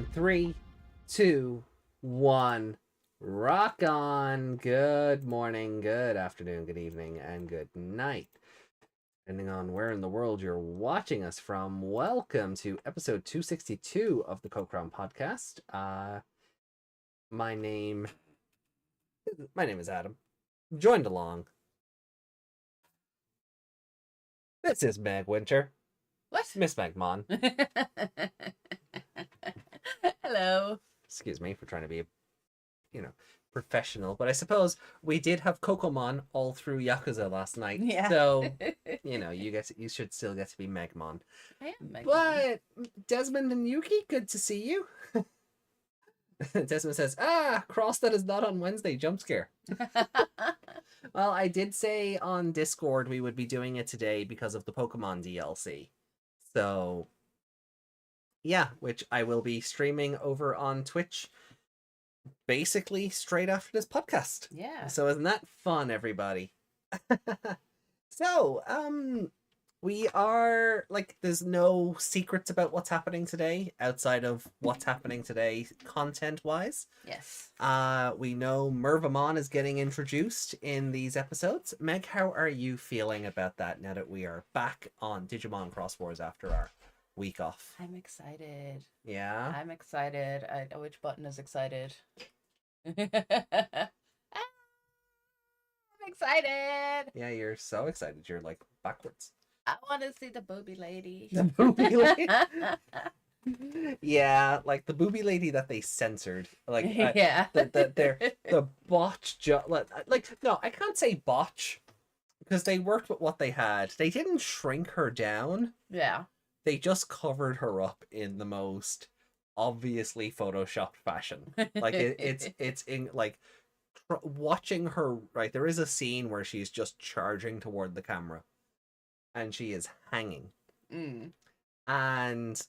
And 3, 2, 1, rock on. Good morning, good afternoon, good evening, and good night. Depending on where in the world you're watching us from, welcome to episode 262 of the Co-Crown podcast. My name is Adam. Joined along. This is Meg Winter. What? Miss Megmon. Hello. Excuse me for trying to be, professional, but I suppose we did have Kokomon all through Yakuza last night. Yeah. So, you should still get to be Megmon. I am Megmon. But Desmond and Yuki, good to see you. Desmond says, cross that is not on Wednesday, jump scare. Well, I did say on Discord we would be doing it today because of the Pokemon DLC. So, yeah, which I will be streaming over on Twitch basically straight after this podcast. Yeah. So isn't that fun, everybody? So, we are, there's no secrets about what's happening today outside of what's happening today content-wise. Yes. We know Mervamon is getting introduced in these episodes. Meg, how are you feeling about that now that we are back on Digimon Cross Wars after our week off? I'm excited. Yeah? I'm excited. Which button is excited? I'm excited. Yeah, you're so excited. You're, backwards. I want to see the booby lady. The booby lady? Yeah, the booby lady that they censored. Yeah. The botch no, I can't say botch because they worked with what they had. They didn't shrink her down. Yeah. They just covered her up in the most obviously photoshopped fashion. It's in watching her, right? There is a scene where she's just charging toward the camera and she is hanging. And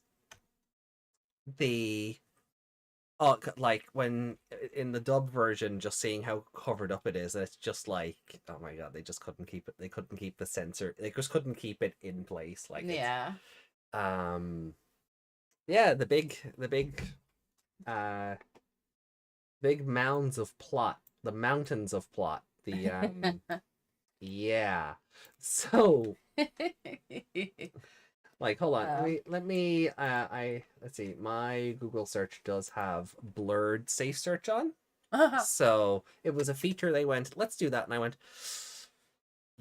when in the dub version, just seeing how covered up it is, it's just like, oh my god, they just couldn't keep it. They couldn't keep the censor. They just couldn't keep it in place. Yeah. Yeah, the big mounds of plot, the mountains of plot, the yeah. So hold on, let me let's see, my Google search does have blurred safe search on. So it was a feature. They went, let's do that, and I went,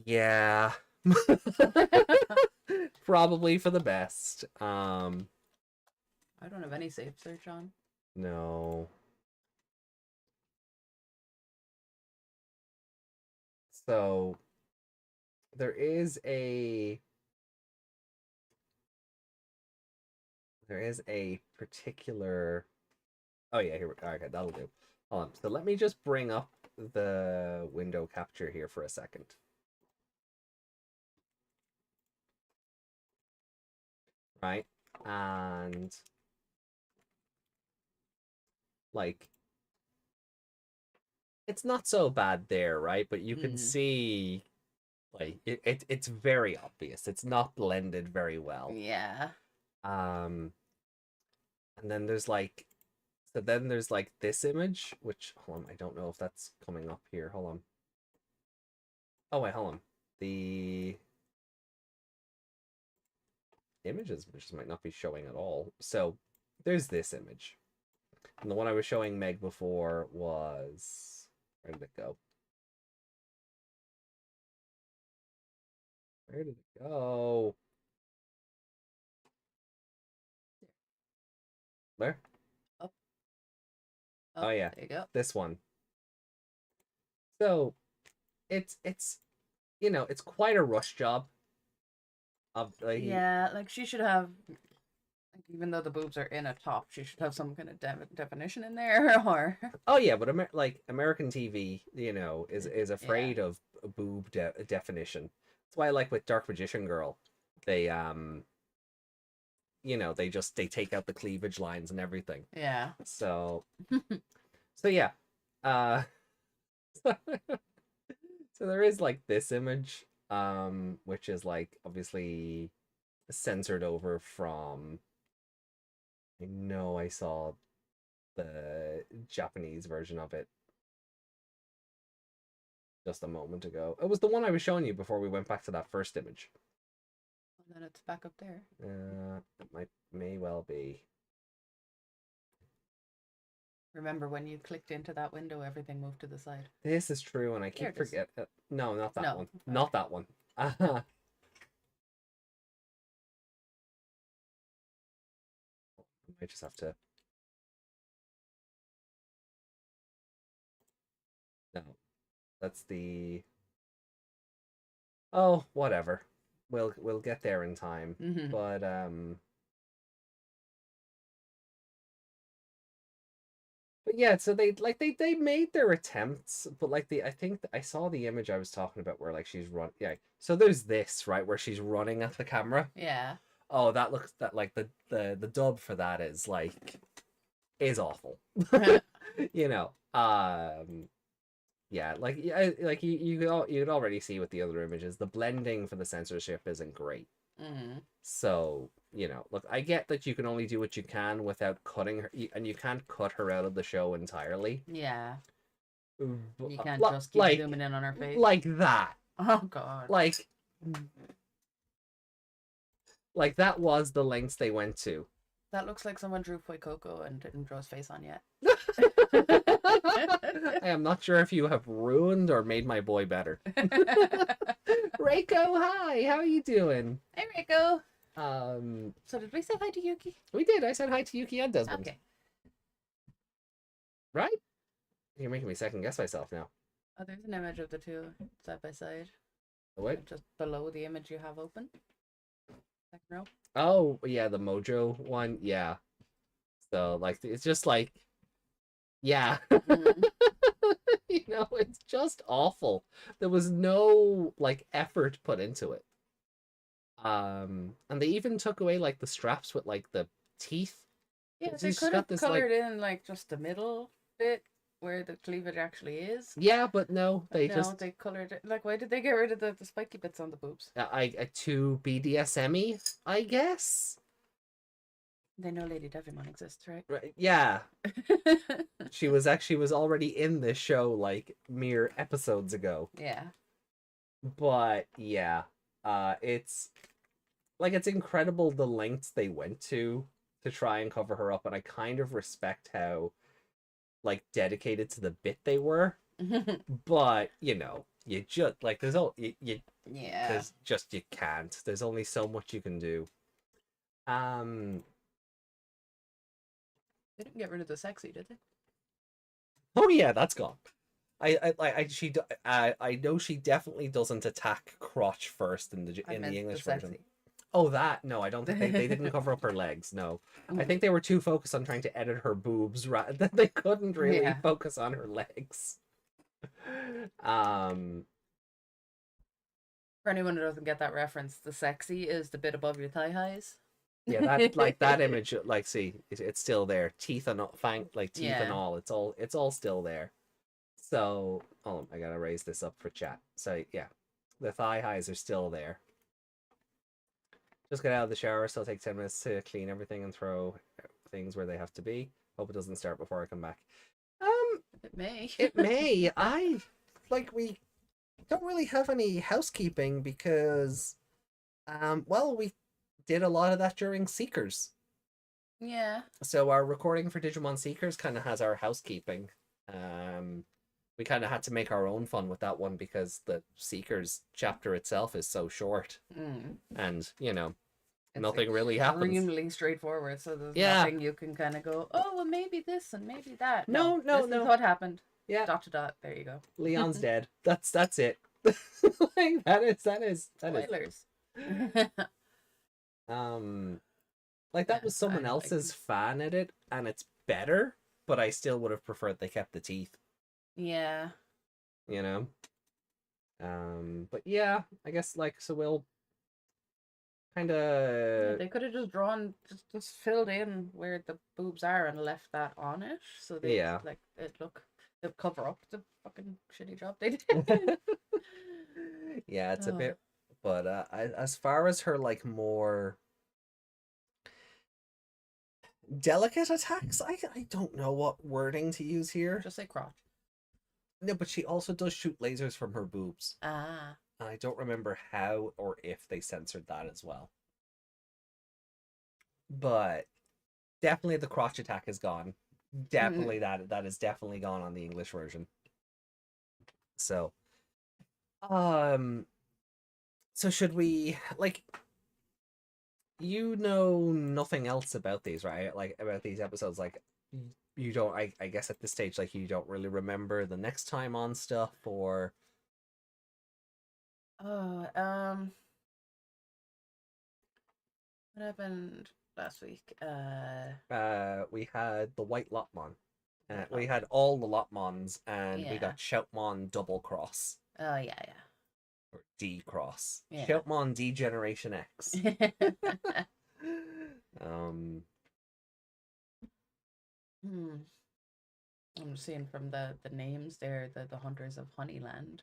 yeah. Probably for the best. I don't have any safe search on. No. So there is a particular, oh yeah, here we go. Okay, that'll do. Hold on. So let me just bring up the window capture here for a second. Right? And it's not so bad there, right? But you can see it's very obvious. It's not blended very well. Yeah. And then there's this image, which, hold on, I don't know if that's coming up here. Hold on. Oh wait, hold on. The images might not be showing at all. So there's this image. And the one I was showing Meg before was, where did it go? Where did it go? Where? Up. Oh yeah. There you go. This one. So it's it's quite a rush job. Yeah, she should have, even though the boobs are in a top, she should have some kind of definition in there, or. Oh yeah, but American TV, is afraid of boob definition. That's why, with Dark Magician Girl, they they take out the cleavage lines and everything. Yeah. So yeah, so there is this image, which is obviously censored over from, I know I saw Japanese version of it just a moment ago. It was the one I was showing you before we went back to that first image. And then it's back up there. It may well be. Remember when you clicked into that window, everything moved to the side. This is true, and I keep forgetting. No, not that one. Okay. Not that one. I might just have to. No, that's the. Oh, whatever. We'll get there in time. Mm-hmm. But yeah, so they made their attempts, but like I think I saw the image I was talking about where like she's yeah. So there's this, right, where she's running at the camera. Yeah. Oh, that looks like the dub for that is is awful. You know. Yeah, like you'd already see with the other images, the blending for the censorship isn't great. Mm-hmm. So, you know, look, I get that you can only do what you can without cutting her, and you can't cut her out of the show entirely. Yeah. You But, can't just keep zooming in on her face. Like that. Oh god. Like that was the lengths they went to. That looks like someone drew Coco and didn't draw his face on yet. I am not sure if you have ruined or made my boy better. Reiko, hi, how are you doing? Hey Reiko. So did we say hi to Yuki? We did. I said hi to Yuki and Desmond. Okay. Right? You're making me second guess myself now. Oh, there's an image of the two side by side. What? Just below the image you have open. Second row. Oh, yeah, the Mojo one. Yeah. So, like, it's just like, yeah. Mm-hmm. You know, it's just awful. There was no, like, effort put into it. And they even took away, like, the straps with, like, the teeth. Yeah, It's they just could got have this, colored in, like, just the middle bit where the cleavage actually is. Yeah, but no, they they colored it. Like, why did they get rid of the spiky bits on the boobs? Too BDSM-y, I guess. They know Lady Digimon exists, right? Right, yeah. She was already in this show like mere episodes ago. Yeah. But yeah, it's incredible the lengths they went to try and cover her up, and I kind of respect how like dedicated to the bit they were. But you know, you just like there's yeah. There's just you can't. There's only so much you can do. They didn't get rid of the sexy, did they? Oh yeah, that's gone. I know she definitely doesn't attack crotch first in the English version. Oh, that no, I don't think they didn't cover up her legs. No, I think they were too focused on trying to edit her boobs rather than they couldn't really focus on her legs. For anyone who doesn't get that reference, the sexy is the bit above your thigh highs. Yeah, that like that image, like see, it's still there. Teeth and all, teeth and all. It's all still there. So, oh, I gotta raise this up for chat. So yeah, the thigh highs are still there. Just get out of the shower. Still take 10 minutes to clean everything and throw things where they have to be. Hope it doesn't start before I come back. It may. It may. We don't really have any housekeeping because, well, we did a lot of that during Seekers. Yeah. So our recording for Digimon Seekers kind of has our housekeeping. We kind of had to make our own fun with that one because the Seekers chapter itself is so short, and you know, nothing really happens. Extremely straightforward, so there's nothing you can kind of go, oh, well, maybe this and maybe that. No. This is what happened. Yeah. Dot to dot. There you go. Leon's dead. That's it. Like that is. Spoilers. Like that was someone else's fan edit, and it's better, but I still would have preferred they kept the teeth. Yeah. You know. But yeah, I guess so we'll kind of. They could have just drawn, just filled in where the boobs are and left that on it, so they they'd cover up the fucking shitty job they did. Yeah, it's a bit, but as far as her more Delicate attacks? I don't know what wording to use here. Just say crotch. No, but she also does shoot lasers from her boobs. Ah. I don't remember how or if they censored that as well. But definitely the crotch attack is gone. Definitely that is definitely gone on the English version. So so should we, like, you know nothing else about these, right? Like, about these episodes, like, you don't, I guess at this stage, like, you don't really remember the next time on stuff, or what happened last week? we had the White Lotmon. We had all the Lotmons, and we got Shoutmon double cross. Oh yeah. Or D cross. Yeah. Shoutmon D Generation X. I'm seeing from the names there, the Hunters of Honeyland.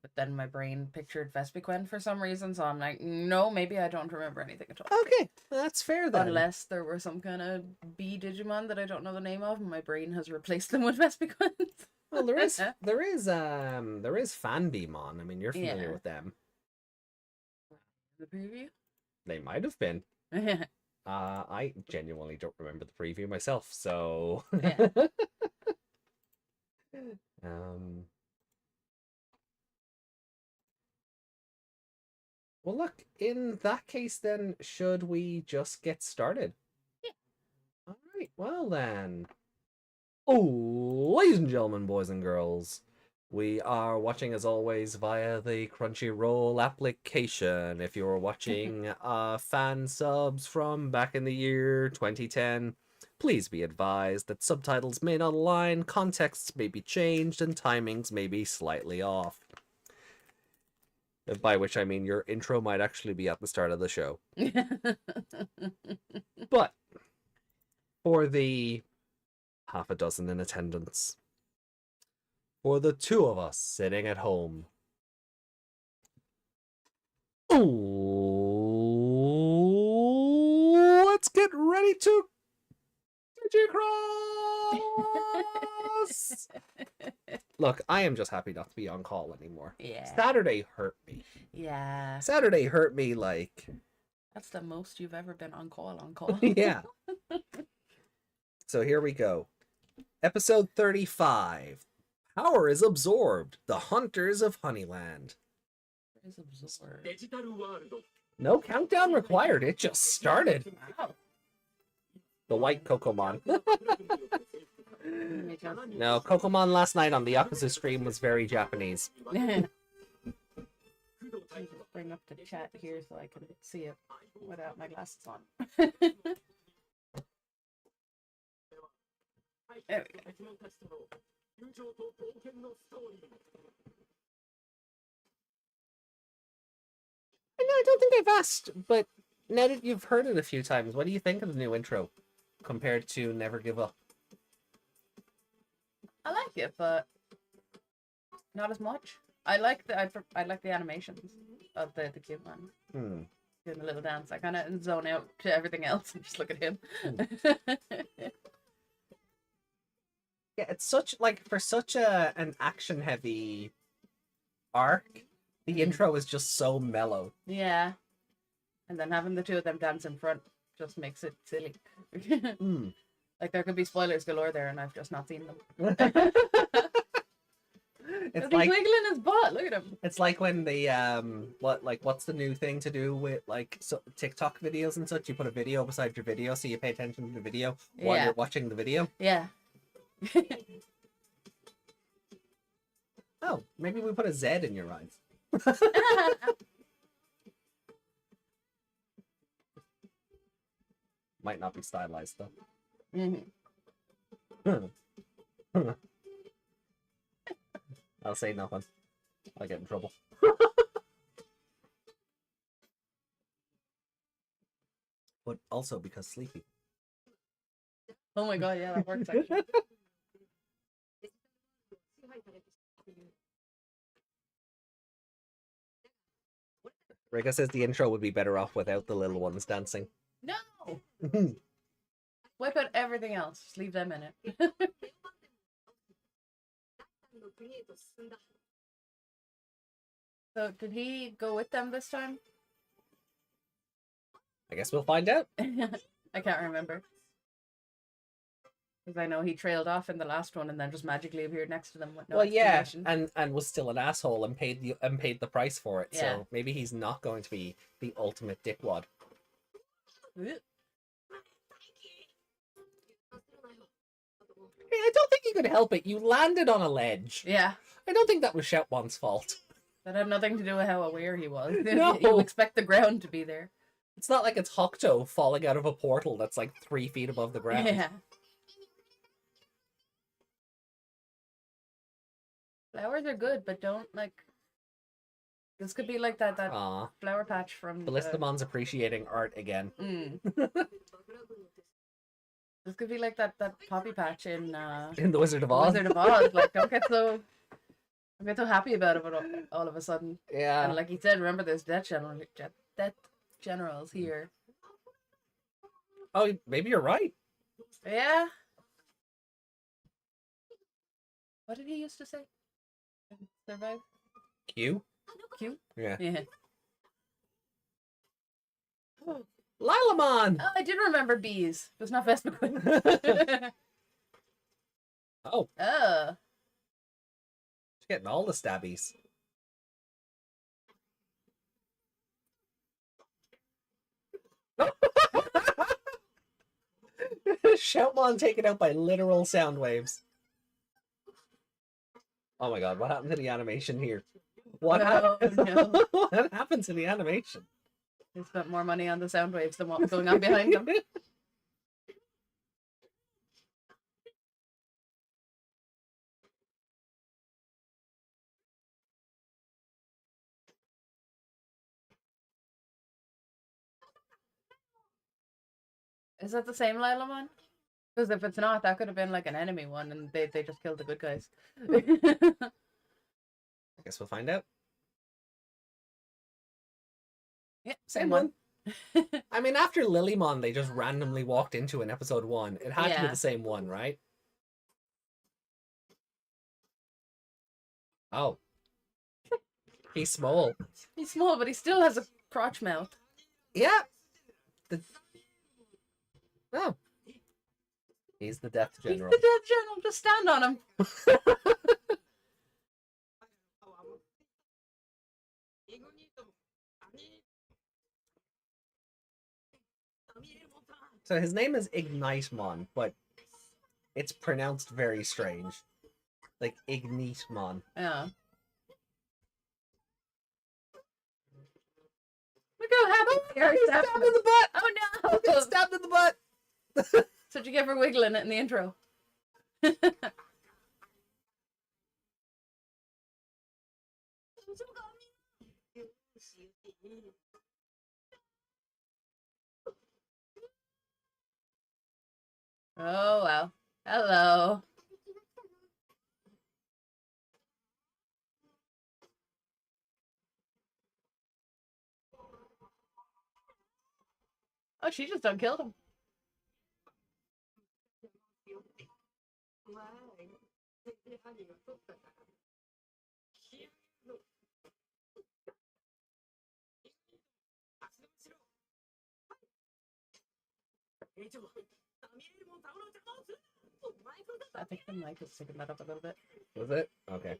But then my brain pictured Vespiquen for some reason, so I'm like, no, maybe I don't remember anything at all. Okay, that's fair then. Unless there were some kind of bee Digimon that I don't know the name of, and my brain has replaced them with Vespiquens. Well, there is Fanbeemon. I mean, you're familiar with them. The preview? They might have been. I genuinely don't remember the preview myself, so yeah. Well, look, in that case, then, should we just get started? Yeah. All right, well, then. Oh, ladies and gentlemen, boys and girls, we are watching, as always, via the Crunchyroll application. If you're watching fan subs from back in the year 2010, please be advised that subtitles may not align, contexts may be changed, and timings may be slightly off. By which I mean your intro might actually be at the start of the show. But for the half a dozen in attendance, for the two of us sitting at home, let's get ready to Digi-cross! Look, I am just happy not to be on call anymore. Yeah. Saturday hurt me. Yeah. Saturday hurt me like... That's the most you've ever been on call. Yeah. So here we go. Episode 35. Power is absorbed. The Hunters of Honeyland. Is absorbed. No countdown required. It just started. Wow. The white Kokomon. No, Kokomon last night on the Yakuza stream was very Japanese. I need to bring up the chat here so I can see it without my glasses on. There we go. I don't think I've asked, but now that you've heard it a few times, what do you think of the new intro compared to Never Give Up? I like it, but not as much. I like the animations of the cute one. Doing a little dance. I kind of zone out to everything else and just look at him. Yeah, it's such, like, for such an action heavy arc, the intro is just so mellow. Yeah. And then having the two of them dance in front just makes it silly. Like, there could be spoilers galore there, and I've just not seen them. It's like wiggling his butt. Look at him. It's like when the what's the new thing to do with TikTok videos and such? You put a video beside your video, so you pay attention to the video while you're watching the video. Yeah. Oh, maybe we put a Z in your eyes. Might not be stylized though. I'll say nothing. I'll get in trouble. But also because sleepy. Oh my god, yeah, that works actually. Rika says the intro would be better off without the little ones dancing. No! Wipe out everything else. Just leave them in it. So, did he go with them this time? I guess we'll find out. I can't remember. Because I know he trailed off in the last one and then just magically appeared next to them with no explanation. and was still an asshole and paid the price for it. Yeah. So maybe he's not going to be the ultimate dickwad. I don't think you could help it. You landed on a ledge. Yeah. I don't think that was Shoutmon's fault. That had nothing to do with how aware he was. No. You expect the ground to be there. It's not like it's Hokuto falling out of a portal that's like 3 feet above the ground. Yeah. Flowers are good, but don't, like... This could be like that flower patch from... Ballistamon's appreciating art again. This could be like that poppy patch in The Wizard of Oz. Wizard of Oz. Like, don't get so happy about it all of a sudden. Yeah. And like he said, remember there's death generals here. Oh, maybe you're right. Yeah. What did he used to say? Survive? Q? Q? Yeah. Yeah. Oh. Lilamon! Oh, I did remember bees. It was not Vespiquen. Oh. Oh. She's getting all the stabbies. Shoutmon taken out by literal sound waves. Oh my god, what happened to the animation here? What happened to the animation? They spent more money on the sound waves than what was going on behind them. Is that the same Lilamon? Because if it's not, that could have been like an enemy one and they just killed the good guys. I guess we'll find out. Yeah, same one. I mean, after Lilymon, they just randomly walked into in episode 1. It had to be the same one, right? Oh. He's small. He's small, but he still has a crotch mouth. Yeah. Oh. He's the Death General. He's the Death General. Just stand on him. So his name is Ignitemon, but it's pronounced very strange. Like Ignitemon. Yeah. Look how happy they are. He's stabbed in the butt! Oh no! He got stabbed in the butt! So did you get for wiggling it in the intro? Oh wow. Hello. Oh, she just done killed him. I think the mic is sticking that up a little bit. Was it? Okay.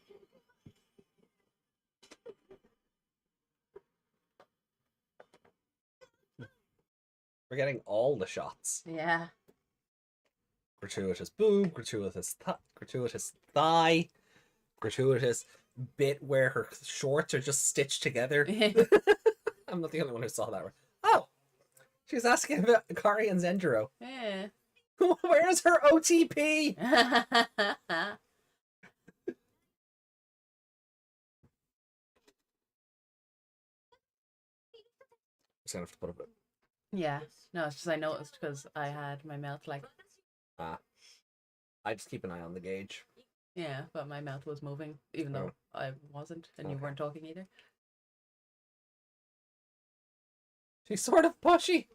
We're getting all the shots. Yeah. Gratuitous boob, gratuitous thigh, gratuitous bit where her shorts are just stitched together. I'm not the only one who saw that. Oh! She's asking about Akari and Zendro. Yeah. Where's her OTP? I'm just gonna have to put a bit. Yeah. No, it's just I noticed because I had my mouth like... I just keep an eye on the gauge. Yeah, but my mouth was moving, even though I wasn't, and you weren't talking either. She's sort of pushy.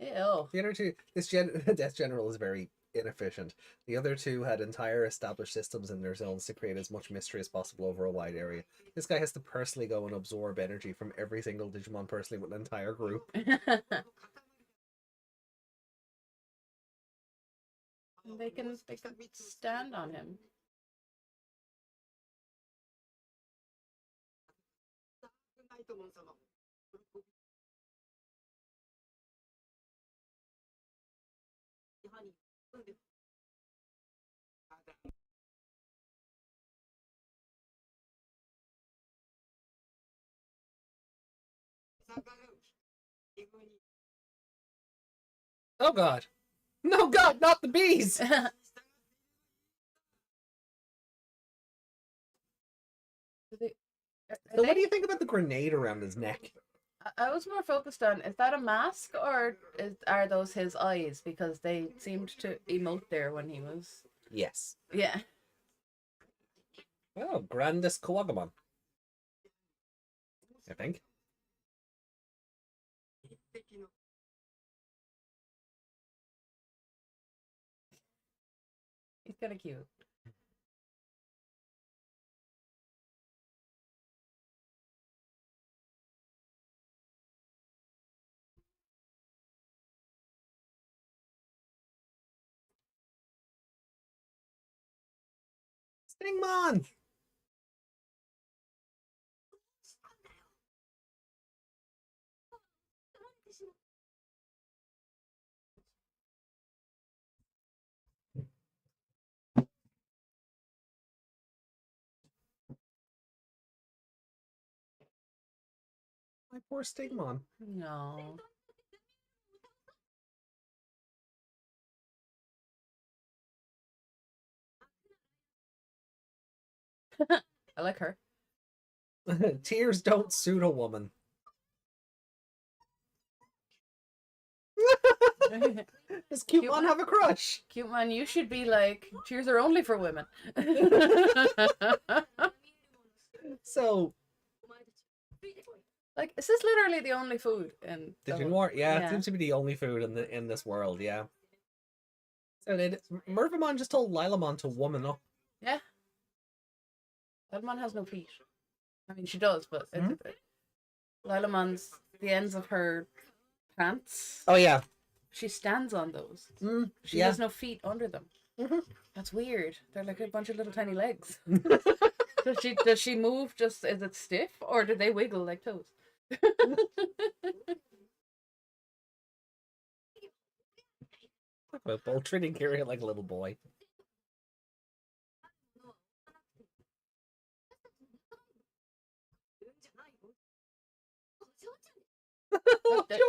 Ew. The other two, Death General is very inefficient. The other two had entire established systems in their zones to create as much mystery as possible over a wide area. This guy has to personally go and absorb energy from every single Digimon personally with an entire group. They can stand on him. Oh god. No god, not the bees! So what do you think about the grenade around his neck? I was more focused on, is that a mask or are those his eyes? Because they seemed to emote there when he was... Yes. Yeah. Oh, Grandis Kawagamon. I think. He's kind of cute. Stingmon! My poor Stingmon. No. I like her. Tears don't suit a woman. Does Cute-mon have a crush? Cute-mon, you should be like, tears are only for women. So, like, is this literally the only food in Digimon? Yeah, it seems to be the only food in this world. Yeah. So did Mervamon just told Lilamon to woman up? Yeah. Lilamon has no feet. I mean, she does, but Lilamon's the ends of her pants. Oh yeah. She stands on those. She yeah. has no feet under them. That's weird. They're like a bunch of little tiny legs. Does she move just, is it stiff or do they wiggle like toes? Well, treating Kira like a little boy.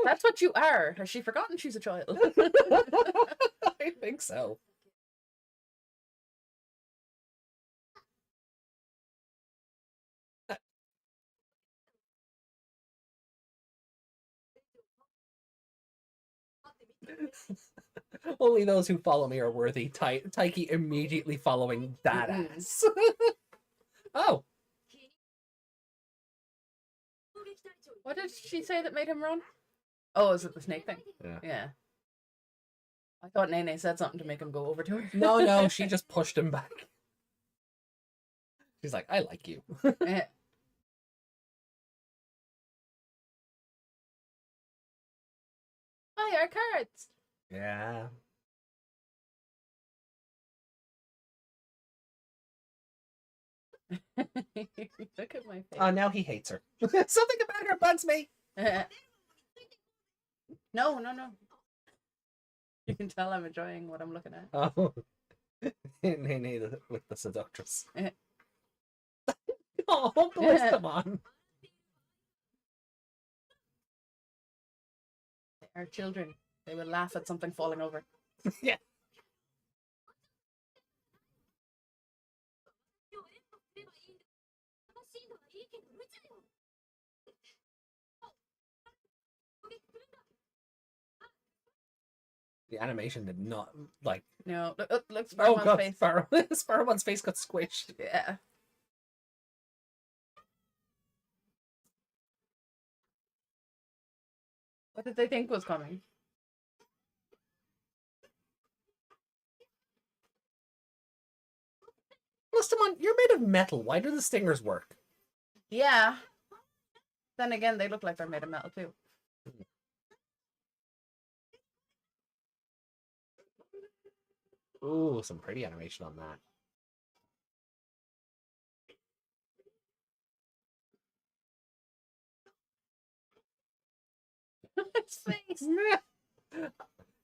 That's what you are. Has she forgotten she's a child? I think so. Only those who follow me are worthy. Taiki immediately following that ass. Oh. What did she say that made him run? Oh, is it the snake thing? Yeah. I thought Nene said something to make him go over to her. No, she just pushed him back. She's like, I like you. Yeah. Buy our cards. Yeah. Look at my face. Oh, now he hates her. Something about her bugs me. No. You can tell I'm enjoying what I'm looking at. Oh. Nene with the seductress. Oh, bless them on. They are children. They will laugh at something falling over. Yeah. The animation did not, like... No, look Sparrowan's face. Sparrowan's face got squished. Yeah. What did they think was coming? Lustamon, you're made of metal. Why do the stingers work? Yeah. Then again, they look like they're made of metal too. Ooh, some pretty animation on that. His face.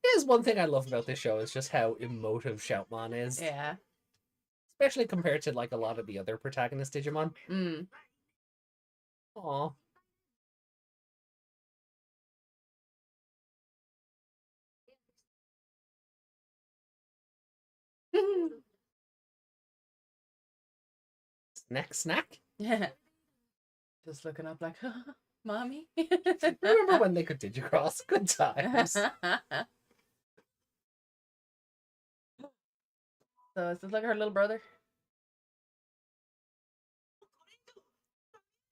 Here's one thing I love about this show is just how emotive Shoutmon is. Yeah. Especially compared to like a lot of the other protagonist Digimon. Mm. Aww. Snack? Yeah. Just looking up like, mommy. Remember when they could Digicross? Good times. So is this like her little brother?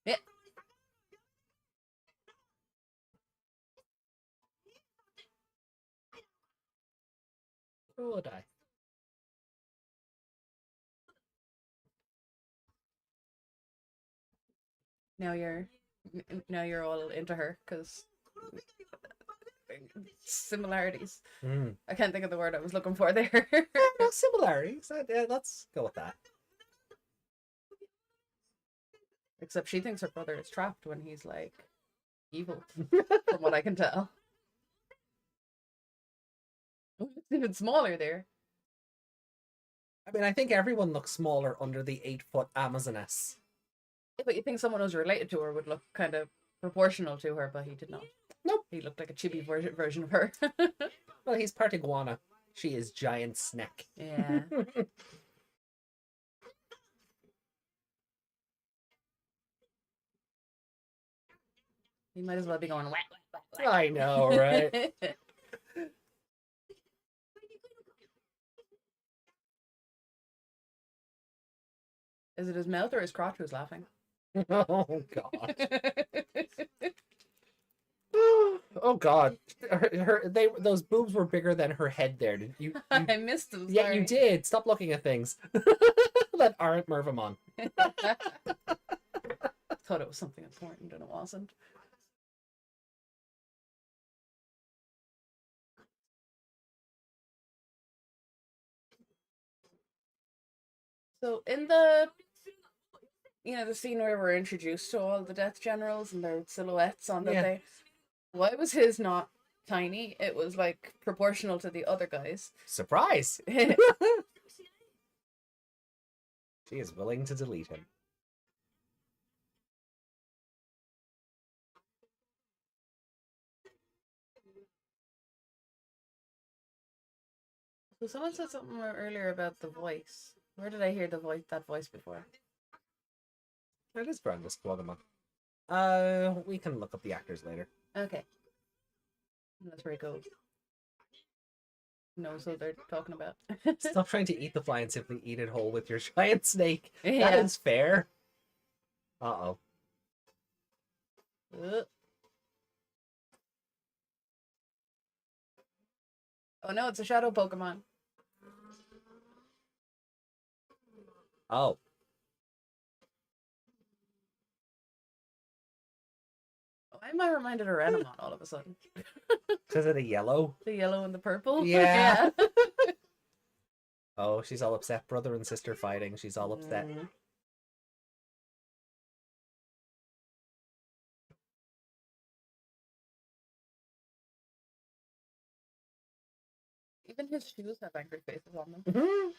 Yeah. Who would I? Now you're all into her because similarities. Mm. I can't think of the word I was looking for there. No similarities. Let's go with that. Except she thinks her brother is trapped when he's like evil, from what I can tell. It's even smaller there. I mean, I think everyone looks smaller under the 8-foot Amazoness. Yeah, but you think someone who's related to her would look kind of proportional to her, but he did not. Nope. He looked like a chibi version of her. Well, he's part iguana. She is giant snack. Yeah. He might as well be going whack, whack, whack, whack. I know, right? Is it his mouth or his crotch who's laughing? Oh, God. Oh, God. Those boobs were bigger than her head there. Did you I missed them. Yeah, you did. Stop looking at things that aren't Mervamon. Thought it was something important and it wasn't. So in the the scene where we're introduced to all the Death Generals and their silhouettes on the thing, why was his not tiny? It was like proportional to the other guys. Surprise! She is willing to delete him. So someone said something earlier about the voice. Where did I hear that voice before? That is Brandis Pokemon. We can look up the actors later. Okay. That's where it goes. Knows what they're talking about. Stop trying to eat the fly and simply eat it whole with your giant snake. Yeah. That is fair. Uh-oh. Oh no, it's a shadow Pokemon. Oh. Why am I reminded of Renamon all of a sudden? Because of the yellow? The yellow and the purple? Yeah. Oh, she's all upset. Brother and sister fighting. She's all upset. Even his shoes have angry faces on them.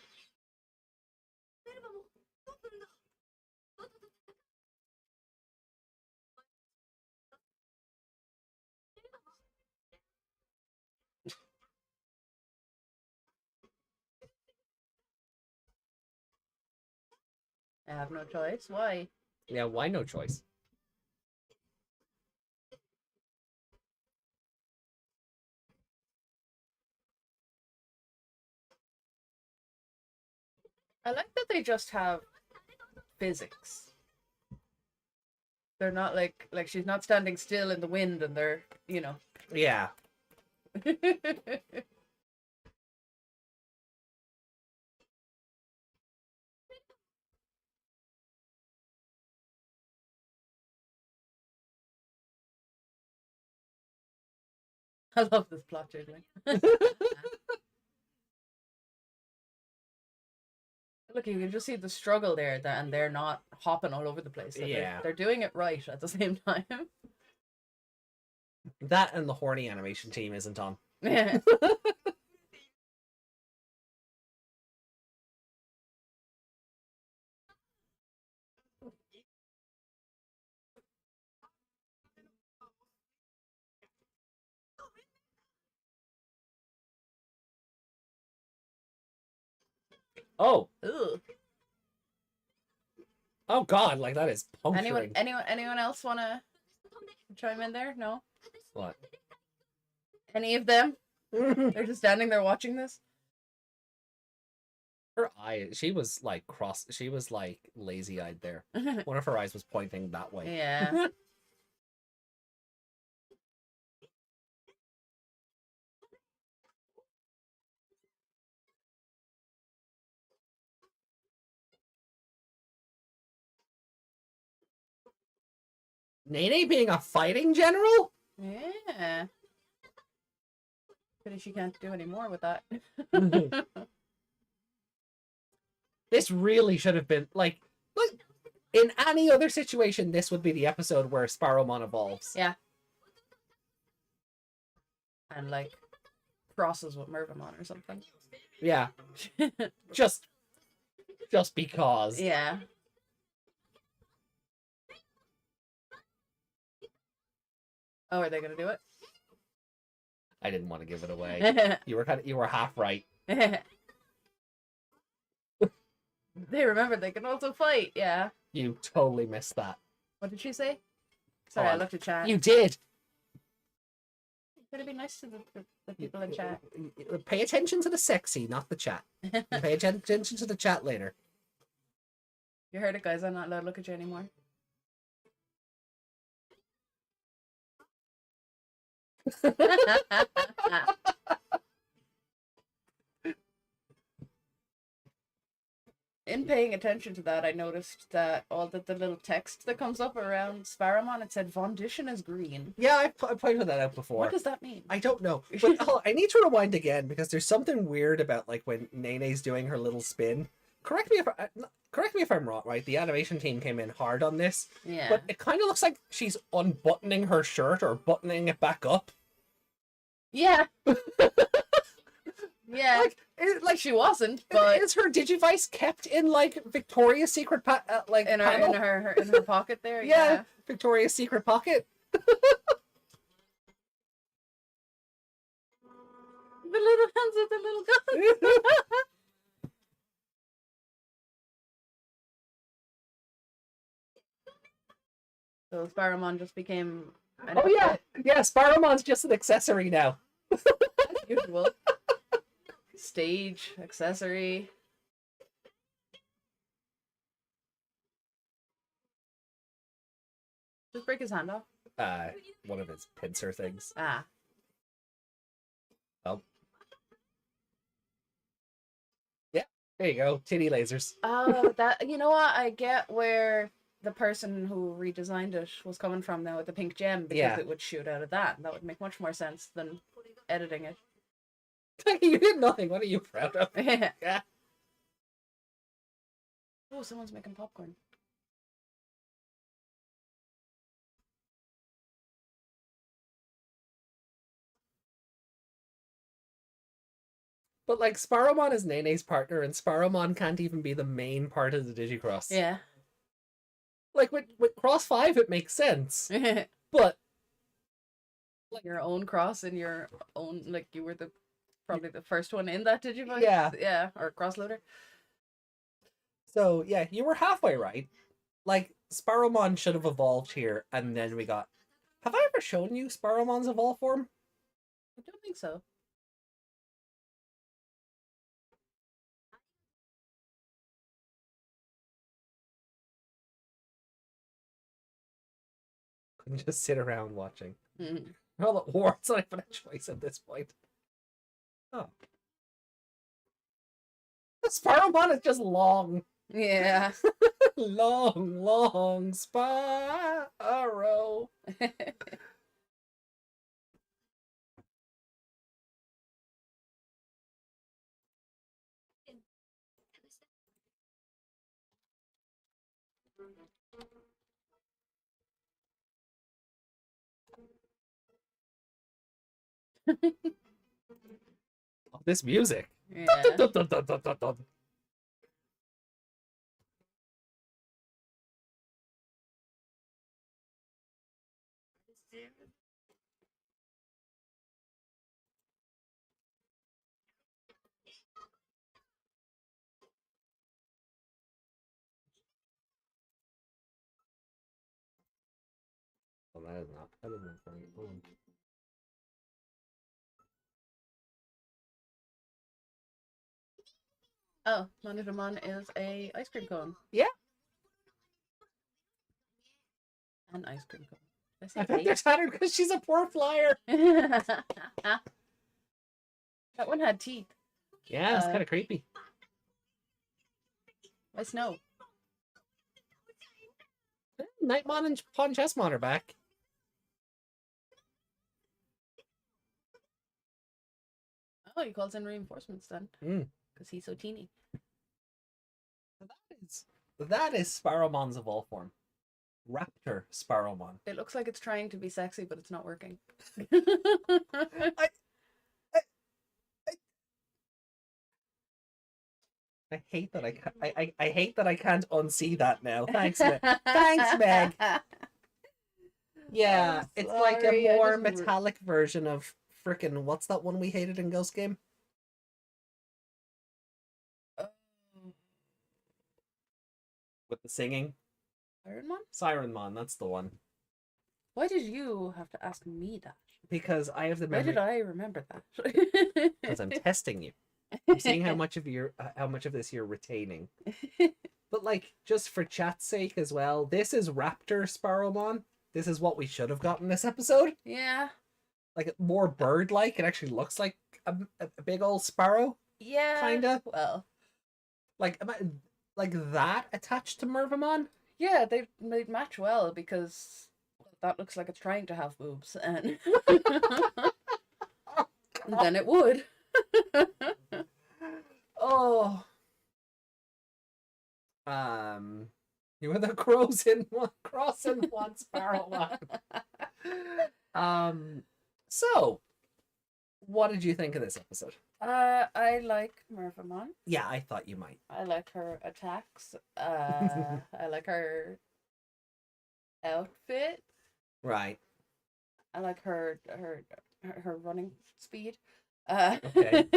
I have no choice. Why? Yeah, why no choice? I like that they just have physics. They're not like she's not standing still in the wind and they're, Yeah. I love this plot jiggling. Look, you can just see the struggle there, and they're not hopping all over the place. Yeah. They're doing it right at the same time. That and the horny animation team isn't on. Oh. Ugh. Oh God, like that is puncturing. Anyone else wanna chime in there? No? What? Any of them? They're just standing there watching this? Her eye, she was like she was like lazy-eyed there. One of her eyes was pointing that way. Yeah. Nene being a fighting general? Yeah. Pity she can't do any more with that. This really should have been like in any other situation, this would be the episode where Sparrowmon evolves. Yeah. And like crosses with Mervamon or something. Yeah. just because. Yeah. Oh, are they gonna do it? I didn't want to give it away. You were half right. They remembered they can also fight, yeah. You totally missed that. What did she say? Sorry, I looked at chat. You did. Gotta be nice to the people in chat. Pay attention to the sexy, not the chat. Pay attention to the chat later. You heard it, guys. I'm not allowed to look at you anymore. In paying attention to that, I noticed that all the little text that comes up around Sparrowmon, it said Vondition is green. Yeah, I pointed that out before. What does that mean? I don't know. But I need to rewind again because there's something weird about like when Nene's doing her little spin. Correct me if I'm wrong, right? The animation team came in hard on this. Yeah. But it kind of looks like she's unbuttoning her shirt or buttoning it back up. Yeah. Yeah. Like she wasn't, but is her Digivice kept in like Victoria's Secret like in her pocket there? Yeah, Victoria's Secret pocket. The little hands with the little guns. So Sparrowmon just became Oh yeah. Yeah, Sparrowmon's just an accessory now. As usual. Stage, accessory. Just break his hand off. One of his pincer things. Ah. Oh. Yeah, there you go. Titty lasers. Oh, that, you know what? I get where the person who redesigned it was coming from now with the pink gem, because it would shoot out of that. That would make much more sense than editing it. You did nothing. What are you proud of? Yeah. Oh, someone's making popcorn. But like Sparrowmon is Nene's partner, and Sparrowmon can't even be the main part of the Digicross. Yeah. Like with Cross 5 it makes sense. But like your own cross in your own, like you were probably the first one in that Digivice. Yeah, or crossloader. So yeah, you were halfway right. Like Sparrowmon should have evolved here, and then we got. Have I ever shown you Sparrowmon's evolve form? I don't think so. Couldn't just sit around watching. Mm-hmm. Well, the war's not even a choice at this point. Oh. The Sparrowmon is just long. Yeah. long Sparrow. This music. Yeah. Well, that is not. That is not very cool. Oh, Digimon is a ice cream cone. Yeah. An ice cream cone. I bet they're tattered because she's a poor flyer. That one had teeth. Yeah, it's kind of creepy. Why snow? Nightmon and Pawn Chessmon are back. Oh, he calls in reinforcements then. Because he's so teeny. That is Sparrowmon's evolve form. Raptor Sparrowmon. It looks like it's trying to be sexy, but it's not working. I hate that I hate that I can't unsee that now. Thanks, Meg. Thanks, Meg. Yeah, it's like a more metallic version of frickin' what's that one we hated in Ghost Game? With the singing? Sirenmon, that's the one. Why did you have to ask me that? Because I have the memory. Why did I remember that? Because I'm testing you. I'm seeing how much of this you're retaining. But like, just for chat's sake as well, this is Raptor Sparrowmon. This is what we should have gotten this episode. Yeah. Like more bird-like. It actually looks like a big old sparrow. Yeah. Kinda. Well. Like that attached to Mervamon. Yeah, they'd match well because that looks like it's trying to have boobs, and then it would. Oh. You were the crows in one, cross in one, sparrow one. So, what did you think of this episode? I like Mervamon. Yeah, I thought you might. I like her attacks. I like her outfit. Right. I like her running speed. Okay.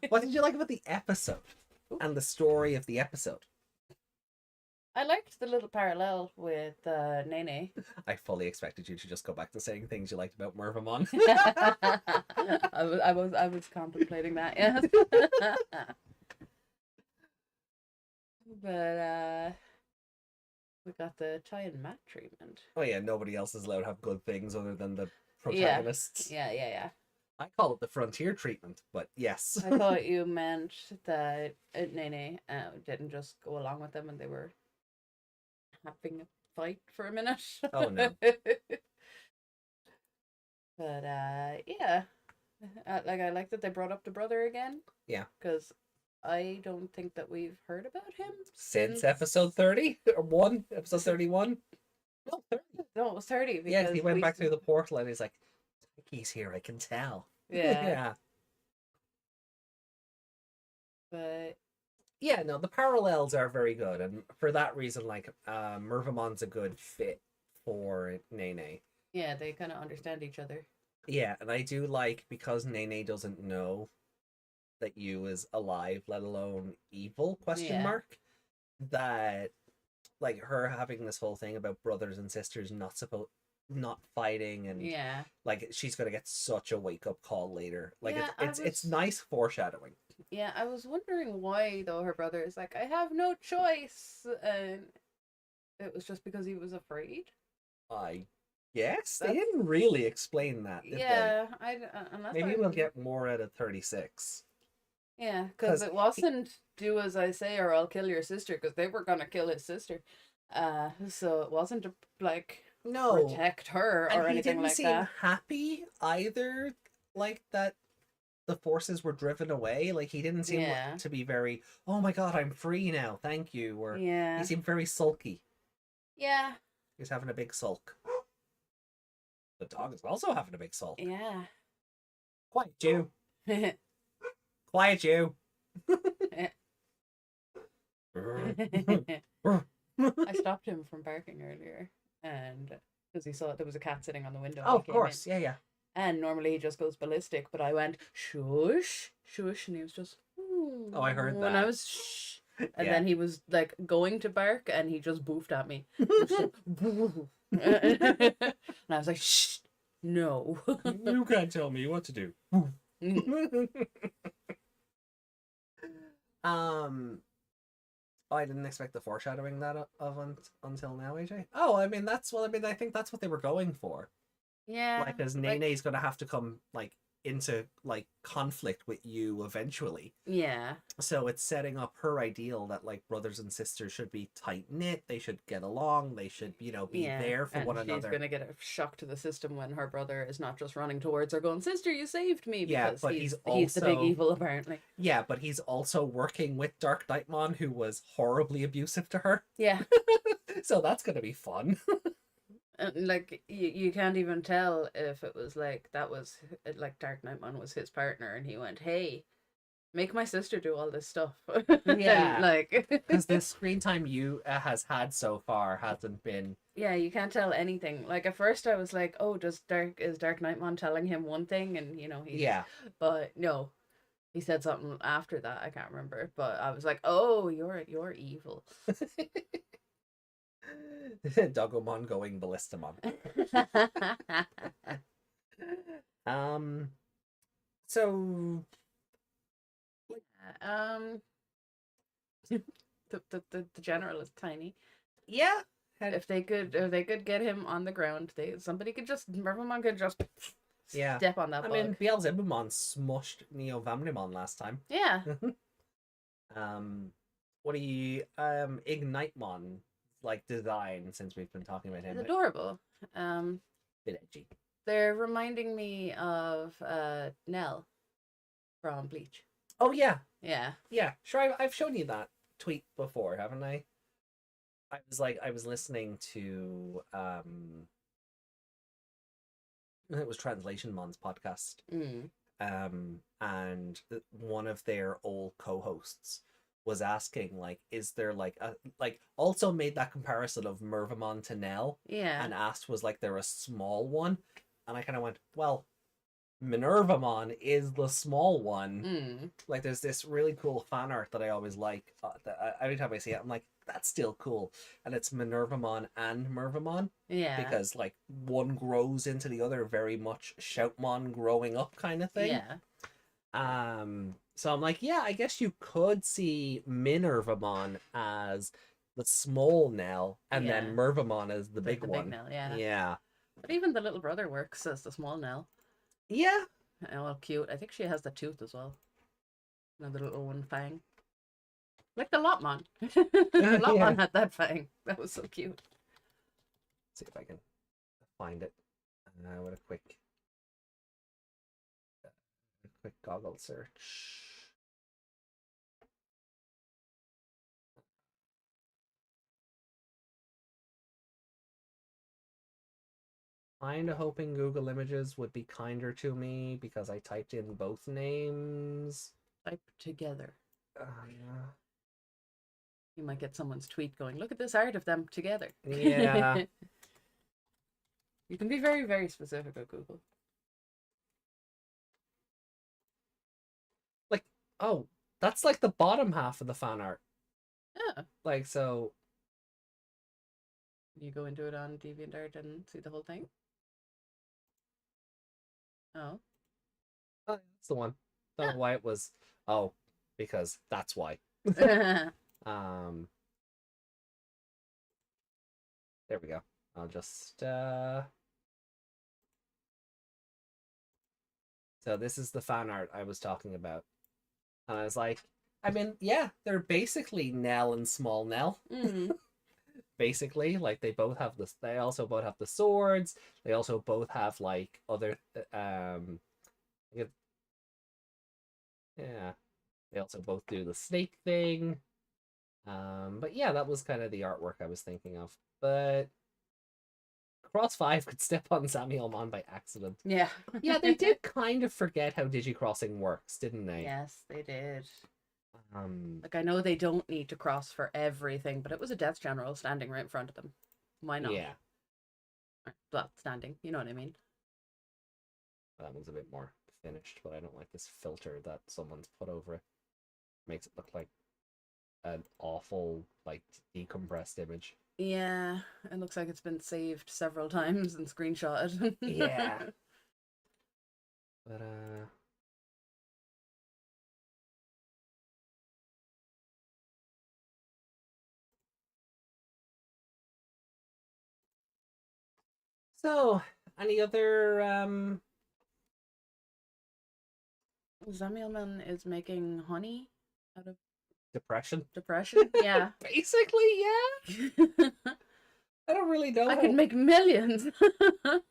What did you like about the episode and the story of the episode? I liked the little parallel with Nene. I fully expected you to just go back to saying things you liked about Mervamon. I was contemplating that, yes. But we got the tie and mat treatment. Oh yeah, nobody else is allowed to have good things other than the protagonists. Yeah. I call it the frontier treatment, but yes. I thought you meant that Nene didn't just go along with them and they were having a fight for a minute. Oh no. But yeah, I like that they brought up the brother again. Yeah, because I don't think that we've heard about him since episode 30 or episode 31. No, 30. No, it was 30. Yeah, he went back through the portal and he's like, "He's here. I can tell." Yeah. Yeah. But yeah, no, the parallels are very good, and for that reason, like, Mervamon's a good fit for Nene. Yeah, they kind of understand each other. Yeah, and I do like, because Nene doesn't know that Yu is alive, let alone evil, mark, that, like, her having this whole thing about brothers and sisters not fighting, and like, she's gonna get such a wake-up call later. Like, it's nice foreshadowing. Yeah, I was wondering why, though, her brother is like, I have no choice, and it was just because he was afraid. I guess they didn't really explain that, did they? Maybe we'll get more out of 36. Yeah, because it wasn't do as I say or I'll kill your sister, because they were gonna kill his sister. So it wasn't like protect her or anything like that. He didn't seem happy either, like that the forces were driven away. Like, he didn't seem to be very, oh my god, I'm free now, thank you. Or he seemed very sulky. Yeah. He was having a big sulk. The dog is also having a big sulk. Yeah. Quiet you. Quiet you. I stopped him from barking earlier, and because he saw there was a cat sitting on the window. Oh, and of he came course. in. Yeah. And normally he just goes ballistic, but I went shush, shush, and he was just. Ooh. Oh, I heard that. And I was shh, and Yeah. then he was like going to bark, and he just boofed at me. And I was like, shh, no. You can't tell me what to do. Oh, I didn't expect the foreshadowing that until now, AJ. Oh, I mean I think that's what they were going for. Yeah. Like, as Nene's gonna have to come like into like conflict with you eventually. Yeah. So it's setting up her ideal that like brothers and sisters should be tight knit, they should get along, they should, be there for one another. She's gonna get a shock to the system when her brother is not just running towards her going, "Sister, you saved me," because but he's also the big evil apparently. Yeah, but he's also working with Dark Knightmon, who was horribly abusive to her. Yeah. So that's gonna be fun. And like you can't even tell if it was like that was like Dark Knightmon was his partner, and he went, "Hey, make my sister do all this stuff." Yeah, like because the screen time you has had so far hasn't been. Yeah, you can't tell anything. Like at first, I was like, "Oh, is Dark Knightmon telling him one thing?" And he's but no, he said something after that. I can't remember, but I was like, "Oh, you're evil." Doggomon going ballistamon. So the general is tiny. Yeah. If they could get him on the ground, Mervamon could just step on that bug. I mean, Beelzebumon smushed Neo Vamnimon last time. Yeah. What do you Ignitemon like design, since we've been talking about him? It's adorable. Bit edgy. They're reminding me of Nell from Bleach. Oh yeah. Yeah. Yeah. Sure, I've shown you that tweet before, haven't I? I was listening to it was Translation Mon's podcast. And one of their old co-hosts was asking, like, is there like a also made that comparison of Mervamon to Nell. Yeah. And asked, was like there a small one? And I kind of went, well, Minervamon is the small one. Like, there's this really cool fan art that I always like. Every time I see it, I'm like, that's still cool. And it's Minervamon and Mervamon. Yeah. Because like one grows into the other, very much Shoutmon growing up kind of thing. Yeah. So I'm like, yeah, I guess you could see Minervamon as the small Nell, and then Mervamon as the big one. Big Nell, yeah. Yeah. But even the little brother works as the small Nell. Yeah. Oh, cute. I think she has the tooth as well. Another little one fang. Like the Lopmon. The Lopmon had that fang. That was so cute. Let's see if I can find it with a quick goggle search. Kinda hoping Google Images would be kinder to me because I typed in both names. Type together. Yeah. You might get someone's tweet going, look at this art of them together. Yeah. You can be very, very specific with Google. Like, oh, that's like the bottom half of the fan art. Yeah. Like, so. You go into it on DeviantArt and see the whole thing? Oh. Oh, that's the one. Don't know why it was. Oh, because that's why. There we go. I'll just So this is the fan art I was talking about. And I was like, I mean, yeah, they're basically Nell and Small Nell. Basically, like they also both have the swords. They also both have like other yeah. They also both do the snake thing. But yeah, that was kind of the artwork I was thinking of. But Cross 5 could step on Samuelmon by accident. Yeah. Yeah, they did kind of forget how Digicrossing works, didn't they? Yes, they did. Like, I know they don't need to cross for everything, but it was a Death General standing right in front of them. Why not? Yeah. Well, standing, you know what I mean. That one's a bit more finished, but I don't like this filter that someone's put over it. Makes it look like an awful, like, decompressed image. Yeah, it looks like it's been saved several times and screenshotted. Yeah. But, so, any other, Samuelman is making honey out of depression? depression? Yeah. Basically, yeah. I don't really know. I could make millions. Like,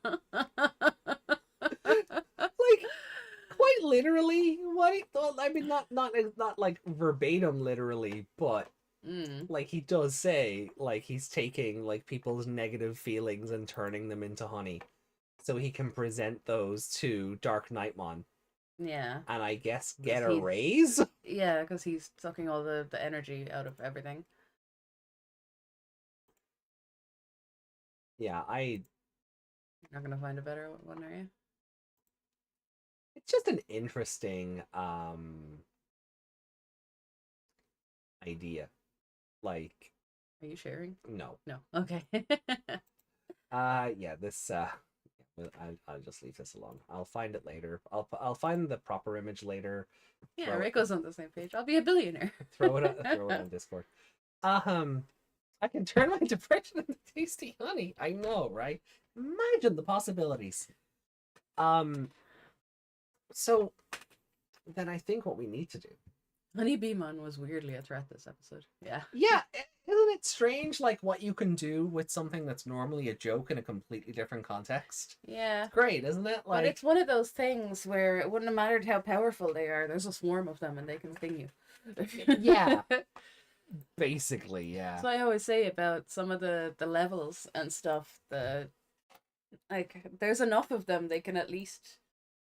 quite literally, what he thought. I mean, not like verbatim literally, but like he does say, like he's taking like people's negative feelings and turning them into honey, so he can present those to Dark Knightmon. Yeah. And I guess get a raise. Yeah, because he's sucking all the energy out of everything. Yeah, You're not gonna find a better one, are you? It's just an interesting idea. Like, are you sharing? No. No. Okay. Yeah, this I'll just leave this alone. I'll find it later. I'll find the proper image later. Yeah, Reiko's on the same page. I'll be a billionaire. throw it on Discord. I can turn my depression into tasty honey. I know, right? Imagine the possibilities. So then I think what we need to do. Honeybeemon was weirdly a threat this episode. Yeah. Yeah, isn't it strange, like, what you can do with something that's normally a joke in a completely different context? Yeah. It's great, isn't it? Like, but it's one of those things where it wouldn't have mattered how powerful they are. There's a swarm of them and they can sting you. Yeah. Basically, yeah. So I always say about some of the levels and stuff, like, there's enough of them, they can at least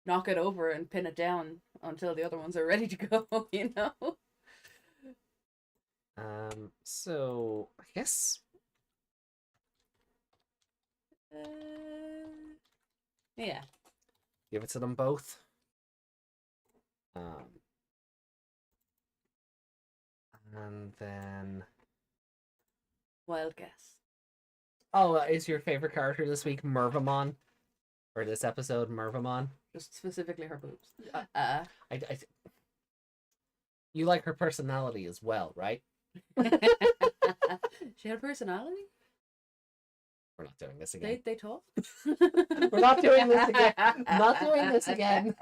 knock it over and pin it down until the other ones are ready to go, you know? So I guess yeah. Give it to them both. And then Wild guess. Oh, is your favorite character this week Mervamon? Or this episode, Mervamon? Just specifically her boobs. You like her personality as well, right? She had a personality? We're not doing this again. They talk? We're not doing this again. Not doing this again.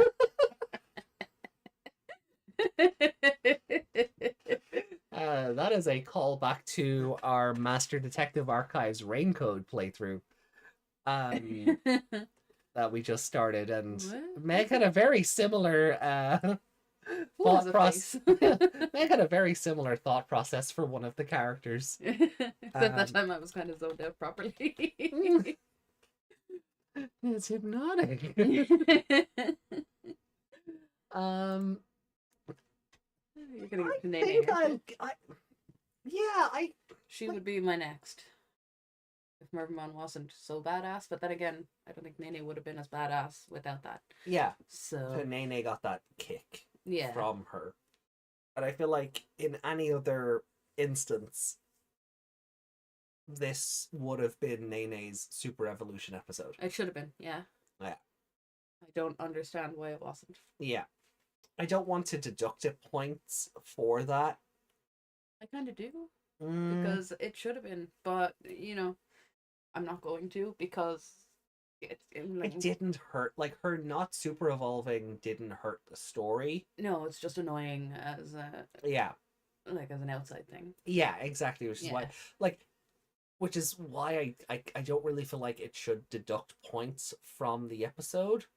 That is a callback to our Master Detective Archives Raincode playthrough that we just started, and Meg had a very similar thought process. Meg had a very similar thought process for one of the characters. Except that time I was kind of zoned out properly. It's hypnotic. You're gonna get to Nene. She would be my next. If Mervamon wasn't so badass, but then again, I don't think Nene would have been as badass without that. Yeah. So Nene got that kick yeah. from her. And I feel like in any other instance, this would have been Nene's Super Evolution episode. It should have been, yeah. Yeah. I don't understand why it wasn't. Yeah. I don't want to deduct it points for that. I kind of do. Because it should have been. But, you know, I'm not going to because it didn't hurt. Like, her not super evolving didn't hurt the story. No, it's just annoying as like as an outside thing. Yeah, exactly. Which is why I don't really feel like it should deduct points from the episode.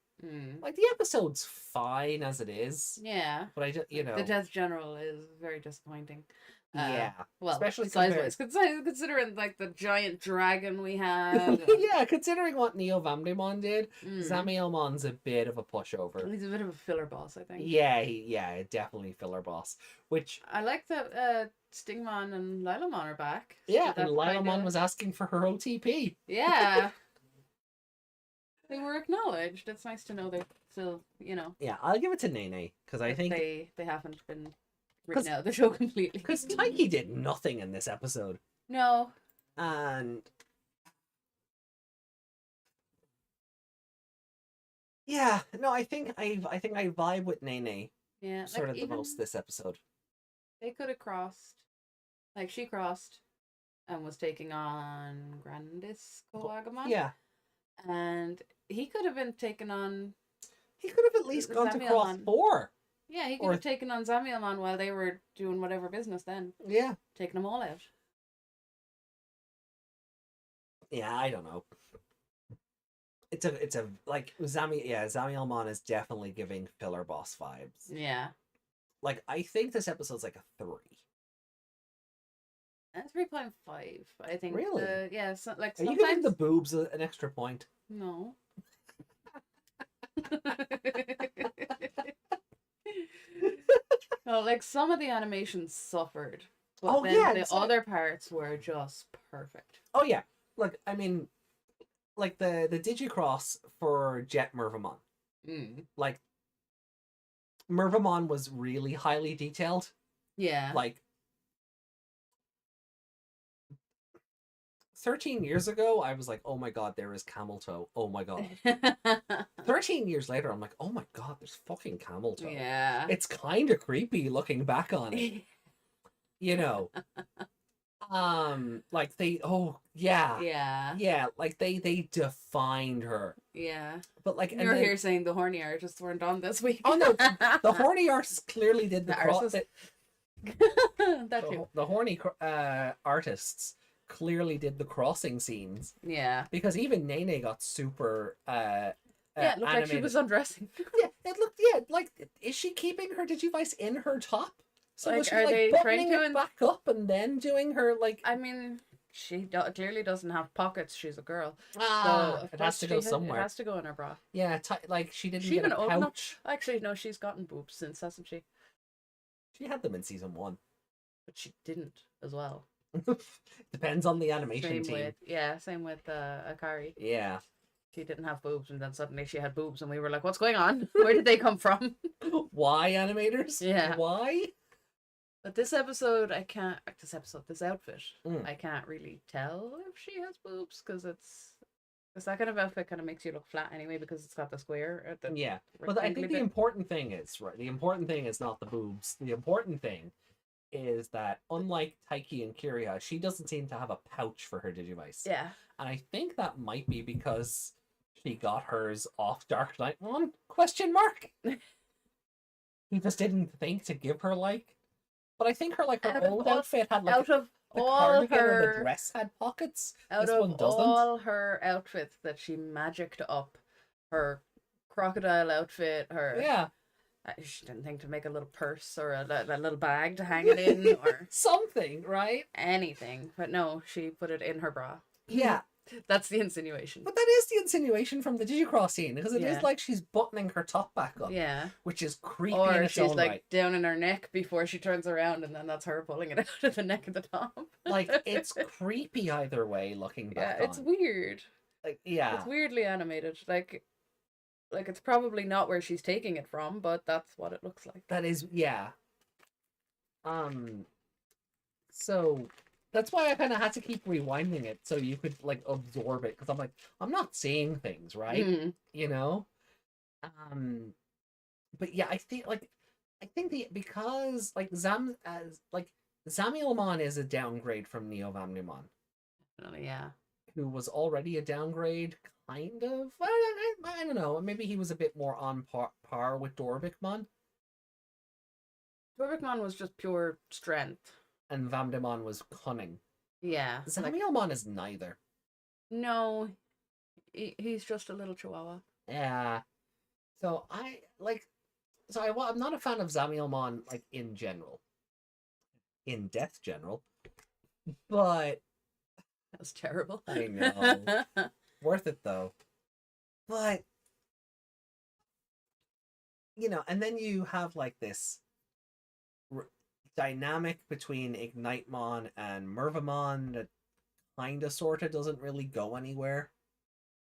Like, the episode's fine as it is. Yeah. But I just, The Death General is very disappointing. Yeah. Well, especially size-wise, considering like the giant dragon we had. Yeah, considering what Neo Vamdemon did, Zamielmon's a bit of a pushover. He's a bit of a filler boss, I think. Yeah, definitely filler boss. Which I like that Stingmon and Lilamon are back. Yeah, and Lilamon was asking for her OTP. Yeah. They were acknowledged. It's nice to know they're still, Yeah, I'll give it to Nene, because I think they haven't been written out of the show completely. Because Taiki did nothing in this episode. No. And yeah, no, I think I vibe with Nene. Yeah, sort of the most this episode. They could have crossed, like she crossed, and was taking on Grandis Koagamon. Yeah, and he could have been taken on. He could have at least gone to cross 4. Yeah, he could have taken on Zamielmon while they were doing whatever business then. Yeah. Taking them all out. Yeah, I don't know. It's a like Zamielmon is definitely giving filler boss vibes. Yeah. Like, I think this episode's like a 3. 3.5, I think. Really? Yeah, so, like Are you giving the boobs an extra point? No. Well, like some of the animations suffered, but the other parts were just perfect. Oh yeah, like I mean, like the Digicross for Jet Mervamon. Like Mervamon was really highly detailed. Yeah. Like 13 years ago, I was like, oh my god, there is camel toe. Oh my god. 13 years later, I'm like, oh my god, there's fucking camel toe. Yeah. It's kind of creepy looking back on it. You know. Like they, yeah, like they defined her. Yeah. But like, you're here saying the horny artists weren't on this week. Oh no, the horny artists clearly did the the horny artists clearly did the crossing scenes. Yeah. Because even Nene got super it looked like she was undressing. It looked like, is she keeping her Digivice in her top? So like, was she are like they buttoning it back up and then doing her like? I mean, she clearly doesn't have pockets. She's a girl. So it has to go somewhere. It has to go in her bra. Yeah, like she didn't get a pouch. Actually, no, she's gotten boobs since, hasn't she? She had them in season 1, but she didn't as well. Depends on the animation team. Same with Akari. Yeah. She didn't have boobs, and then suddenly she had boobs, and we were like, "What's going on? Where did they come from?" Why, animators? Yeah. Why? But this outfit, I can't really tell if she has boobs, because that kind of outfit kind of makes you look flat anyway, because it's got the square at the Well, I think the important thing is not the boobs. The important thing is that unlike Taiki and Kiria, she doesn't seem to have a pouch for her Digivice. Yeah. And I think that might be because she got hers off Dark Knight 1? He just didn't think to give her like. But I think her old outfit had like out of the all cardigan her and the dress had pockets. Out this of one doesn't. all her outfits that she magicked up, her crocodile outfit, she didn't think to make a little purse or a little bag to hang it in or something, right? Anything. But no, she put it in her bra. Yeah. That's the insinuation. But that is the insinuation from the Digicross scene, because it is like she's buttoning her top back up. Yeah. Which is creepy or in its she's own like right. down in her neck before she turns around, and then that's her pulling it out of the neck at the top. Like, it's creepy either way looking back it's weird. Like, yeah. It's weirdly animated. Like it's probably not where she's taking it from, but that's what it looks like. That is, yeah. So that's why I kind of had to keep rewinding it so you could like absorb it, because I'm like, I'm not seeing things, right? You know. But yeah, I think because like Zamielmon is a downgrade from Neo Vamdemon. Yeah. Who was already a downgrade, kind of. I don't know. Maybe he was a bit more on par with Dorbikmon. Dorbikmon was just pure strength. And Vamdemon was cunning. Yeah. Zamielmon is neither. No. He's just a little chihuahua. Yeah. So I'm not a fan of Zamielmon, like, in general. in Death General. But that was terrible. I know. Worth it though. But and then you have like this dynamic between Ignite-mon and Mervamon that kind of sort of doesn't really go anywhere.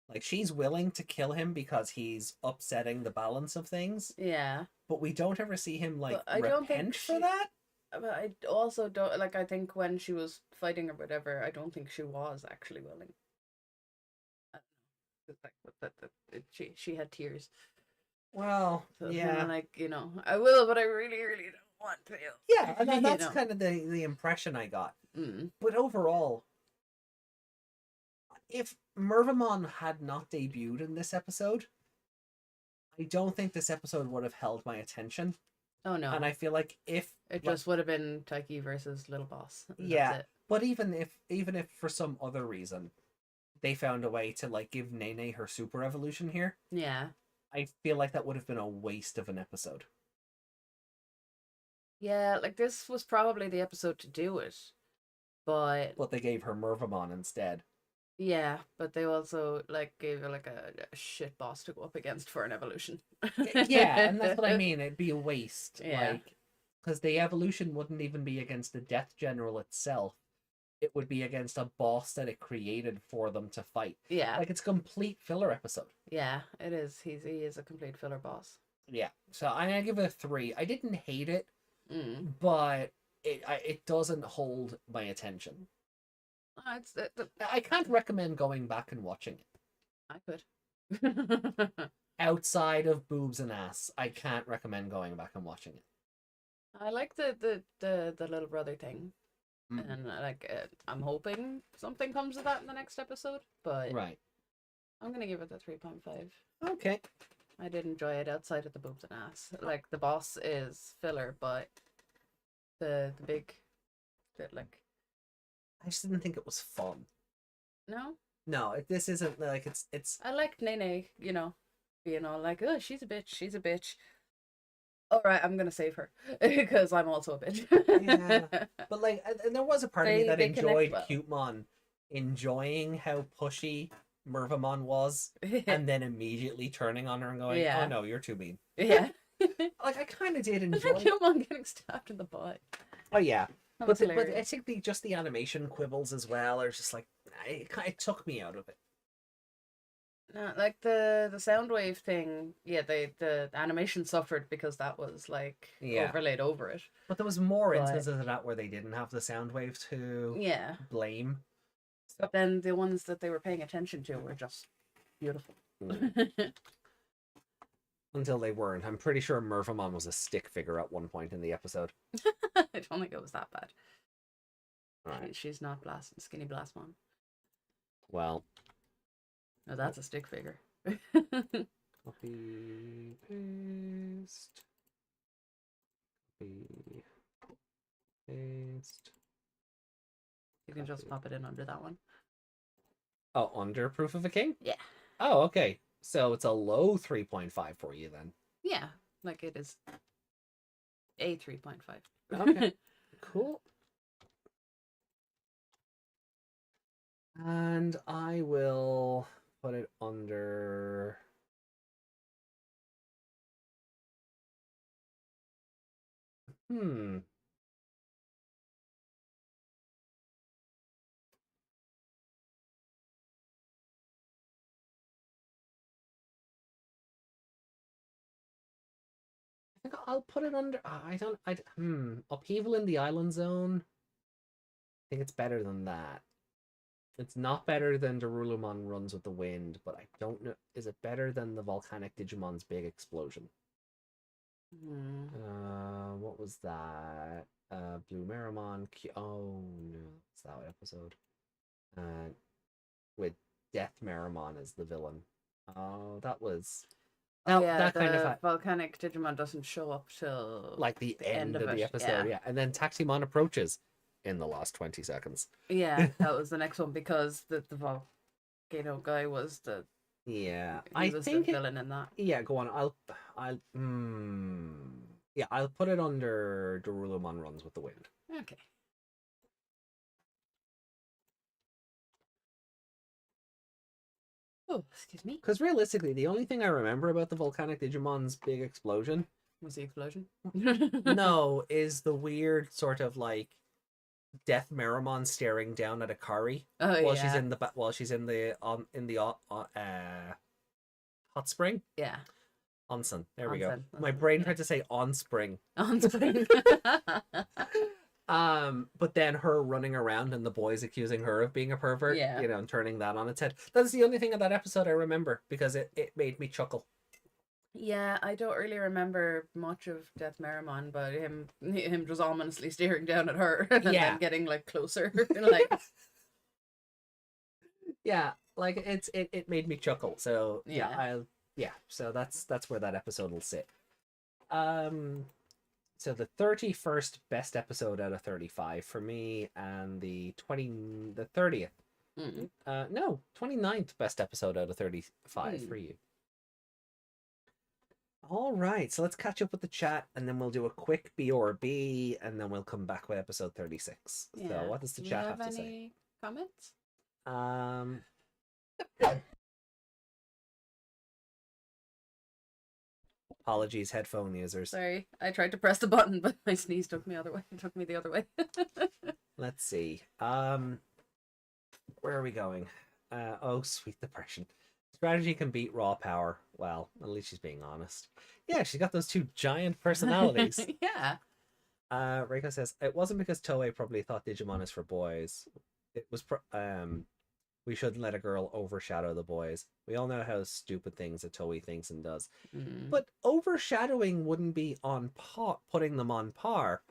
Like, she's willing to kill him because he's upsetting the balance of things. Yeah. But we don't ever see him, like, I don't think for that. But I also don't, like, I think when she was fighting or whatever, I don't think she was actually willing. She had tears. Well, so yeah. Like, I will, but I really, really don't want to. Yeah, and that's kind of the impression I got. But overall, if Mervamon had not debuted in this episode, I don't think this episode would have held my attention. Oh no. And I feel like if it just would have been Taiki versus Little Boss. Yeah. But even if for some other reason they found a way to like give Nene her super evolution here, yeah, I feel like that would have been a waste of an episode. Yeah, like this was probably the episode to do it. But they gave her Mervamon instead. Yeah, but they also like gave her like a shit boss to go up against for an evolution. Yeah, and that's what I mean. It'd be a waste. Yeah. Like, because the evolution wouldn't even be against the Death General itself. It would be against a boss that it created for them to fight. Yeah. Like, it's a complete filler episode. Yeah, it is. He is a complete filler boss. Yeah. So I'm gonna give it a 3. I didn't hate it, but it doesn't hold my attention. I can't recommend going back and watching it. I could. Outside of boobs and ass, I can't recommend going back and watching it. I like the little brother thing, and I'm hoping something comes of that in the next episode. But right, I'm gonna give it a 3.5. Okay. I did enjoy it outside of the boobs and ass. Like the boss is filler, but the big, I just didn't think it was fun. No, this isn't like it's. I like Nene, being all like, "Oh, she's a bitch." All right, I'm gonna save her because I'm also a bitch. Yeah, but like, and there was a part of me that enjoyed Cutemon enjoying how pushy Mervamon was, and then immediately turning on her and going, "Oh no, you're too mean." Yeah, like I kind of did enjoy Cutemon getting stabbed in the butt. Oh yeah. But I think the animation quibbles as well are just like it took me out of it. Like the Soundwave thing, the animation suffered because that was like overlaid over it. But there was more instances of that where they didn't have the Soundwave to blame. So. But then the ones that they were paying attention to were just beautiful. Until they weren't. I'm pretty sure Mervamon was a stick figure at one point in the episode. I don't think it was that bad. Right. She's not Skinny Blastmon. Well. No, that's a stick figure. Copy, paste. Copy, paste. You can just pop it in under that one. Oh, under Proof of a King? Yeah. Oh, okay. So it's a low 3.5 for you then. Yeah, like it is a 3.5. Okay. Cool. And I will put it under I think I'll put it under Upheaval in the Island Zone. I think it's better than that. It's not better than Darulumon Runs with the Wind, but I don't know. Is it better than the Volcanic Digimon's Big Explosion? What was that? Blue Meramon. Oh no, it's that episode. With Death Meramon as the villain. Oh, that was. That kind of Volcanic Digimon doesn't show up till like the end of the episode, and then Taximon approaches in the last 20 seconds. Yeah, that was the next one because the volcano guy was the I think the villain in that. Yeah, go on. Yeah, I'll put it under Darulomon Runs with the Wind. Okay. Oh, excuse me. Because realistically, the only thing I remember about the volcanic Digimon's big explosion was the explosion. No, is the weird sort of like Death Meramon staring down at Akari while she's in the hot spring. Yeah. Onsen. There we Onsen. go. My brain tried to say on spring. On spring. But then her running around and the boys accusing her of being a pervert, Yeah. you know, and turning that on its head. That's the only thing of that episode I remember because it made me chuckle. Yeah, I don't really remember much of Death Meramon, but him just ominously staring down at her and Yeah. then getting like closer. Like Yeah, like it made me chuckle. So Yeah. so that's where that episode will sit. So the 31st best episode out of 35 for me, and the 30th. No, 29th best episode out of 35 for you. All right, so let's catch up with the chat, and then we'll do a quick B or B, and then we'll come back with episode 36. Yeah. So what does the chat have to say? Any comments? Apologies, headphone users. Sorry, I tried to press the button, but my sneeze took me the other way. Let's see. Where are we going? Oh, sweet depression. Strategy can beat raw power. Well, at least she's being honest. Yeah, she's got those two giant personalities. Yeah. Reiko says it wasn't because Toei probably thought Digimon is for boys. It was we shouldn't let a girl overshadow the boys. We all know how stupid things that Toei thinks and does. But overshadowing wouldn't be on par, putting them on par.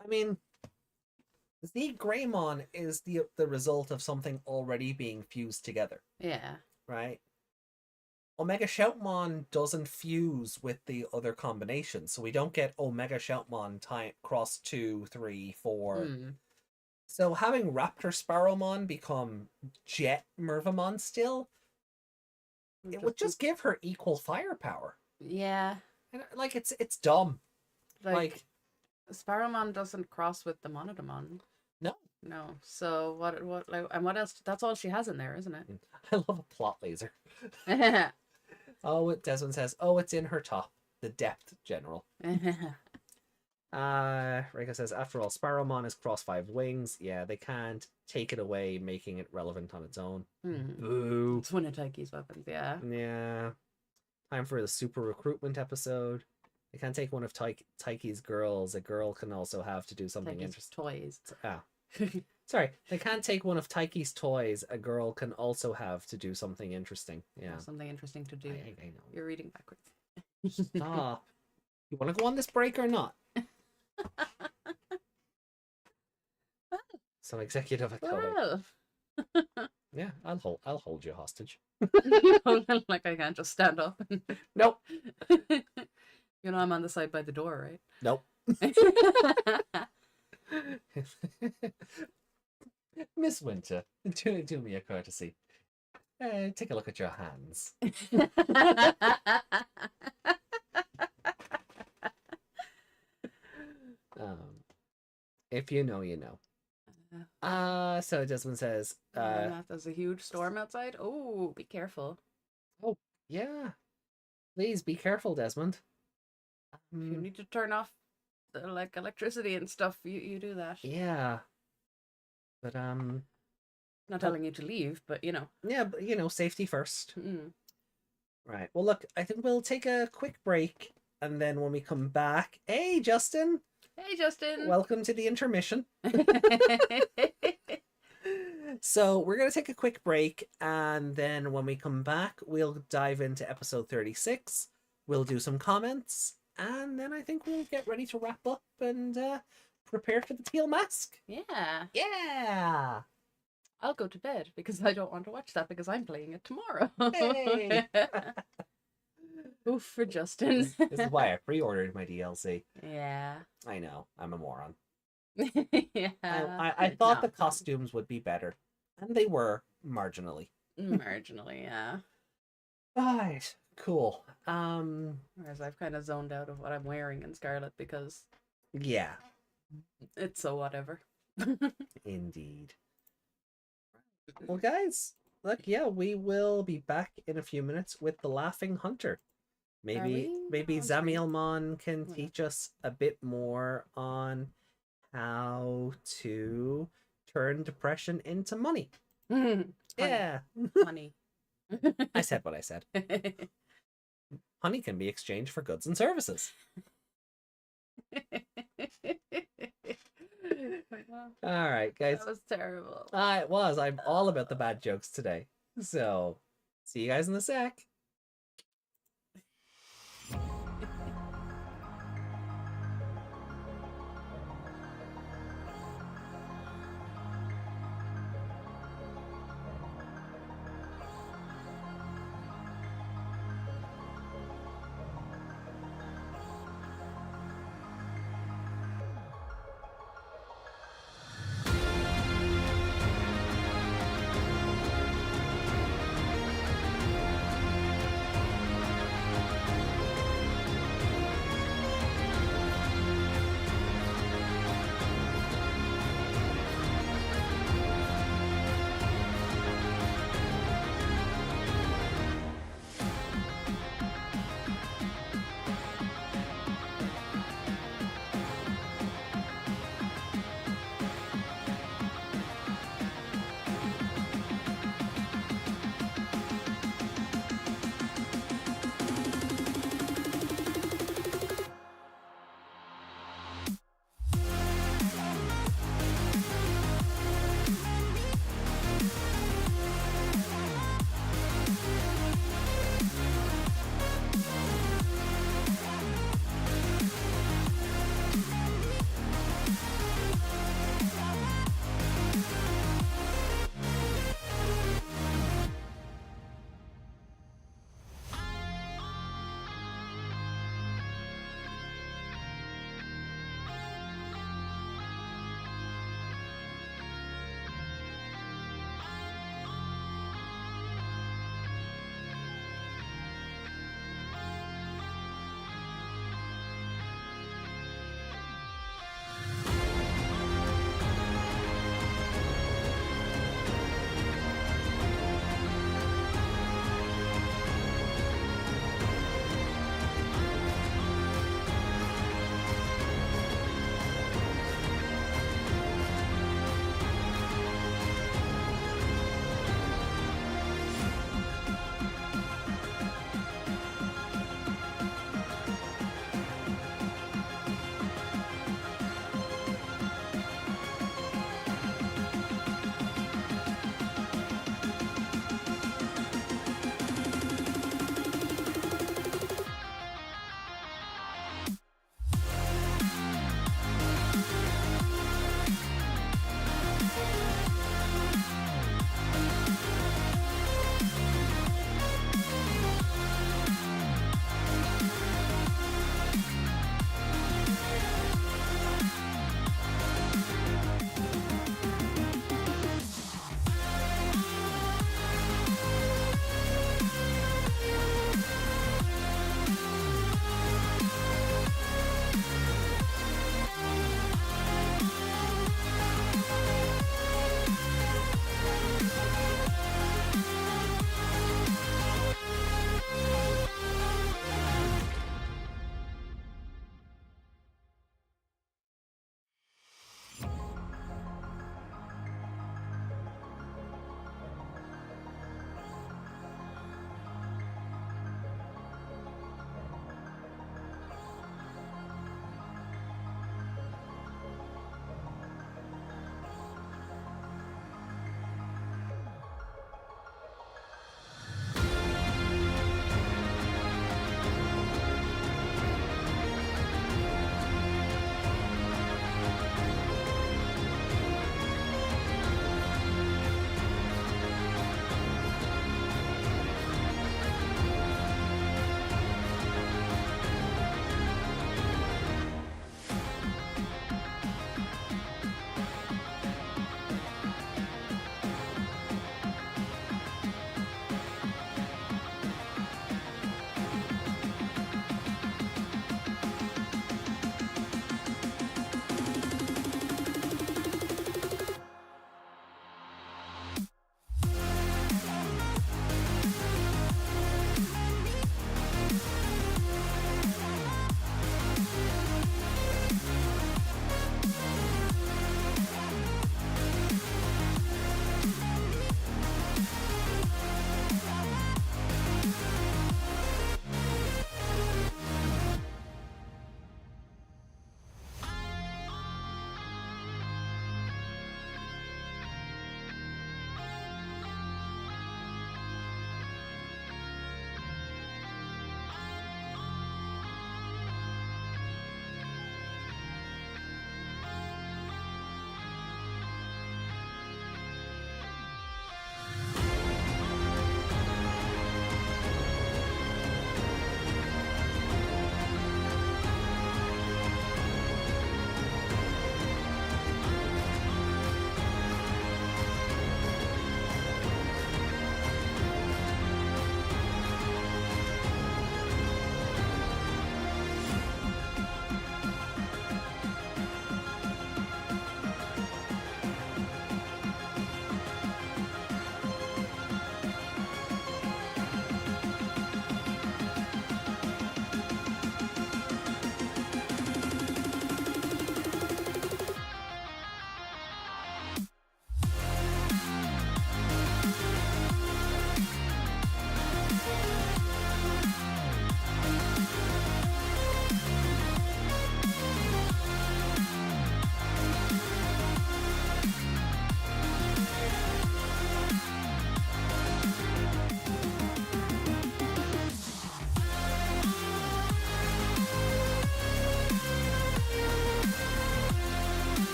I mean, the Greymon is the result of something already being fused together. Yeah. Right? Omega Shoutmon doesn't fuse with the other combinations, so we don't get Omega Shoutmon cross 2, 3, 4. So having Raptor Sparrowmon become Jet Mervamon still, it would just give her equal firepower. Yeah. And, like, it's dumb. Like Sparrowmon doesn't cross with the Monodamon. No. No. So what else? That's all she has in there, isn't it? I love a plot laser. Oh, Desmond says, it's in her top. The depth general. Reiko says, after all, Sparrowmon is cross 5 wings. Yeah, they can't take it away, making it relevant on its own. Boo. It's one of Taiki's weapons, yeah. Yeah. Time for the super recruitment episode. They can't take one of Taiki's girls. A girl can also have to do something interesting. Toys. Sorry, they can't take one of Taiki's toys. A girl can also have to do something interesting. Yeah. Something interesting to do. I know. You're reading backwards. Stop. You want to go on this break or not? Some executive at Koei. Yeah, I'll hold you hostage. Like I can't just stand up. Nope. You know I'm on the side by the door, right? Nope. Miss Winter, do me a courtesy. Take a look at your hands. If you know, you know. So Desmond says, there's a huge storm outside. Oh, be careful. Oh, yeah. Please be careful, Desmond. If you need to turn off the, electricity and stuff, you do that. Yeah. But not telling you to leave, but you know. Yeah, but safety first. Right. Well, look, I think we'll take a quick break, and then when we come back, hey, Justin. Hey, Justin. Welcome to the intermission. So we're going to take a quick break, and then when we come back, we'll dive into episode 36. We'll do some comments, and then I think we'll get ready to wrap up and prepare for the teal mask. Yeah. Yeah. I'll go to bed because I don't want to watch that because I'm playing it tomorrow. Hey. Oof for Justin. This is why I pre-ordered my DLC. Yeah. I know. I'm a moron. Yeah. I thought the costumes would be better. And they were, marginally. Marginally, yeah. Right. Cool. Whereas I've kind of zoned out of what I'm wearing in Scarlet because yeah. it's so whatever. Indeed. Well, guys, look, yeah, we will be back in a few minutes with the Laughing Hunter. Maybe Zamielmon can teach us a bit more on how to turn depression into money. Yeah. Honey. I said what I said. Honey can be exchanged for goods and services. All right, guys. That was terrible. It was. I'm all about the bad jokes today. So, see you guys in a sec.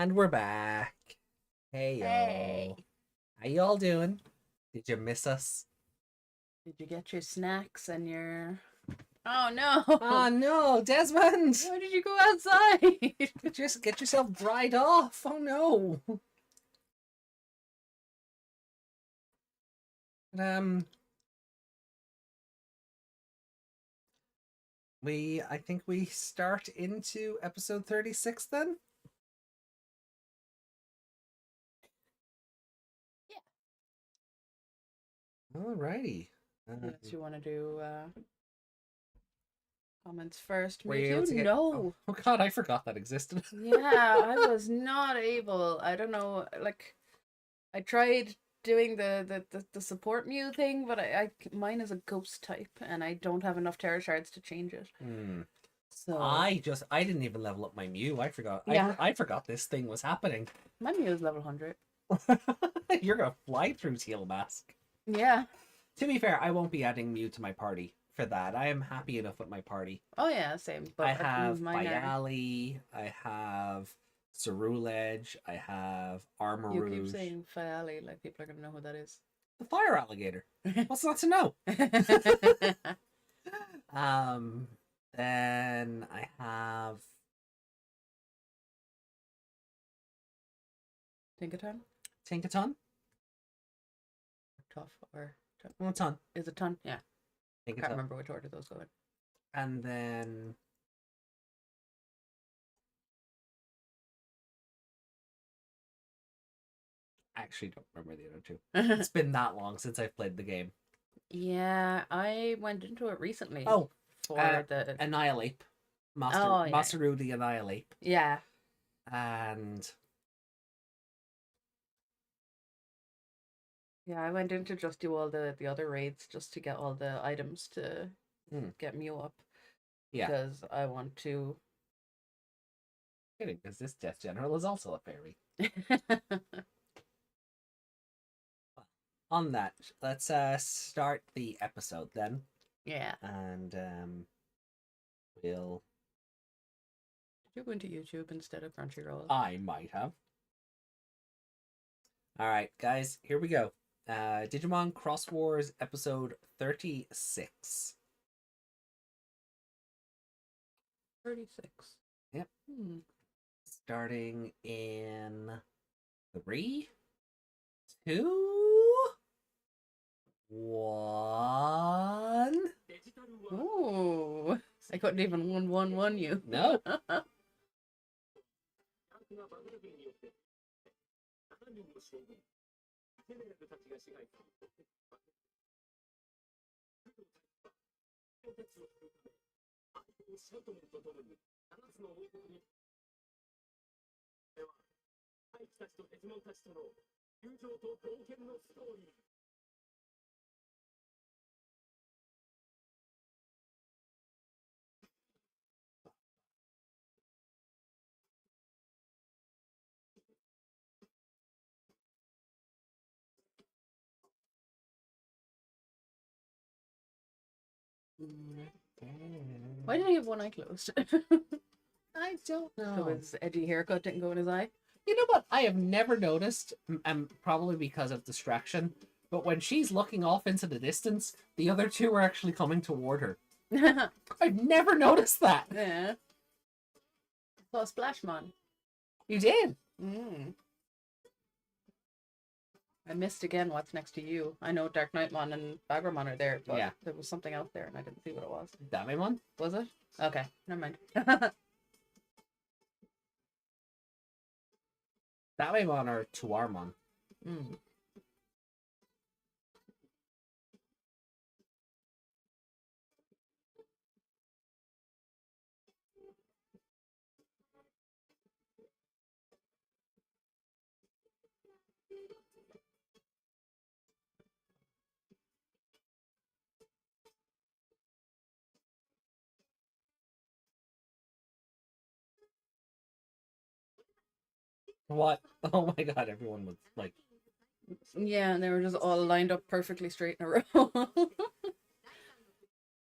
And we're back. Hey, yo. Hey. How y'all doing? Did you miss us? Did you get your snacks and your... Oh, no. Oh, no, Desmond. Why did you go outside? Just get yourself dried off. Oh, no. Um, I think we start into episode 36 then? Yeah. Alrighty. Unless you want to do comments first. Were you able to get... No. Oh, God, I forgot that existed. Yeah, I was not able. I don't know, like, I tried doing the support Mew thing, but mine is a ghost type, and I don't have enough Terra Shards to change it. So I didn't even level up my Mew. I forgot. Yeah. I forgot this thing was happening. My Mew is level 100. You're gonna fly through Teal Mask. Yeah. To be fair, I won't be adding Mew to my party for that. I am happy enough with my party. Oh yeah, same. But I have Bayali, I have Cerulege, I have Armor You Rouge. keep saying Fayali, like people are gonna know who that is. The fire alligator. What's not to know? Then I have Tinkaton. Tough or Well, a ton. is it ton? Yeah. I can't Tinkaton. remember which order those go in. And then I actually don't remember the other two. It's been that long since I've played the game. Yeah, I went into it recently. Oh, for the Annihilate. Masaru the Annihilate. Yeah. And yeah, I went in to just do all the other raids just to get all the items to get Mew up. Yeah. Because I want to. Kidding, because this Death General is also a fairy. On that, let's start the episode then. Yeah. And we'll... Did you go into YouTube instead of Crunchyroll? I might have. Alright, guys, here we go. Digimon Cross Wars episode 36. 36. Yep. Starting in 3, 2, 1. Ooh. I couldn't even 1-1-1 you. No. Why did he have one eye closed? I don't know. So his edgy haircut didn't go in his eye. You know what? I have never noticed, and probably because of distraction, but when she's looking off into the distance, the other two are actually coming toward her. I've never noticed that. Yeah. Saw Splashmon. You did? I missed again what's next to you. I know Dark Knightmon and Bagramon are there, but Yeah. there was something else there and I didn't see what it was. Damemon? Was it? Okay, never mind. Damemon or Tuarmon? What? Oh my god, everyone was like... Yeah, and they were just all lined up perfectly straight in a row.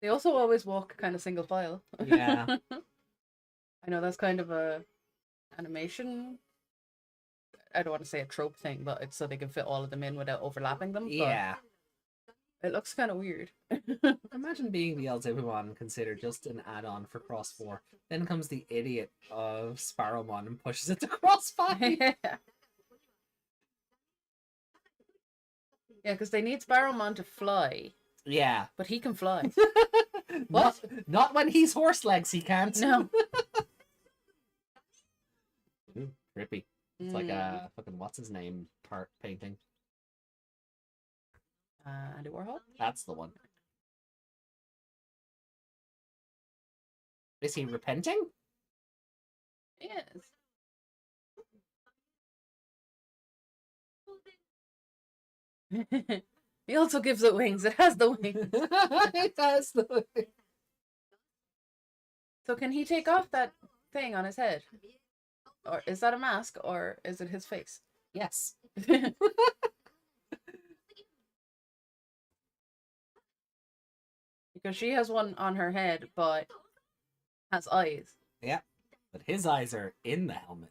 They also always walk kind of single file. Yeah. I know that's kind of a animation I don't want to say a trope thing, but it's so they can fit all of them in without overlapping them. Yeah. It looks kind of weird. Imagine being the Digimon considered just an add-on for Cross 4. Then comes the idiot of Sparrowmon and pushes it to Cross 5. Yeah, because they need Sparrowmon to fly. Yeah. But he can fly. Not when he's horse legs, he can't. No. Ooh, trippy. It's like a fucking what's his name part painting. Andy Warhol? That's the one. Is he repenting? Yes. He also gives it wings. It has the wings. It has the wings. So can he take off that thing on his head? Or is that a mask, or is it his face? Yes. Because she has one on her head, but has eyes. Yeah. But his eyes are in the helmet.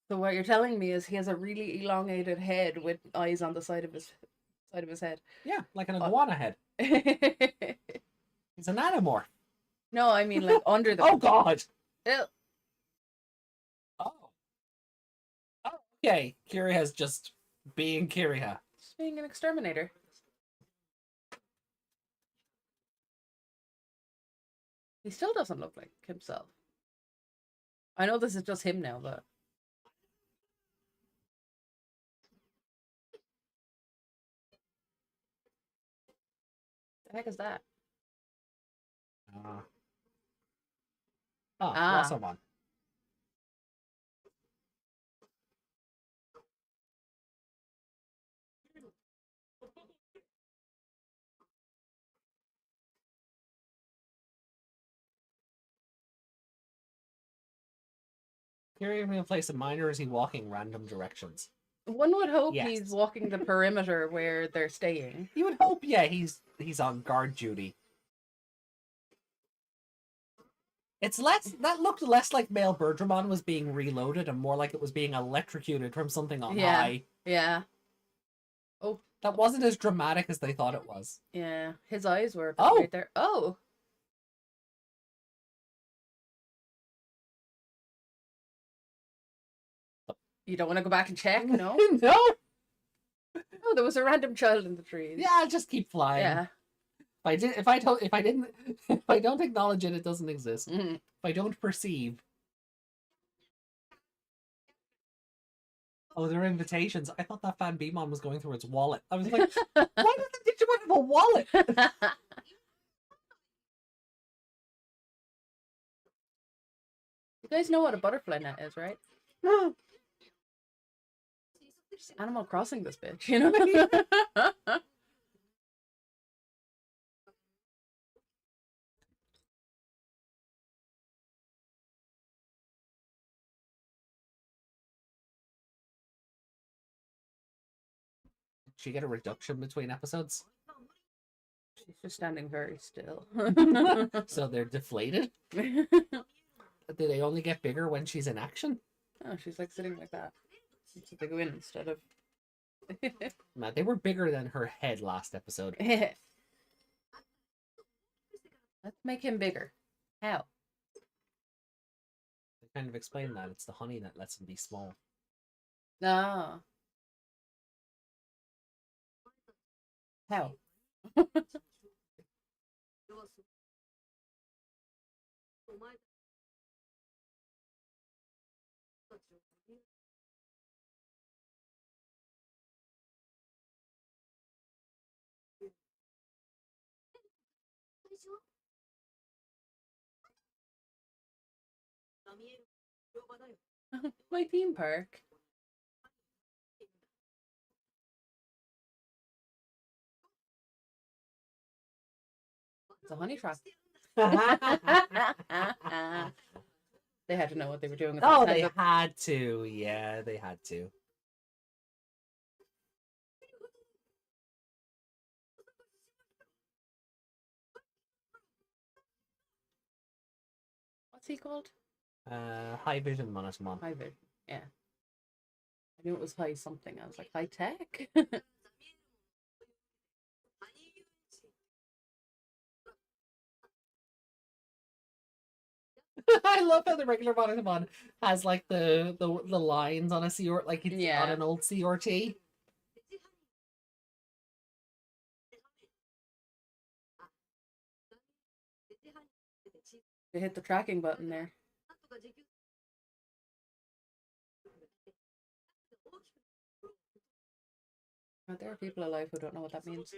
So what you're telling me is he has a really elongated head with eyes on the side of his head. Yeah, like an iguana head. He's an animorph. No, I mean like under the. Oh God. Ew. Oh. Okay. Kiriha's just being Kiriha. Just being an exterminator. He still doesn't look like himself. I know this is just him now, but. The heck is that? Rosamon. Kiriha going to place a mine, or is he walking random directions? One would hope Yes. he's walking the perimeter where they're staying. You would hope, yeah, he's on guard duty. It's less that looked less like male Birdramon was being reloaded and more like it was being electrocuted from something on high. Yeah. Oh. That wasn't as dramatic as they thought it was. Yeah. His eyes were Oh. right there. Oh. You don't want to go back and check, no? No. Oh, there was a random child in the trees. Yeah, I'll just keep flying. Yeah. If I don't acknowledge it, it doesn't exist. Mm-hmm. If I don't perceive. Oh, they're invitations. I thought that Fan Beamon was going through its wallet. I was like, why does the Digimon have a wallet? You guys know what a butterfly net is, right? No. Just Animal Crossing this bitch, you know? Did she get a reduction between episodes? She's just standing very still. So they're deflated? Do they only get bigger when she's in action? Oh, she's like sitting like that. So they go in instead of. Man, they were bigger than her head last episode. Let's make him bigger. How? They kind of explain that. It's the honey that lets him be small. No. How? My theme park. It's a honey trap. They had to know what they were doing. Oh, they had to. Yeah, they had to. What's he called? High vision Monosmon. High vision. Yeah. I knew it was high something. I was like, high tech? I love how the regular Monosmon has like the lines on a CR, like it's on an old CRT. They hit the tracking button there. There are people alive who don't know what that means.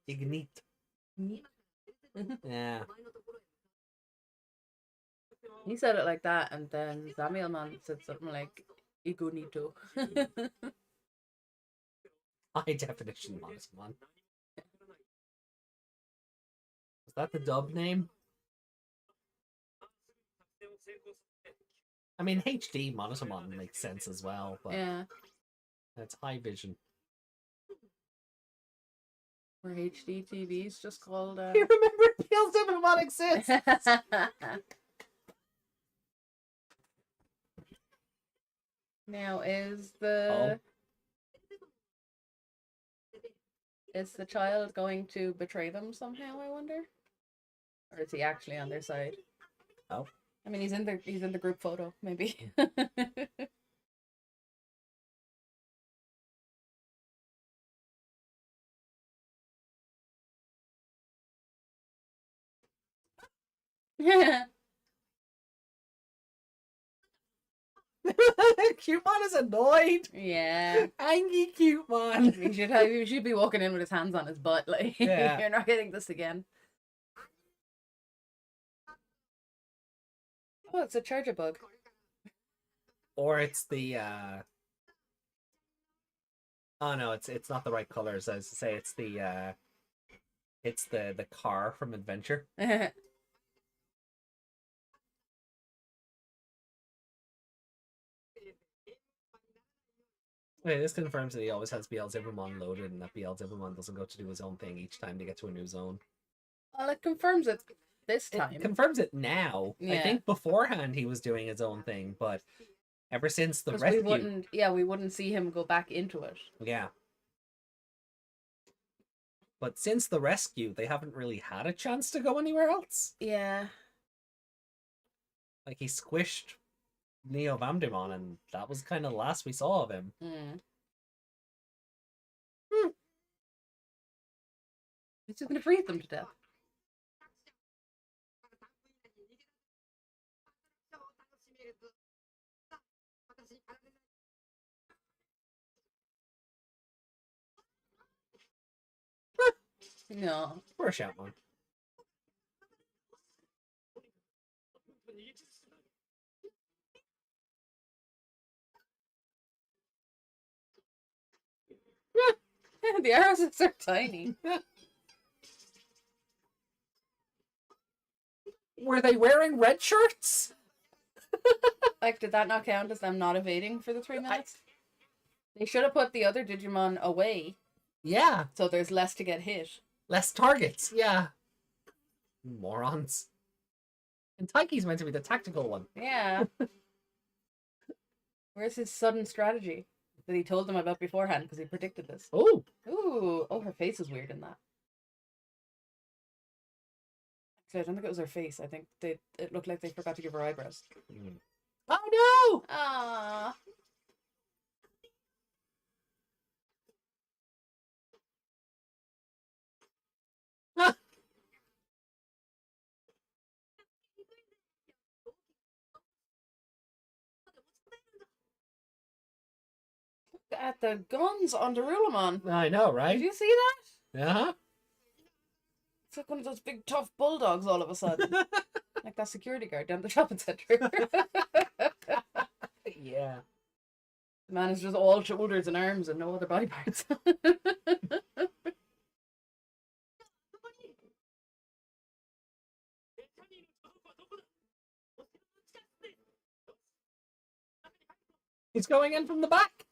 Ignite. Yeah. He said it like that, and then Zamielman said something like Igunito. High definition Monosmon. Is that the dub name? I mean, HD Monosmon makes sense as well, but yeah, it's high vision. Were HD TVs just called? You remember Digimon exists? Now is the child going to betray them somehow? I wonder, or is he actually on their side? Oh, I mean, he's in the group photo, maybe. Cutemon is annoyed. Yeah, angry Cutemon. He should be walking in with his hands on his butt, like, yeah. You're not getting this again. Oh, it's a charger bug. Or it's the oh no, it's not the right colors. I was to say it's the car from Adventure. Wait, this confirms that he always has Beelzebumon loaded and that Beelzebumon doesn't go to do his own thing each time to get to a new zone. Well, it confirms it this time. It confirms it now. Yeah. I think beforehand he was doing his own thing, but ever since the rescue... we wouldn't see him go back into it. Yeah. But since the rescue, they haven't really had a chance to go anywhere else. Yeah. Like, he squished Neo Vamdemon, and that was kind of the last we saw of him. He's just going to freeze them to death. No. Poor Shoutmon. The arrows are so tiny. Were they wearing red shirts? Like, did that not count as them not evading for the 3 minutes? They should have put the other Digimon away. Yeah. So there's less to get hit. Less targets, yeah. Morons. And Taiki's meant to be the tactical one. Yeah. Where's his sudden strategy that he told them about beforehand because he predicted this? Oh. Ooh. Oh, her face is weird in that. Actually, I don't think it was her face. I think it looked like they forgot to give her eyebrows. Oh no! Ah. At the guns on Darulamon. I know, right? Did you see that? Uh-huh. It's like one of those big tough bulldogs all of a sudden. Like that security guard down the shopping centre. Yeah. The man is just all shoulders and arms and no other body parts. He's going in from the back.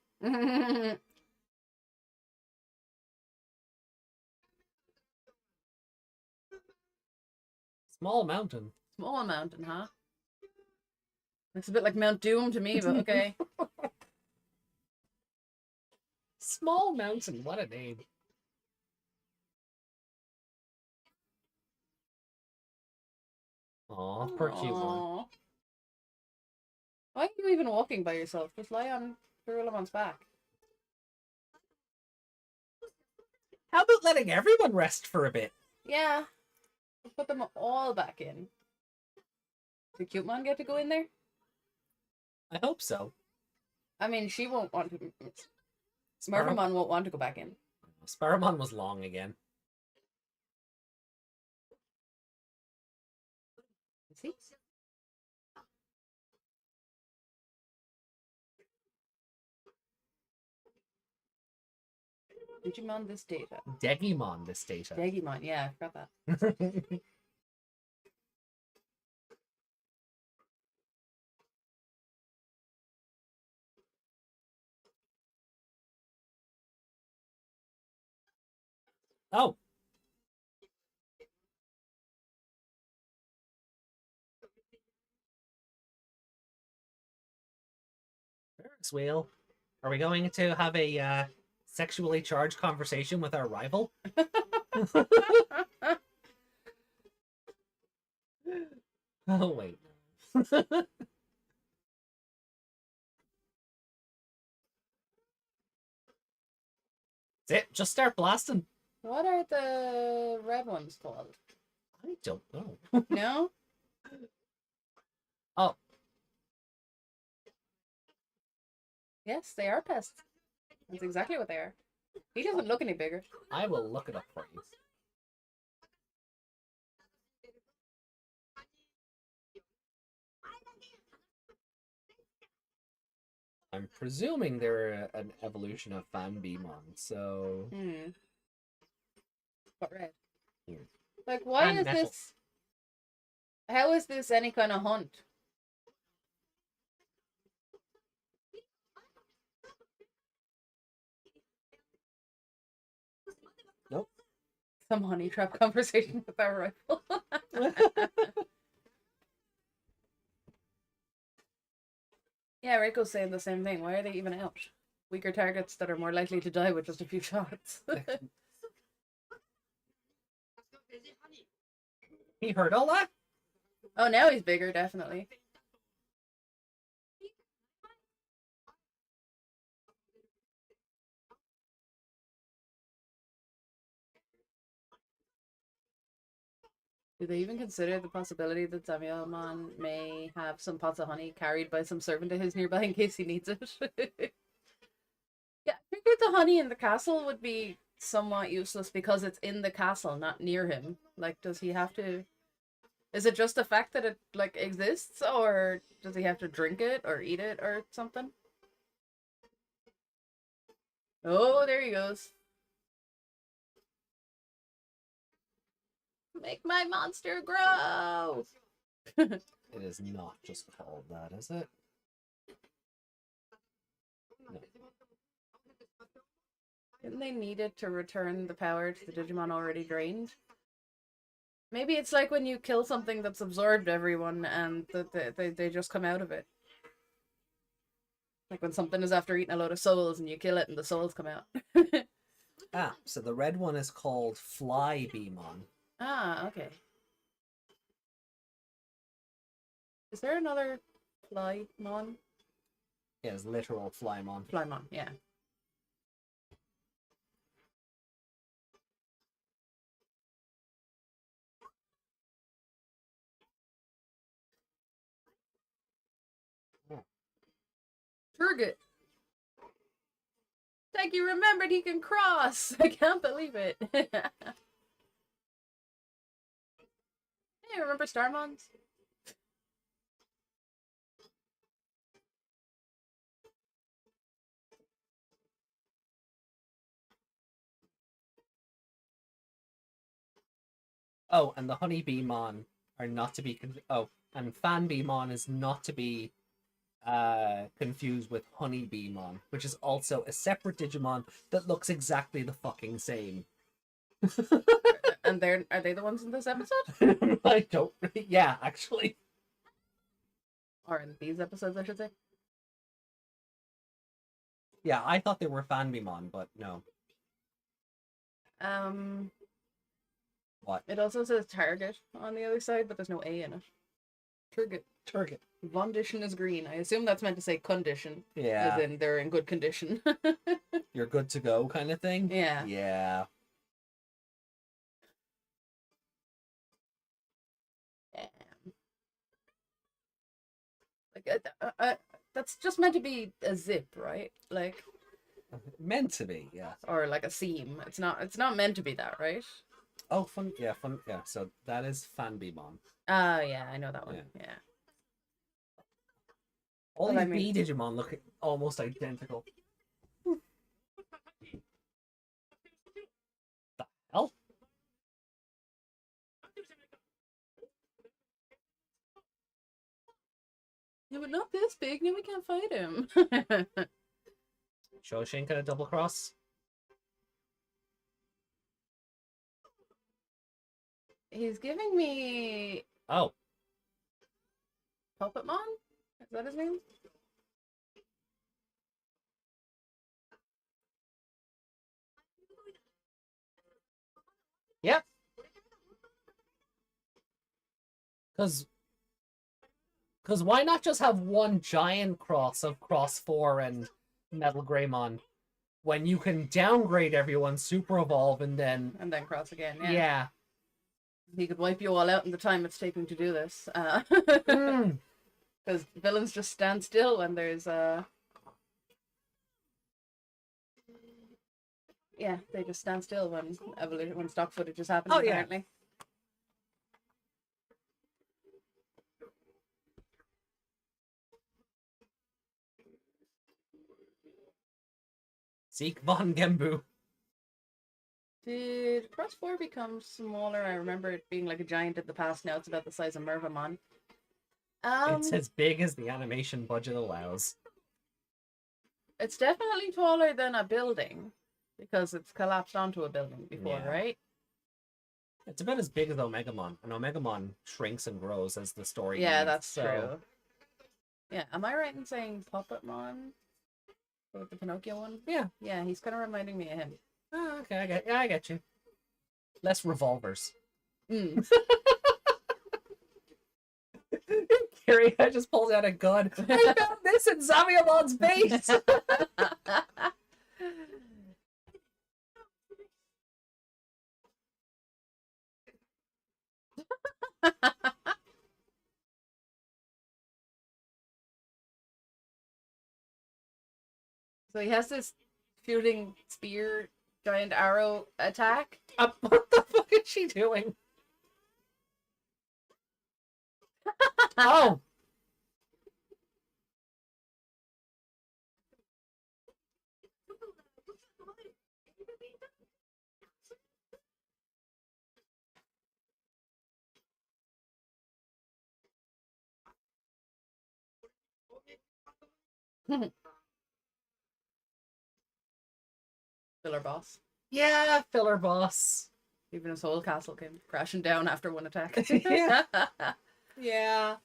Small mountain. Small mountain, huh? Looks a bit like Mount Doom to me, but okay. Small mountain, what a name. Aw, poor cute one. Why are you even walking by yourself? Just lie on Firulimon's back. How about letting everyone rest for a bit? Yeah. We'll put them all back in. Did Cutemon get to go in there? I hope so. I mean, she won't want to. Murdermon won't want to go back in. Sparrowmon was long again. Is he? Digimon this data. Digimon this data. Digimon, yeah, I forgot that. Oh. Ferris wheel. Are we going to have a sexually charged conversation with our rival? Oh, wait. That's it. Just start blasting. What are the red ones called? I don't know. No? Oh. Yes, they are pests. That's exactly what they are. He doesn't look any bigger. I will look it up for you. I'm presuming they're an evolution of Fanbemon, so... What red? Here. Like, why is this... How is this any kind of hunt? Nope. Some honey trap conversation with our rifle. Yeah, Reiko's saying the same thing. Why are they even out? Weaker targets that are more likely to die with just a few shots. He heard all that? Oh, now he's bigger, definitely. Do they even consider the possibility that Samuelmon may have some pots of honey carried by some servant of his nearby in case he needs it? Yeah, I figured the honey in the castle would be somewhat useless because it's in the castle, not near him. Like, does he have to... Is it just the fact that it, like, exists, or does he have to drink it or eat it or something? Oh, there he goes. Make my monster grow! It is not just called that, is it? No. Didn't they need it to return the power to the Digimon already drained? Maybe it's like when you kill something that's absorbed everyone and they just come out of it. Like when something is after eating a load of souls and you kill it and the souls come out. Ah, so the red one is called Flybemon. Ah, okay. Is there another Flymon? Yeah, it's literal Flymon. Flymon, yeah. Turget! Like you remembered he can cross! I can't believe it. Hey, remember Starmons? Oh, and the Honeybeemon are not to be and Fanbeemon is not to be confused with Honeybeemon, which is also a separate Digimon that looks exactly the fucking same. And are they the ones in this episode? I don't. Yeah, actually. Or in these episodes, I should say. Yeah, I thought they were Fanbimon, but no. What? It also says Target on the other side, but there's no A in it. Target. Condition is green. I assume that's meant to say condition. Yeah. As in they're in good condition. You're good to go kind of thing? Yeah. Yeah. Like, that's just meant to be a zip, right? Like meant to be, yeah. Or like a seam. It's not meant to be that, right? Oh, fun. Yeah. So that is Fanbimon. Oh, yeah, I know that one. Yeah. All these bee Digimon look almost identical. The hell? Yeah, but not this big. Now we can't fight him. Shoshin can a double cross? He's giving me... Oh. Puppetmon? Is that his name? Yep. Because why not just have one giant cross of Cross 4 and Metal Greymon when you can downgrade everyone, super evolve, and then cross again, yeah. Yeah. He could wipe you all out in the time it's taking to do this. Because villains just stand still when there's yeah, they just stand still when stock footage is happening, apparently. Zeke von Gembu. Did Cross 4 become smaller? I remember it being like a giant in the past. Now it's about the size of Mervamon. It's as big as the animation budget allows. It's definitely taller than a building because it's collapsed onto a building before, right? It's about as big as Omegamon, and Omegamon shrinks and grows as the story Yeah, needs, that's true. Yeah, am I right in saying Puppetmon? With the Pinocchio one? Yeah. Yeah, he's kind of reminding me of him. Oh, okay, I get you. Less revolvers. Kiryu just pulls out a gun. I found this in Zamyamon's base! So he has this shooting spear giant arrow attack. What the fuck is she doing? Oh! Filler boss. Yeah, filler boss. Even his whole castle came crashing down after one attack. Yeah. Yeah.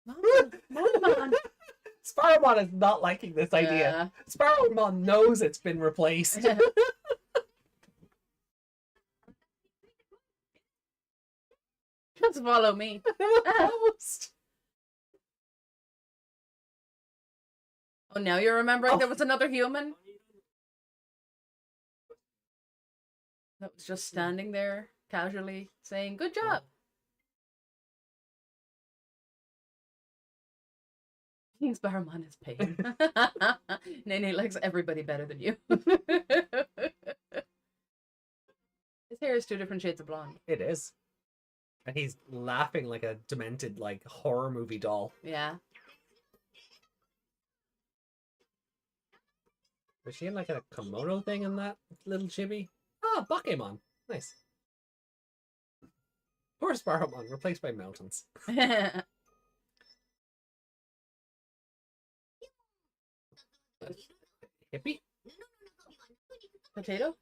Mom. Sparrowmon is not liking this idea. Sparrowmon knows it's been replaced. Just follow me. Almost. Oh, now you're remembering there was another human? That was just standing there, casually saying, "Good job." King Sparrowmon is pain. Nene likes everybody better than you. His hair is 2 different shades of blonde. It is. And he's laughing like a demented, like, horror movie doll. Yeah. Was she in like a kimono thing in that little chibi? Ah, Bakemon. Nice. Poor Sparrowmon, replaced by mountains. Hippie? Potato?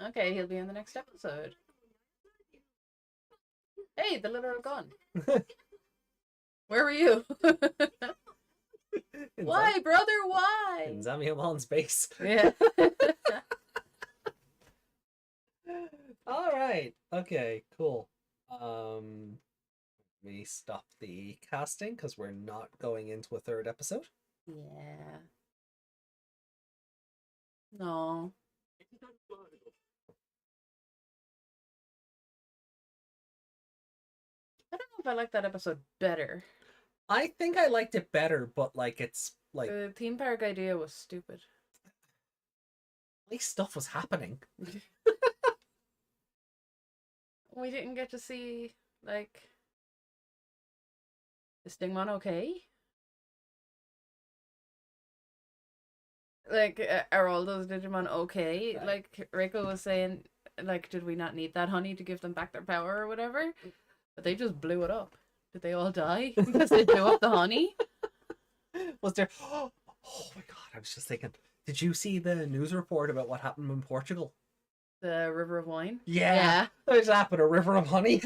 Okay, he'll be in the next episode. Hey, the literal gun. Where were you? Why, brother? Why? In Zamiomon's base. Yeah. All right. Okay. Cool. We stop the casting because we're not going into a 3rd episode. Yeah. No. I don't know if I like that episode better. I think I liked it better, but like it's like the theme park idea was stupid. At least stuff was happening. We didn't get to see, like, is Digimon okay? Like, are all those Digimon okay? Right. Like, Reiko was saying, like, did we not need that honey to give them back their power or whatever? But they just blew it up. Did they all die because they blew up the honey? Was there... Oh my god, I was just thinking, did you see the news report about what happened in Portugal? The River of Wine? Yeah. There's happened a river of honey.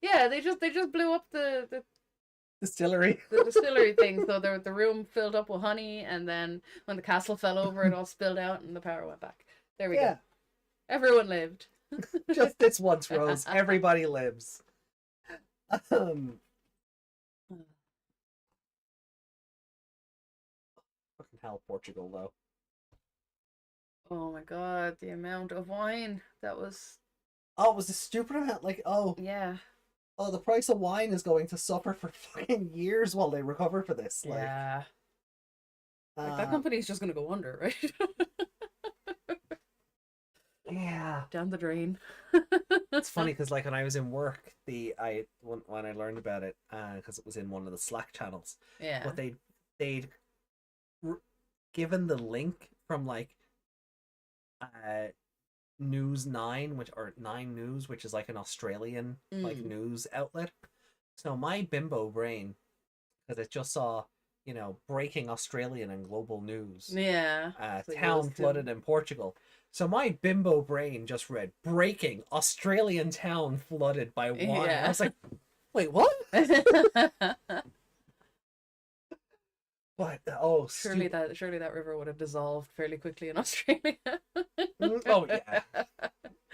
Yeah, they just blew up the Distillery. The distillery thing, so the room filled up with honey, and then when the castle fell over, it all spilled out and the power went back. There we go. Everyone lived. Just this once, Rose. Everybody lives. Fucking hell, Portugal, though. Oh my god, the amount of wine that was... Oh, it was a stupid amount. Like, oh. Yeah. Oh, the price of wine is going to suffer for fucking years while they recover for this. Like, yeah. Like, that company's just gonna go under, right? Yeah. Down the drain. It's funny because, like, when I was in work, when I learned about it, because it was in one of the Slack channels. Yeah. But they'd given the link from, like, News 9, or 9 News, which is like an Australian like news outlet. So my bimbo brain, because it just saw, breaking Australian and global news. Yeah. Town flooded in Portugal. So my bimbo brain just read breaking Australian town flooded by wine. Yeah. I was like, wait, what? What? Oh, surely that river would have dissolved fairly quickly in Australia. Oh yeah,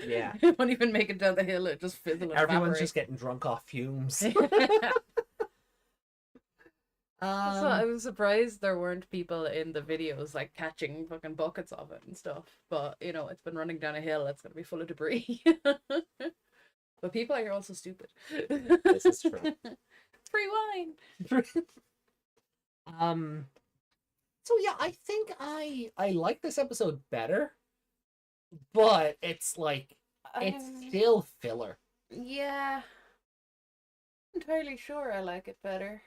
yeah. It won't even make it down the hill. It just fizzle and Everyone's evaporate. just getting drunk off fumes. So I was surprised there weren't people in the videos like catching fucking buckets of it and stuff. But it's been running down a hill. It's gonna be full of debris. But people are also stupid. This is true. Free wine. So yeah, I think I like this episode better, but it's like it's still filler. Yeah, I'm entirely sure I like it better.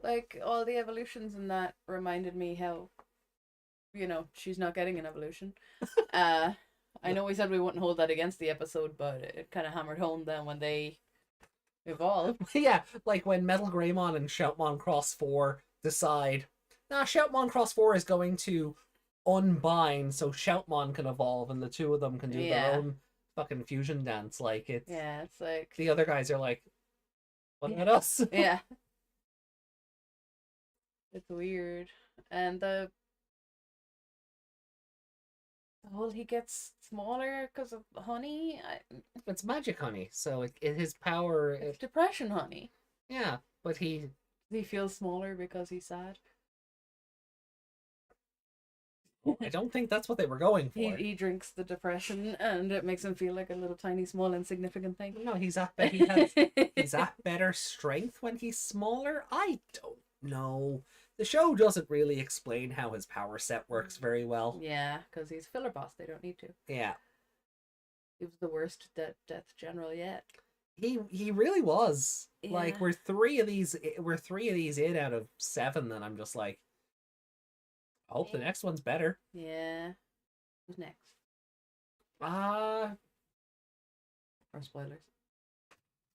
Like, all the evolutions in that reminded me how, she's not getting an evolution. I know we said we wouldn't hold that against the episode, but it kind of hammered home then when they evolve. Yeah, like when Metal Greymon and Shoutmon Cross 4 decide, Shoutmon Cross 4 is going to unbind so Shoutmon can evolve and the two of them can do their own fucking fusion dance. Like, it's like the other guys are like, what about us? Yeah. It's weird. And the whole he gets smaller because of honey. It's magic honey, so his power. It's depression honey. Yeah, but he feels smaller because he's sad. I don't think that's what they were going for. He drinks the depression, and it makes him feel like a little tiny, small, insignificant thing. No, he's at better strength when he's smaller. I don't know. The show doesn't really explain how his power set works very well. Yeah, because he's filler boss. They don't need to. Yeah. He was the worst death general yet. He really was. Yeah. Like we're three of these in out of 7, and I'm just like, I hope the next one's better. Yeah. Who's next? Or spoilers.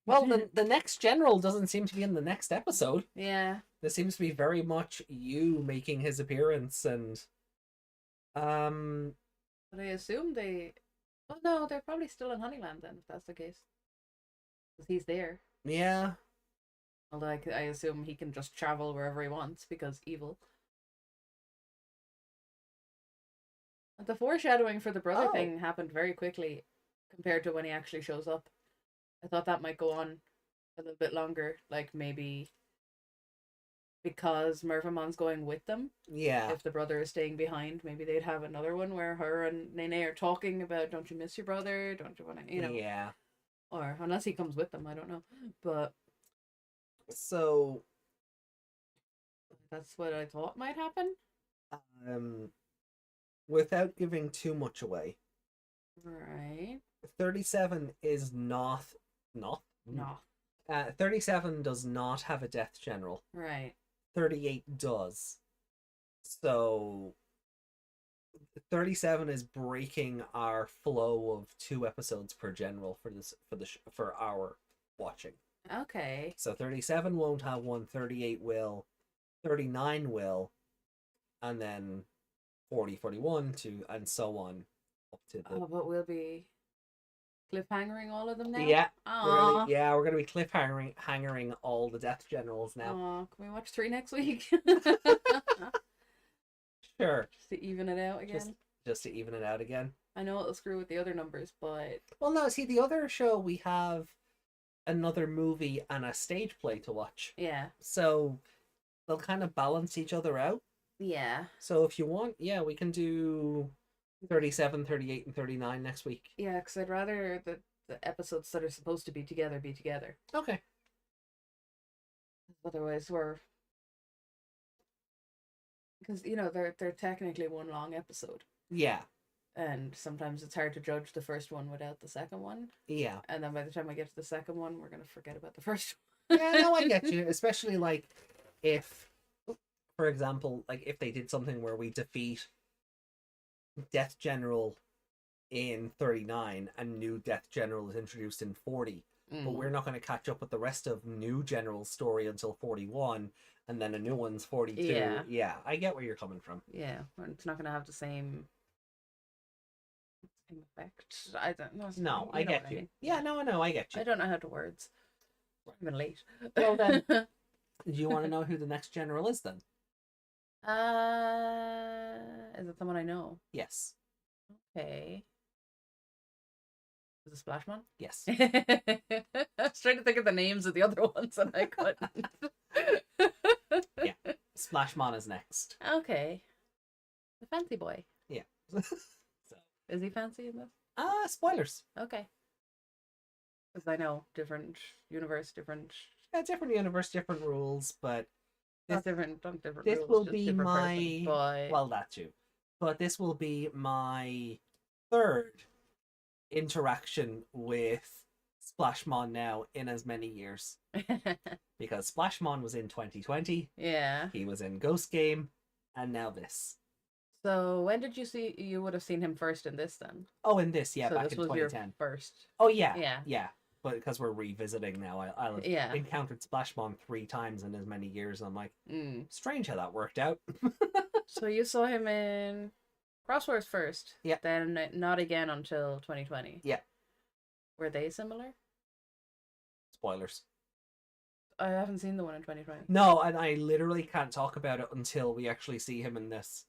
Well, the next general doesn't seem to be in the next episode. Yeah. This seems to be very much you making his appearance, and But I assume they. Oh no, they're probably still in Honeyland then, if that's the case. Because he's there. Yeah. Although I assume he can just travel wherever he wants because evil. The foreshadowing for the brother thing happened very quickly compared to when he actually shows up. I thought that might go on a little bit longer, like maybe because Mervamon's going with them. Yeah. If the brother is staying behind, maybe they'd have another one where her and Nene are talking about, don't you miss your brother? Don't you want to, Yeah. Or unless he comes with them, I don't know. But so that's what I thought might happen. Without giving too much away. Right. 37 is not. 37 does not have a death general. Right. 38 does. So 37 is breaking our flow of 2 episodes per general for our watching. Okay. So 37 won't have one, 38 will, 39 will, and then 40, 41 and so on up to the. Oh, but we'll be cliffhangering all of them now. Yeah. We're gonna be cliffhangering all the death generals now. Oh, can we watch 3 next week? Sure. Just to even it out again. Just to even it out again. I know it'll screw with the other numbers, but well, no. See, the other show we have another movie and a stage play to watch. Yeah. So they'll kind of balance each other out. Yeah. So if you want, we can do 37, 38, and 39 next week. Yeah, because I'd rather the episodes that are supposed to be together be together. Okay. Otherwise, because they're technically one long episode. Yeah. And sometimes it's hard to judge the first one without the second one. Yeah. And then by the time I get to the second one, we're gonna forget about the first one. Yeah, no, I get you. Especially like if, for example, like if they did something where we defeat Death General in 39 and new Death General is introduced in 40, but we're not going to catch up with the rest of new General's story until 41, and then a new one's 42. Yeah, I get where you're coming from. Yeah, it's not going to have the same effect. I don't know. No, I get you. Yeah, no, I get you. I don't know how to words. I'm even late. Well then, do you want to know who the next General is then? Is it someone I know? Yes. Okay. Is it Splashmon? Yes. I was trying to think of the names of the other ones and I couldn't. Yeah. Splashmon is next. Okay. The fancy boy. Yeah. So. Is he fancy in this? Spoilers. Okay. Because I know different universe, different. Yeah, different universe, different rules, but different this rules, will just be different my person, but... well, that too. But this will be my 3rd interaction with Splashmon now in as many years. Because Splashmon was in 2020. Yeah. He was in Ghost Game, and now this. So when did you would have seen him first in this then? Oh, in this, yeah, so back this in was 2010. Your first. Oh yeah. But because we're revisiting now, I'll have encountered Splashmon 3 times in as many years. And I'm like, strange how that worked out. So you saw him in Crosswords first. Yeah. Then not again until 2020. Yeah. Were they similar? Spoilers. I haven't seen the one in 2020. No, and I literally can't talk about it until we actually see him in this.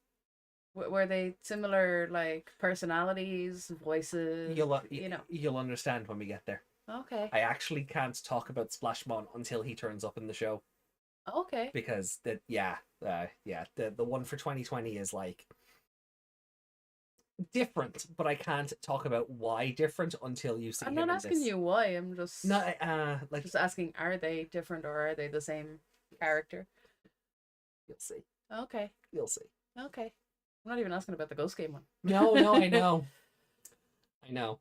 Were they similar, like, personalities, voices? You'll understand when we get there. Okay. I actually can't talk about Splashmon until he turns up in the show. Okay. Because the one for 2020 is like different, but I can't talk about why different until you see I'm him not in asking this. you why. I'm just No, like just asking, are they different or are they the same character? you'll see. Okay. You'll see. Okay. I'm not even asking about the Ghost Game one. No, I know. I know.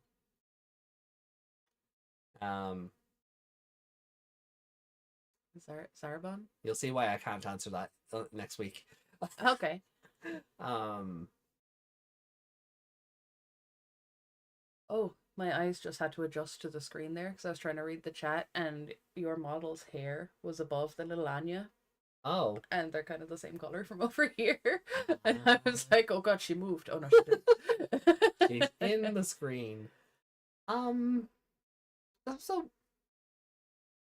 Zarbon? You'll see why I can't answer that next week. Okay. Oh, my eyes just had to adjust to the screen there because I was trying to read the chat and your model's hair was above the little Anya. Oh. And they're kind of the same color from over here. And I was like, oh god, she moved. Oh no, she didn't. She's in the screen. So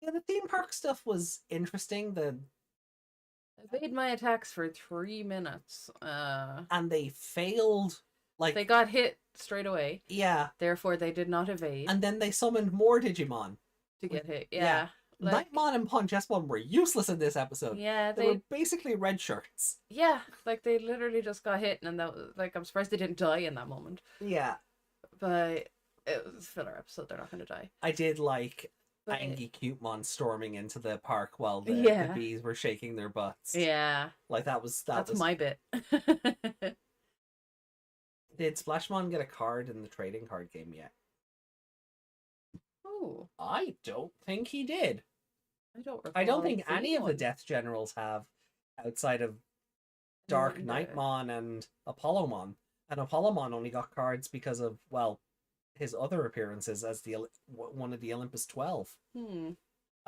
yeah, the theme park stuff was interesting. I made my attacks for 3 minutes. And they failed. Like they got hit straight away. Yeah. Therefore, they did not evade. And then they summoned more Digimon to get hit. Yeah. Like, Nightmon and Ponchespon were useless in this episode. Yeah, they were basically red shirts. Yeah, like they literally just got hit, and that was, like, I'm surprised they didn't die in that moment. Yeah. But it was a filler episode, they're not going to die. I did like Angie Cutemon storming into the park while the bees were shaking their butts. Yeah. Like that's my bit. Did Splashmon get a card in the trading card game yet? Oh. I don't think he did. I don't think any of the Death Generals have, outside of Dark Nightmon and Apollomon. And Apollomon only got cards because of, well, his other appearances as the one of the Olympus 12.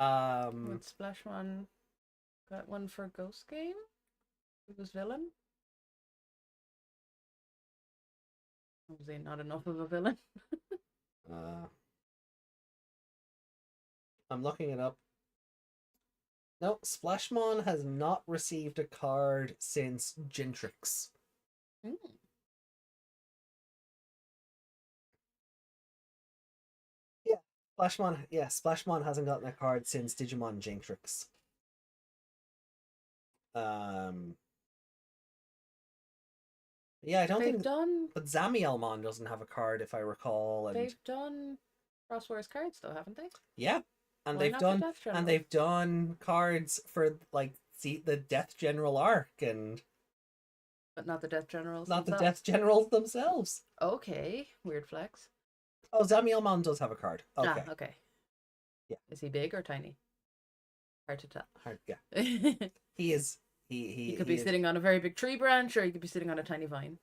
Splashmon got one for Ghost Game? It was villain? Was he not enough of a villain? I'm looking it up. No, Splashmon has not received a card since Gentrix. Yeah, Splashmon hasn't gotten a card since Digimon Gentrix. Yeah, I don't think but Zamielmon doesn't have a card, if I recall. And they've done Cross Wars cards though, haven't they? Yeah. And they've done cards for like the Death General arc and but not the Death Generals. Not the Death Generals themselves. Okay, weird flex. Oh, Zamielmon does have a card. Okay. Okay. Yeah. Is he big or tiny? Hard to tell. Yeah. He is. He could be sitting on a very big tree branch, or he could be sitting on a tiny vine.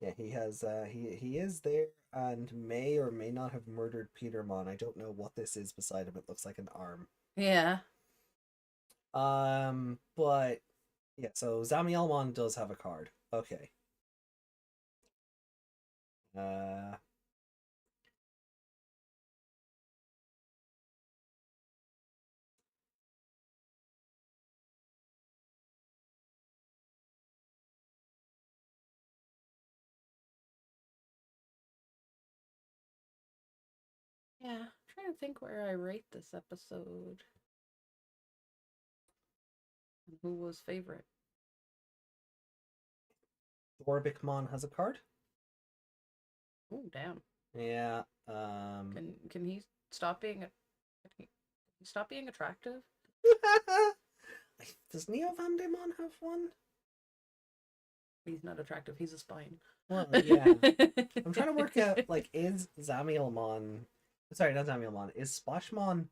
Yeah, he has. He is there, and may or may not have murdered Petermon. I don't know what this is beside him. It looks like an arm. Yeah. But yeah. So Zamielmon does have a card. Okay. Yeah, I'm trying to think where I rate this episode. Who was favorite? Orbicmon has a card. Oh, damn. Yeah. Can he stop being attractive? Does Neovamdemon have one? He's not attractive. He's a spine. Well, yeah. I'm trying to work out, like, is Zamielmon... Sorry, not Zamielmon. Is Splashmon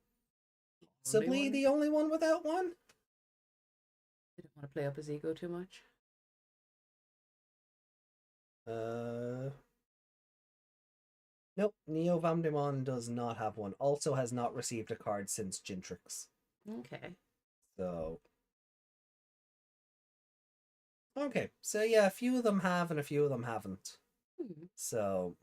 possibly the only one without one? He didn't want to play up his ego too much. Nope. Neovamdemon does not have one. Also has not received a card since Gentrix. Okay. So... Okay, so yeah, a few of them have and a few of them haven't. So...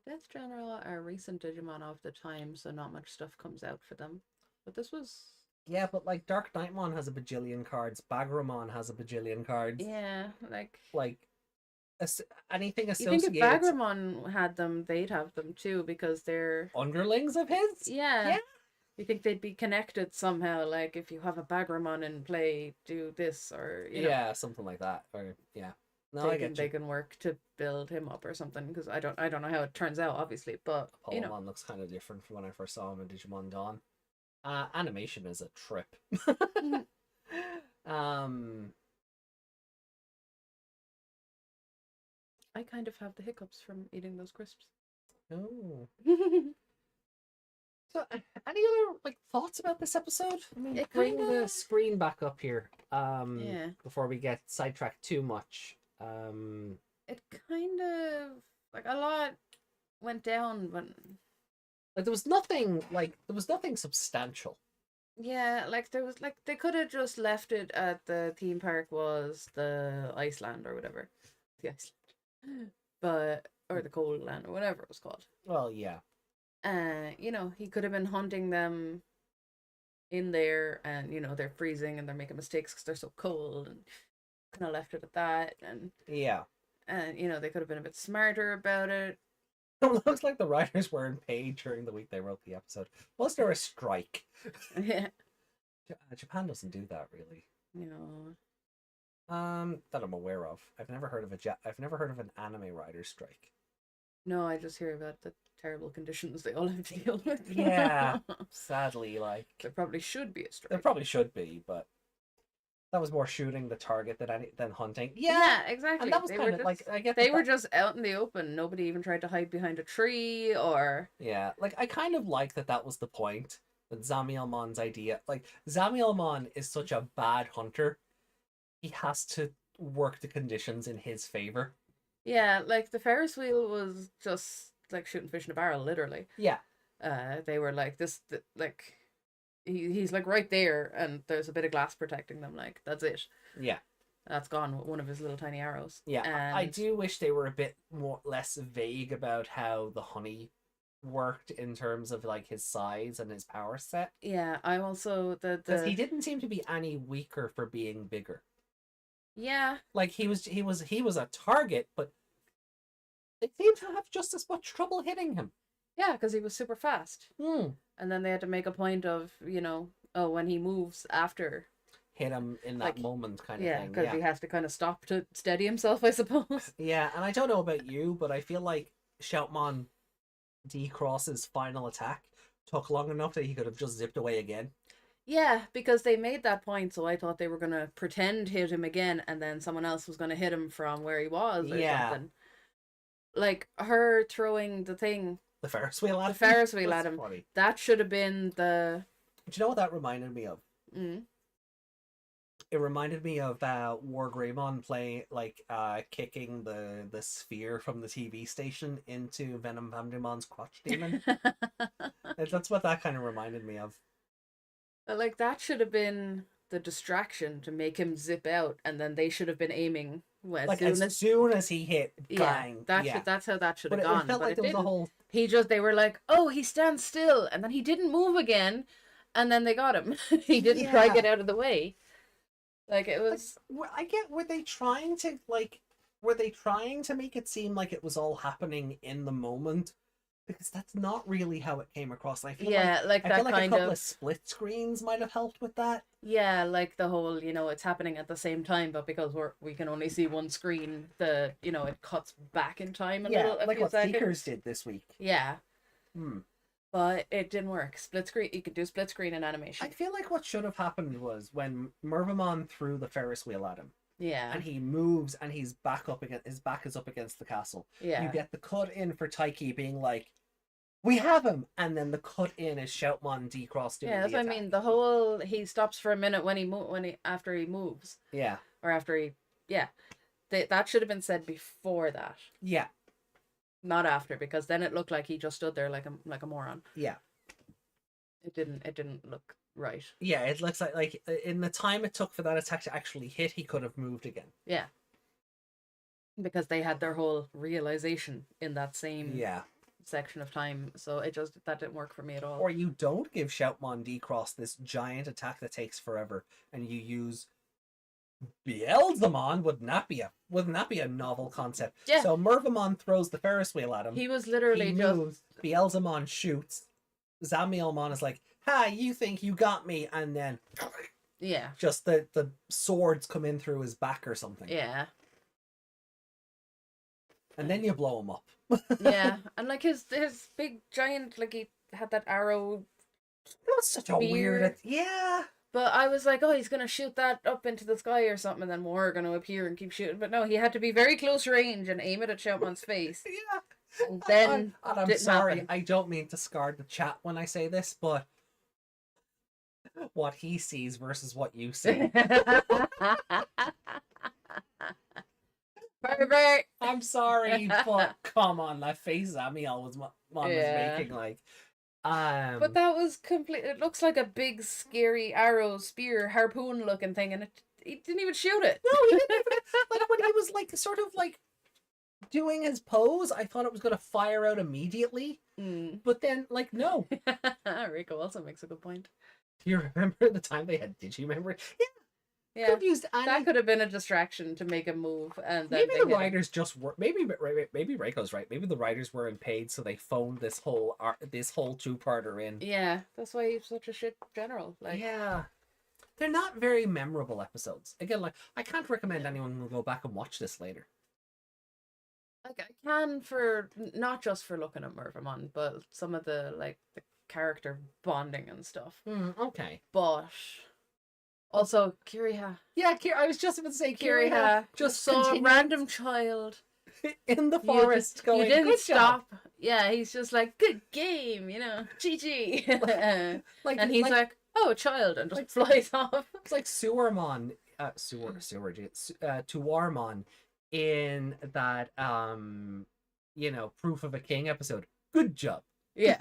Death General are recent Digimon of the time, so not much stuff comes out for them. But this was... Yeah, but like Dark Nightmon has a bajillion cards, Bagramon has a bajillion cards. Yeah, like anything associated... You think if Bagramon had them, they'd have them too, because they're... Underlings of his? Yeah. You think they'd be connected somehow? Like if you have a Bagramon in play, do this, or you know, Yeah, something like that. Or yeah. No, I get you. they can work to build him up or something. Because I don't know how it turns out, obviously, but you know, Apollo looks kind of different from when I first saw him in Digimon Dawn. Animation is a trip. um, I kind of have the hiccups from eating those crisps. oh. So, any other like thoughts about this episode? I mean, bring the screen back up here. Yeah. Before we get sidetracked too much. It kind of like a lot went down, but like there was nothing substantial. yeah, like there was like they could have just left it at the theme park was the Iceland or whatever, the Iceland, but or the Cold Land or whatever it was called. Well, yeah. You know, he could have been hunting them in there, and you know they're freezing and they're making mistakes because they're so cold, and kind of left it at that, and yeah, and you know they could have been a bit smarter about it. It looks like the writers weren't paid during the week they wrote the episode. Was there a strike? Yeah. Japan doesn't do that really. No. That I'm aware of. I've never heard of an anime writer's strike. No, I just hear about the terrible conditions they all have to deal with. Yeah, sadly, like there probably should be a strike. There probably should be, but that was more shooting the target than hunting. Yeah, exactly. And that was kind of like I get they were just out in the open. Nobody even tried to hide behind a tree or. Yeah, like I kind of like that was the point. That Zamielmon's idea, like Zamielmon is such a bad hunter, he has to work the conditions in his favor. Yeah, like the Ferris wheel was just like shooting fish in a barrel, literally. Yeah. They were like this, like he's like right there, and there's a bit of glass protecting them. Like that's it. Yeah. That's gone with one of his little tiny arrows. Yeah, and I do wish they were a bit less vague about how the honey worked in terms of like his size and his power set. Yeah, I also because he didn't seem to be any weaker for being bigger. Yeah, like he was a target, but they seemed to have just as much trouble hitting him. Yeah, because he was super fast. And then they had to make a point of, you know, oh, when he moves after. Hit him in that moment kind of thing. Yeah, because he has to kind of stop to steady himself, I suppose. Yeah, and I don't know about you, but I feel like Shoutmon D-Cross's final attack took long enough that he could have just zipped away again. Yeah, because they made that point, so I thought they were going to pretend hit him again, and then someone else was going to hit him from where he was or something. Like, her throwing the thing... The Ferris wheel at him? The Ferris wheel at him. Funny. That should have been the... Do you know what that reminded me of? It reminded me of War Greymon kicking the sphere from the TV station into Venom Vandermon's crotch demon. That's what that kind of reminded me of. Like, that should have been the distraction to make him zip out, and then they should have been aiming as soon as he hit, bang. That's how that should have gone. It felt like there was a whole... They were like, oh, he stands still, and then he didn't move again, and then they got him. He didn't try to get out of the way. Like, it was... were they trying to make it seem like it was all happening in the moment? Because that's not really how it came across. I feel like a couple of split screens might have helped with that. Yeah, like the whole, you know, it's happening at the same time, but because we can only see one screen, it cuts back in time a little. Like what Seekers did this week. Yeah. But it didn't work. Split screen. You could do split screen in animation. I feel like what should have happened was when Mervamon threw the Ferris wheel at him. Yeah. And he moves, and his back is up against the castle. Yeah. You get the cut in for Taiki being like, "We have him," and then the cut in is Shoutmon D-Cross doing the attack. Yeah, that's what I mean. The whole he stops for a minute after he moves. Yeah. Or after he, that should have been said before that. Yeah. Not after, because then it looked like he just stood there like a moron. Yeah. It didn't look right. Yeah, it looks like in the time it took for that attack to actually hit, he could have moved again. Yeah. Because they had their whole realization in that same section of time, so that didn't work for me at all. Or you don't give Shoutmon D-Cross this giant attack that takes forever, and you use Beelzemon. Wouldn't that be a novel concept? Yeah. So Mervamon throws the Ferris wheel at him. He was literally moves, Beelzemon shoots. Zamielmon is like, "Ha, you think you got me," and then Yeah. just the swords come in through his back or something. Yeah. And then you blow him up. Yeah, and like his big giant, like he had that arrow. That was such a weird. Yeah. But I was like, oh, he's gonna shoot that up into the sky or something, and then more are gonna appear and keep shooting. But no, he had to be very close range and aim it at Shoutman's face. Yeah. And then I'm sorry, I don't mean to scar the chat when I say this, but what he sees versus what you see. Perfect. I'm sorry, but come on, that face Amiel was making, like, But that was complete. It looks like a big, scary arrow, spear, harpoon looking thing, and he didn't even shoot it. No, he didn't even. Like when he was like sort of like doing his pose, I thought it was gonna fire out immediately. But then, like, no. Rico also makes a good point. Do you remember the time they had Digimemory? Yeah. Yeah, that could have been a distraction to make him move, and then maybe the writers just were. Maybe Reiko's right. Maybe the writers weren't paid, so they phoned this whole two-parter in. Yeah, that's why he's such a shit general. Like, yeah, they're not very memorable episodes. Again, like, I can't recommend anyone go back and watch this later. Like, I can, for not just for looking at Mervamon, but some of the the character bonding and stuff. Okay, but. Also, Kiriha. Yeah, I was just about to say Kiriha. Just saw a random child in the forest going, you didn't good stop. job. Yeah, he's just like, good game, GG. And he's like, oh, a child, and just flies off. It's like Sewermon, Tuarmon in that, Proof of a King episode. Good job. Yeah.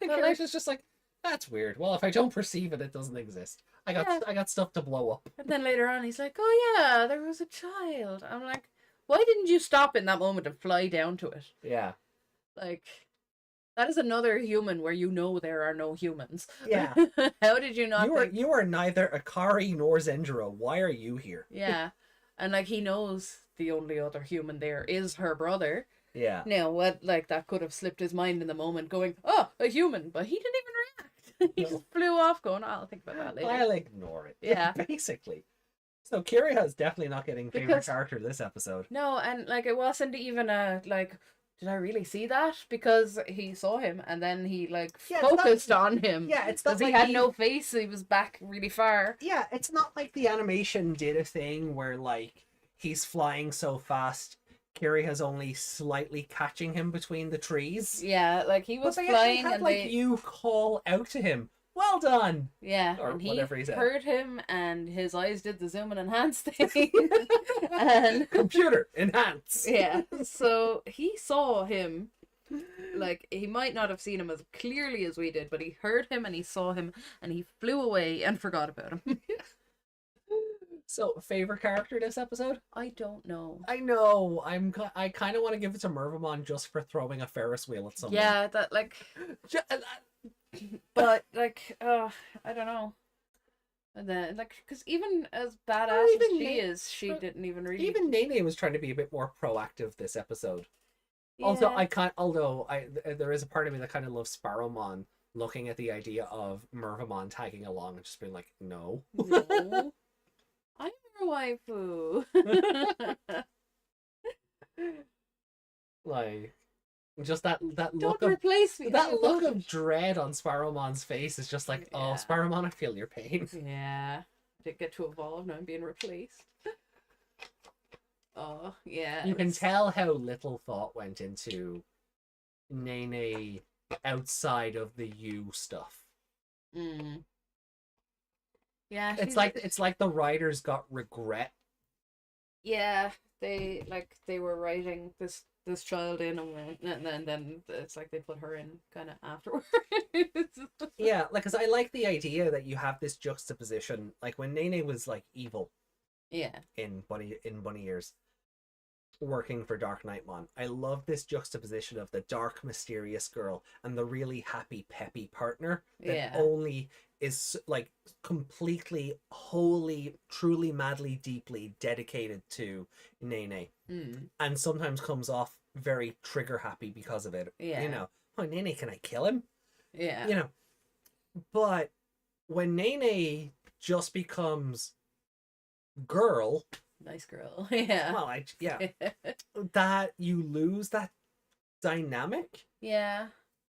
And Kiriha's just like, that's weird. Well, if I don't perceive it, it doesn't exist. I got stuff to blow up. And then later on, he's like, oh yeah, there was a child. I'm like, why didn't you stop in that moment and fly down to it? Yeah. Like, that is another human where there are no humans. Yeah. How did you not You are neither Akari nor Zendro. Why are you here? Yeah. And like, he knows the only other human there is her brother. Yeah. Now, that could have slipped his mind in the moment going, oh, a human, but he didn't even react. He just flew off going, I'll think about that later. I'll ignore it. Yeah. Basically. So Kiriha is definitely not getting favorite character this episode. No, and like, it wasn't even did I really see that? Because he saw him and then he focused on him. Yeah, it's not like he had no face, he was back really far. Yeah, it's not like the animation did a thing where like he's flying so fast Kiriha's only slightly catching him between the trees. Yeah, like he was flying and you call out to him, well done. Yeah, or and whatever he said. Heard him and his eyes did the zoom and enhance thing. And computer enhance. Yeah, so he saw him. Like, he might not have seen him as clearly as we did, but he heard him and he saw him and he flew away and forgot about him. So, favorite character this episode? I don't know. I know. I kind of want to give it to Mervamon just for throwing a Ferris wheel at someone. Yeah, that like. But like, I don't know. And then because even as badass as she is, she didn't even really. Even Nene was trying to be a bit more proactive this episode. Yeah. Also, there is a part of me that kind of loves Sparrowmon looking at the idea of Mervamon tagging along and just being like, no. No. I'm your waifu. Like, just that look Don't replace me. That look of dread on Sparrowmon's face is just like, oh, Sparrowmon, I feel your pain. Yeah. Didn't get to evolve, now I'm being replaced. Oh, yeah. You can tell how little thought went into Nene outside of the U stuff. Yeah, it's like the writers got regret. Yeah, they were writing this child in and then it's like they put her in kind of afterwards. Yeah, like, because I like the idea that you have this juxtaposition, like when Nene was like evil. Yeah. In Bunny Ears, working for Dark Knightmon. I love this juxtaposition of the dark, mysterious girl and the really happy, peppy partner that only is like completely, wholly, truly, madly, deeply dedicated to Nene. And sometimes comes off very trigger happy because of it. Yeah. You know, oh, Nene, can I kill him? Yeah. You know, But when Nene just becomes girl, nice girl. Yeah. well, that you lose that dynamic. Yeah.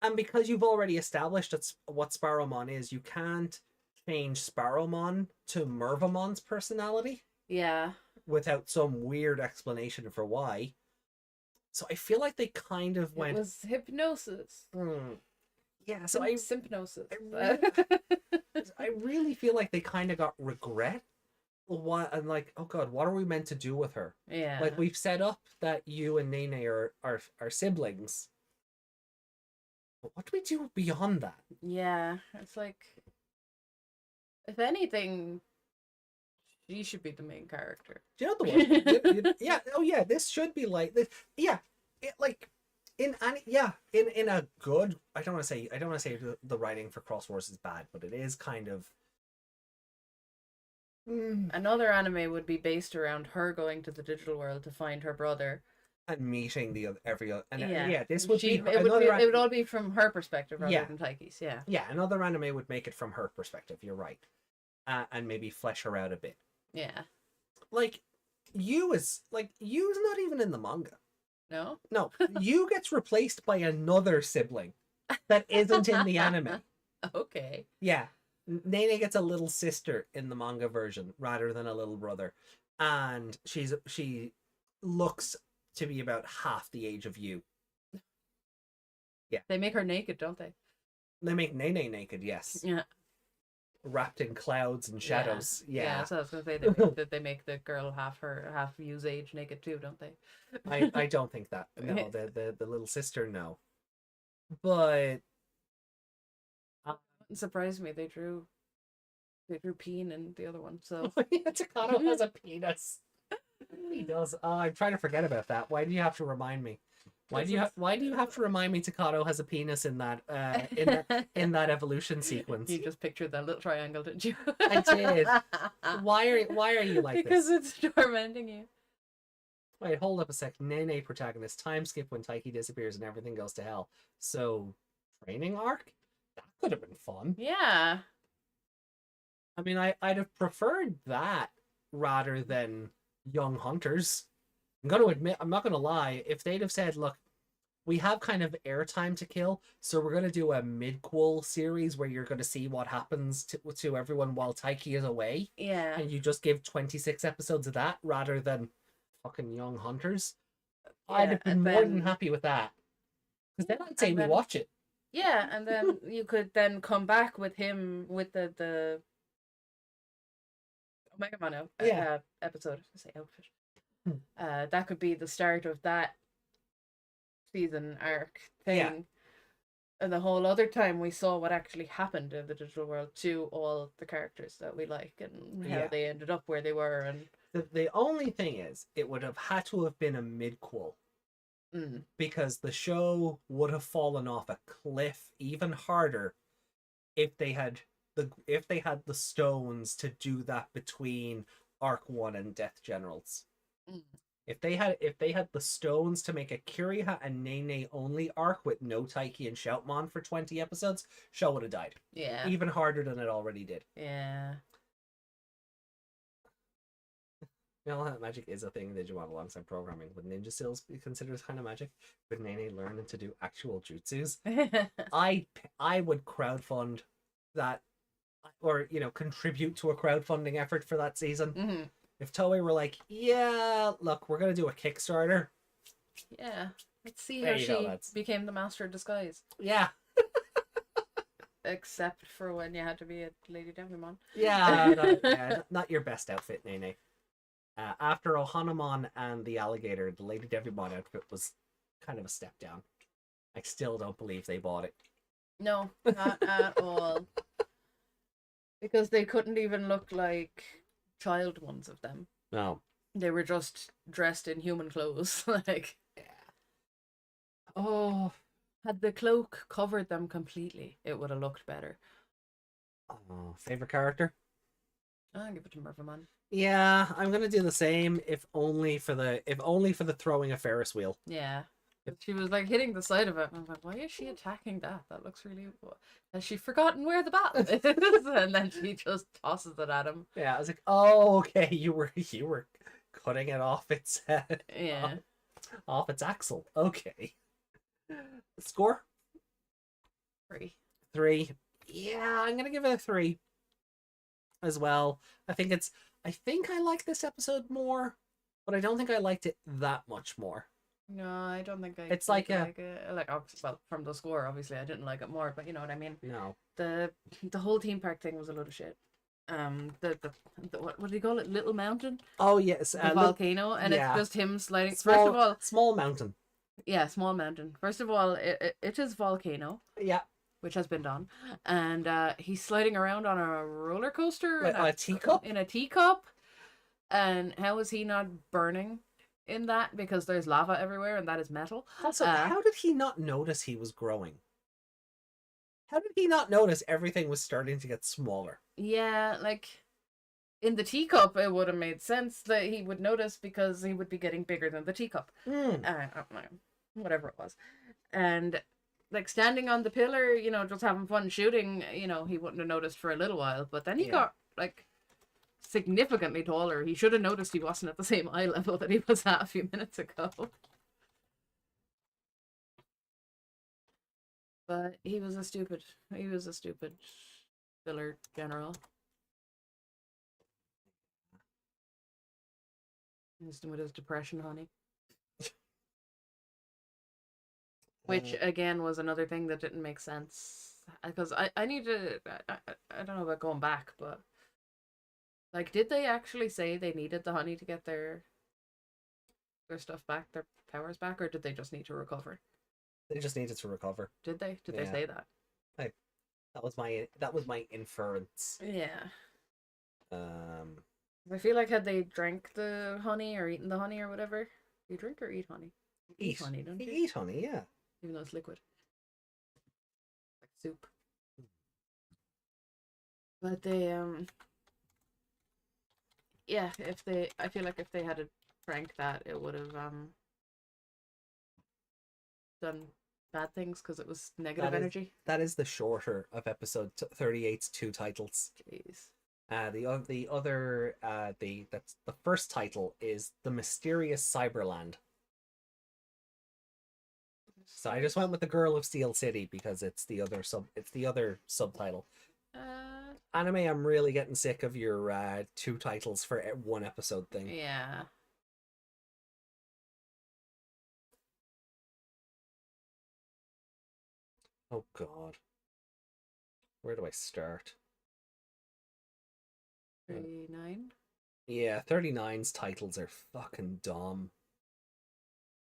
And because you've already established that's what Sparrowmon is, you can't change Sparrowmon to Mervamon's personality. Yeah. Without some weird explanation for why. So I feel like they kind of went. It was hypnosis. Yeah, so Sympnosis. I really feel like they kind of got regret. What and like, oh god, what are we meant to do with her? Yeah. Like we've set up that you and Nene are siblings. But what do we do beyond that? Yeah, it's like, if anything, she should be the main character. Do you know the one? Yeah. Oh yeah. This should be like this. Yeah. It like in a good. I don't want to say the writing for Cross Wars is bad, but it is kind of. Another anime would be based around her going to the digital world to find her brother and meeting every other. And yeah, this would be. It would all be from her perspective rather than Taiki's. Yeah. Yeah, another anime would make it from her perspective. You're right, and maybe flesh her out a bit. Yeah. Like, Yu's not even in the manga. No? No. Yu gets replaced by another sibling that isn't in the anime. Okay. Yeah. Nene gets a little sister in the manga version rather than a little brother. And she looks to be about half the age of Yu. Yeah. They make her naked, don't they? They make Nene naked, yes. Yeah. Wrapped in clouds and shadows. Yeah. So I was gonna say they make the girl half Yu's age naked too, don't they? I don't think that. No, the little sister, no. But it surprised me they drew peen in the other one. So Takato has a penis. He does. I'm trying to forget about that. Why do you have to remind me? Why do you have to remind me Takato has a penis in that in that evolution sequence? You just pictured that little triangle, didn't you? I did. Why are you like because this? Because it's tormenting you. Wait, hold up a sec. Nene protagonist time skip when Taiki disappears and everything goes to hell. So training arc? That could have been fun. Yeah. I mean, I'd have preferred that rather than Young Hunters. I'm going to admit, I'm not going to lie, if they'd have said, look, we have kind of airtime to kill, so we're going to do a mid-quel series where you're going to see what happens to everyone while Taiki is away. Yeah. And you just give 26 episodes of that rather than fucking Young Hunters. Yeah, I'd have been more than happy with that. Because then I'd say we watch it. Yeah, and then you could then come back with him with the Omega Man episode. I say outfit. That could be the start of that season arc thing. Yeah. And the whole other time we saw what actually happened in the digital world to all the characters that we like and how they ended up where they were. And the only thing is, it would have had to have been a mid-quel. Because the show would have fallen off a cliff even harder if they had the stones to do that between Arc 1 and Death Generals. If they had the stones to make a Kiriha and Nene only arc with no Taiki and Shoutmon for 20 episodes, show would have died. Yeah. Even harder than it already did. Yeah. You know that magic is a thing in Digimon alongside programming. Would ninja skills be considered as kind of magic? Would Nene learn to do actual jutsus? I would crowdfund that, or contribute to a crowdfunding effort for that season. If Toei were like, yeah, look, we're gonna do a Kickstarter. Yeah, let's see how she became the master of disguise. Yeah. Except for when you had to be a Lady Devimon. Yeah, not your best outfit, Nene. After Ohanamon and the alligator, the Lady Devimon outfit was kind of a step down. I still don't believe they bought it. No, not at all. Because they couldn't even look like child ones of them. No. They were just dressed in human clothes. Like, yeah. Oh. Had the cloak covered them completely, it would have looked better. Oh, favorite character? I'll give it to Mervaman. Yeah, I'm gonna do the same, if only for the throwing a Ferris wheel. Yeah. She was like hitting the side of it, and I was like, why is she attacking that? That looks really. Has she forgotten where the battle is? And then she just tosses it at him. Yeah, I was like, oh, okay, you were cutting it off its Yeah. off its axle. Okay. Score? 3. 3. Yeah, I'm gonna give it a 3 as well. I think I like this episode more, but I don't think I liked it that much more. No, I don't think I. It's like it. Well, from the score, obviously, I didn't like it more, but you know what I mean. No. The whole theme park thing was a load of shit. The what do you call it? Little mountain. Oh yes, the volcano, and it's just him sliding. Small, First of all, small mountain. Yeah, small mountain. First of all, it is volcano. Yeah. Which has been done, and he's sliding around on a roller coaster in a teacup. In a teacup, and how is he not burning in that? Because there's lava everywhere, and that is metal. Also, how did he not notice he was growing? How did he not notice everything was starting to get smaller? Yeah, like in the teacup, it would have made sense that he would notice because he would be getting bigger than the teacup. Whatever it was, and. Like standing on the pillar, you know, just having fun shooting, you know, he wouldn't have noticed for a little while. But then he got, like, significantly taller. He should have noticed he wasn't at the same eye level that he was at a few minutes ago. But he was a stupid filler general. With his depression, honey. Which, again, was another thing that didn't make sense. Because I need to... I don't know about going back, but... Like, did they actually say they needed the honey to get their stuff back, their powers back, or did they just need to recover? They just needed to recover. Did they? Did they say that? That was my inference. Yeah. I feel like had they drank the honey or eaten the honey or whatever... You drink or eat honey? Eat honey, don't you? Eat honey, yeah. Even though it's liquid. Like soup. But they, yeah, I feel like if they had drank that, it would have, done bad things because it was negative energy. That is the shorter of episode 38's 2 titles. Jeez. The first title is The Mysterious Cyberland. So I just went with the Girl of Steel City because it's the other subtitle. Anime, I'm really getting sick of your 2 titles for 1 episode thing. Yeah. Oh god. Where do I start? 39? Yeah, 39's titles are fucking dumb.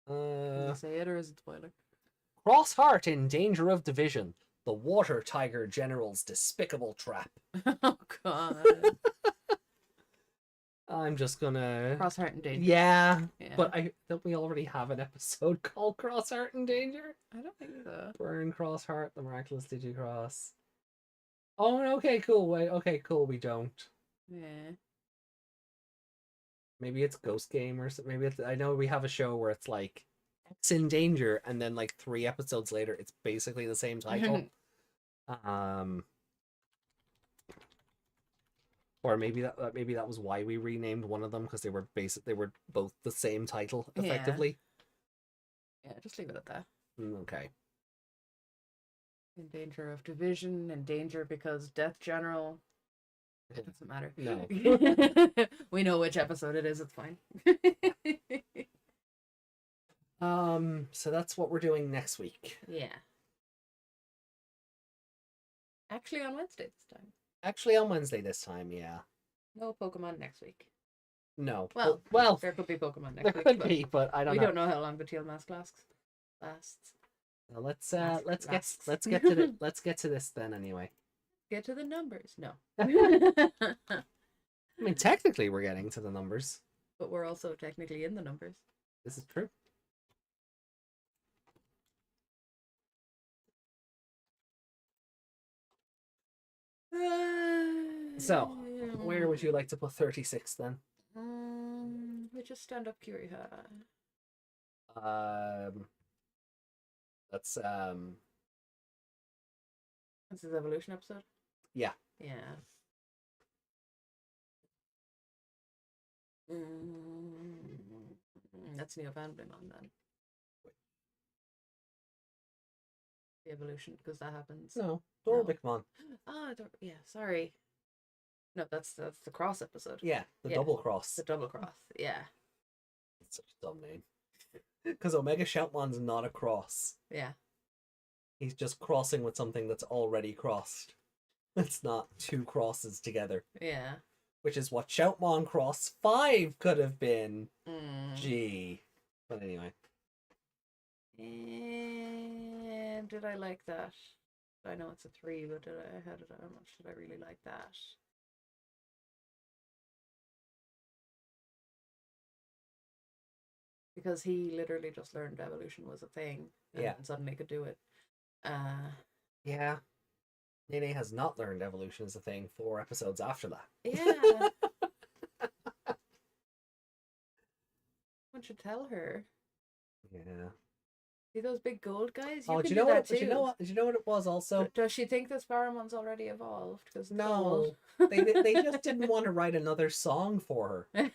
Can you say it or is it spoiler? Crossheart in danger of division. The Water Tiger General's despicable trap. Oh god. I'm just gonna Crossheart in danger. Yeah. But don't we already have an episode called Crossheart in Danger? I don't think so. Burn Crossheart, the miraculous Digicross. Oh, okay, cool. Wait, okay, cool. We don't. Yeah. Maybe it's Ghost Game or something. Maybe it's. I know we have a show where it's like X in Danger, and then like 3 episodes later, it's basically the same title. Or maybe that was why we renamed one of them, because they were both the same title effectively. Yeah, just leave it at that. Okay. In danger of division, in danger because Death General. It doesn't matter. No. We know which episode it is, it's fine. So that's what we're doing next week. Yeah. Actually on Wednesday this time. Yeah. No Pokemon next week. No. Well, there could be Pokemon next week. There could be, but I don't know. We don't know how long the Teal Mask lasts. Well, let's get to this then anyway. Get to the numbers. No. I mean, technically we're getting to the numbers. But we're also technically in the numbers. This is true. So, where would you like to put 36 then? We just stand up Curie. That's This is Evolution episode? yeah. Yeah. That's Neo Vanblimon then. The evolution, because that happens. No, No. Dorabikmon. Oh, yeah, sorry. No, that's the cross episode. Yeah, the Yeah. double cross. The double cross, yeah. It's such a dumb name. Because Omega Shoutmon's not a cross. Yeah. He's just crossing with something that's already crossed. It's not two crosses together. Yeah. Which is what Shoutmon Cross 5 could have been. Gee. But anyway. And did I like that? I know it's a 3, but how much did I really like that? Because he literally just learned evolution was a thing. And suddenly could do it. Yeah. Nene has not learned evolution is a thing 4 episodes after that. Yeah. One should tell her. Yeah. See those big gold guys? Oh, You do can you know do what? that too. Do you know what? Did you know what it was also? Does she think that Sparamon's already evolved? Because No, they just didn't want to write another song for her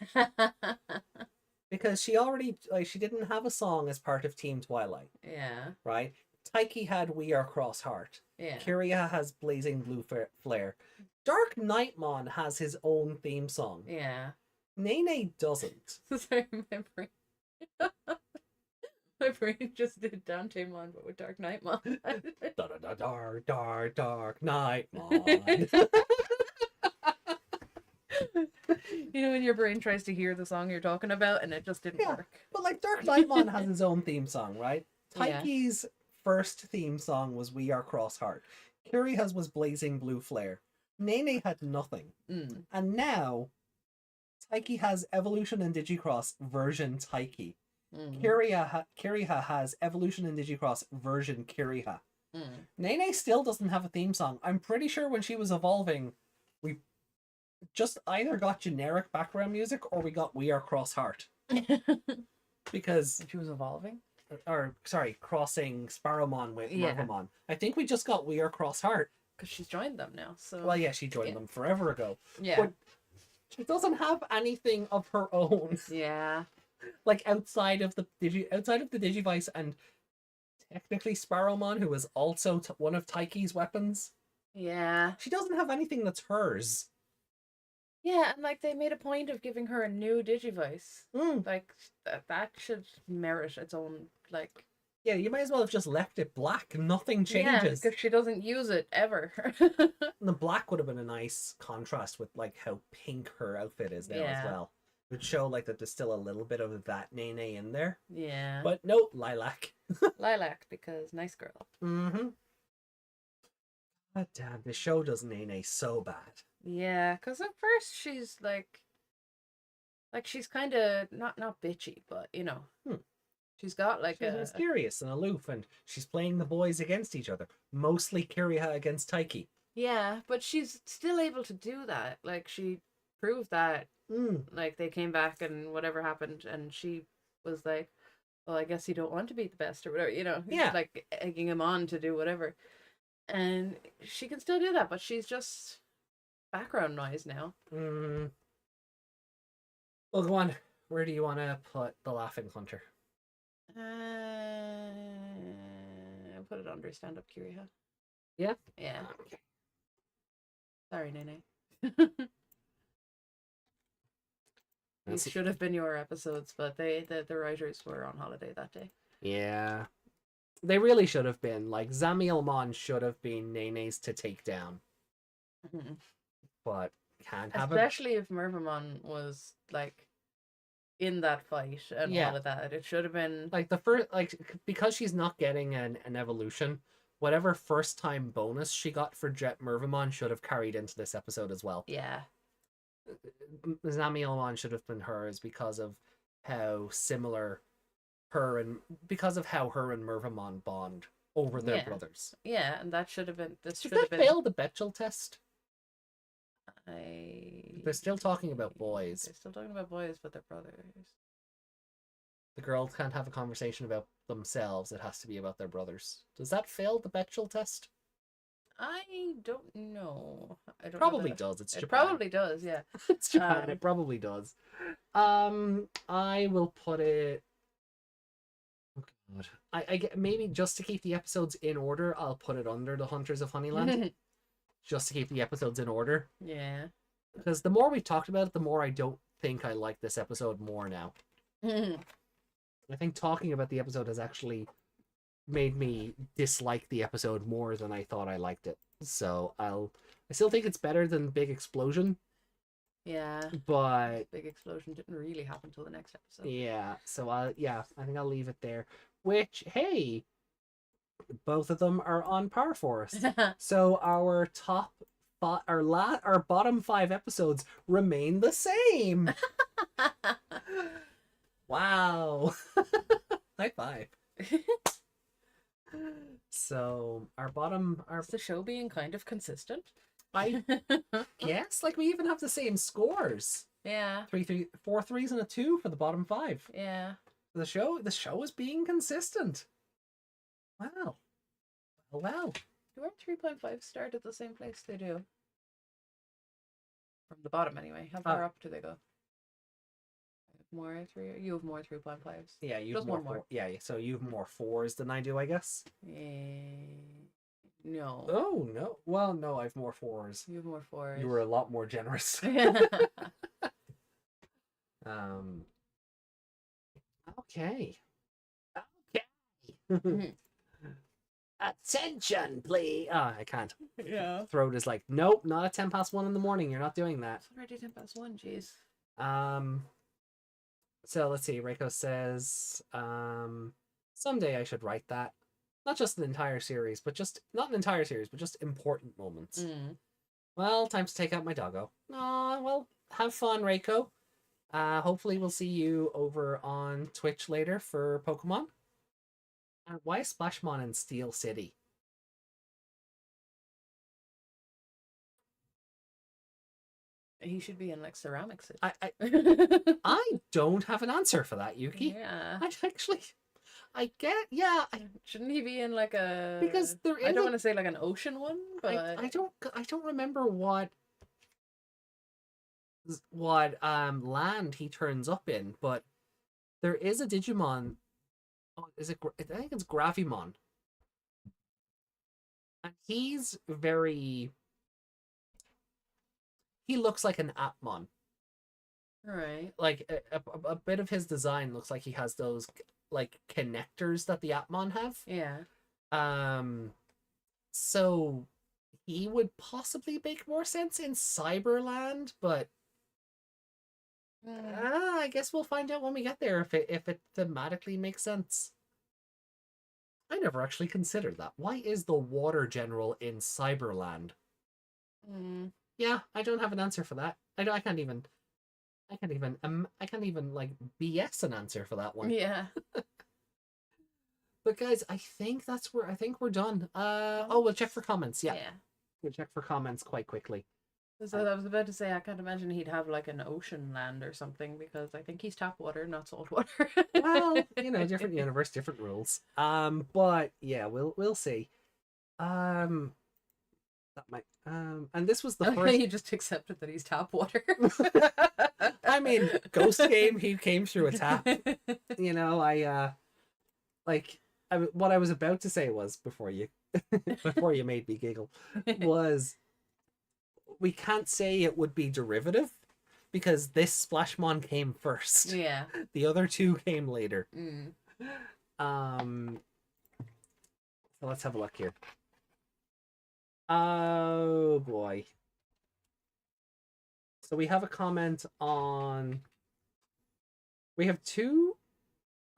because she already she didn't have a song as part of Team Twilight. Yeah. Right. Taiki had We Are Cross Heart. Yeah. Kyria has Blazing Blue Flare. Dark Knightmon has his own theme song. Yeah. Nene doesn't. Sorry, my brain. My brain just did Dantemon, but with Dark Knightmon. Dark Knightmon. You know when your brain tries to hear the song you're talking about and it just didn't work. But like Dark Knightmon has his own theme song, right? Yeah. Taiki's first theme song was We Are Cross Heart. Kyria's was Blazing Blue Flare. Nene had nothing. And now Taiki has Evolution and Digicross version Taiki. Kyria has Evolution and Digicross version Kyria. Nene still doesn't have a theme song. I'm pretty sure when she was evolving, we just either got generic background music or we got We Are Cross Heart. Because she was evolving? Or, sorry, crossing Sparrowmon with Marvamon. I think we just got We Are Cross Heart. Because she's joined them now, so... Well, yeah, she joined them forever ago. Yeah. But she doesn't have anything of her own. Yeah. Like, outside of the Digivice and technically Sparrowmon, who is also one of Taiki's weapons. Yeah. She doesn't have anything that's hers. Yeah, and like they made a point of giving her a new Digivice. Like that should merit its own like. Yeah, you might as well have just left it black. Nothing changes. Yeah, because she doesn't use it ever. The black would have been a nice contrast with like how pink her outfit is now as well. It would show like that there's still a little bit of that Nene in there. Yeah. But no, lilac. Lilac, because nice girl. God damn, the show does Nene so bad. Yeah, because at first she's like she's kind of not bitchy, but you know, she's got like she's mysterious and aloof, and she's playing the boys against each other, mostly Kyria against Taiki. Yeah, but she's still able to do that. Like she proved that. Like they came back and whatever happened, and she was like, "Well, I guess you don't want to be the best or whatever," you know. Yeah. Like egging him on to do whatever, and she can still do that, but she's just background noise now. Well, go on. Where do you want to put the Laughing Hunter? Put it under stand up Kyria. Yeah? Yeah. Okay. Sorry, Nene. These should have been your episodes, but the writers were on holiday that day. Yeah. They really should have been. Like, Zamielmon should have been Nene's to take down. But can't have it. Especially if Mervamon was, like, in that fight and all of that. It should have been... Like, the first... Like, because she's not getting an evolution, whatever first-time bonus she got for Jet Mervamon should have carried into this episode as well. Yeah. Zamielmon should have been hers because of how similar her and Mervamon bond over their brothers. Yeah, and that should have been Did that fail the Bechdel test? They're still talking about boys. They're still talking about boys, but they're brothers. The girls can't have a conversation about themselves. It has to be about their brothers. Does that fail the Bechdel test? I don't know. I don't Probably know does. It's it Japan. probably does, yeah. It's Japan. It probably does. I will put it. Oh God. I get maybe just to keep the episodes in order, I'll put it under the Hunters of Honeyland. Just to keep the episodes in order. Yeah. Because the more we've talked about it, the more I don't think I like this episode more now. I think talking about the episode has actually made me dislike the episode more than I thought I liked it. So I still think it's better than Big Explosion. Yeah. But Big explosion didn't really happen till the next episode. yeah, so I think I'll leave it there. Which, hey, both of them are on par for us. So our our bottom 5 episodes remain the same. Wow. High five. So Is the show being kind of consistent? I guess, like, we even have the same scores. Yeah. 4 3s and a 2 for the bottom 5. Yeah. The show is being consistent. Wow. Well. Do our 3.5 start at the same place they do? From the bottom anyway. How far up do they go? You have more 3.5s. Yeah, you have Just more. Yeah, so you have more 4s than I do, I guess. No. Oh no. Well, no, I have more 4s. You have more 4s. You were a lot more generous. Okay. Okay. Attention, please. I can't. Yeah. Throat is like, nope, not at 10 past 1 in the morning. You're not doing that. It's already 10 past 1, jeez. So let's see. Reiko says, someday I should write that. Not just an entire series, but just not an entire series, but just important moments. Well, time to take out my doggo. Aw, well, have fun, Reiko. Hopefully we'll see you over on Twitch later for Pokemon. Why is Splashmon in Steel City? He should be in like Ceramic City. I don't have an answer for that, Yuki. Yeah. I get, yeah. Shouldn't he be in like a? Because there is. I don't want to say like an ocean one, but I don't remember what land he turns up in, but there is a Digimon. Oh, is it? I think it's Gravimon, and he's very. He looks like an Atmon. Right. Like a bit of his design looks like he has those like connectors that the Atmon have. Yeah. So he would possibly make more sense in Cyberland, but I guess we'll find out when we get there if it thematically makes sense. I never actually considered that. Why is the water general in Cyberland? Yeah, I don't have an answer for that. I can't even like BS an answer for that one. Yeah. But guys, I think we're done. We'll check for comments. Yeah. We'll check for comments quite quickly. So I was about to say, I can't imagine he'd have like an ocean land or something, because I think he's tap water, not salt water. Well, different universe, different rules. But yeah, we'll see. That might. And this was the first. You just accepted that he's tap water. I mean, Ghost Game, he came through a tap. What I was about to say was before you made me giggle was, we can't say it would be derivative because this Splashmon came first. Yeah. The other two came later. So let's have a look here. Oh boy. So we have a comment on. We have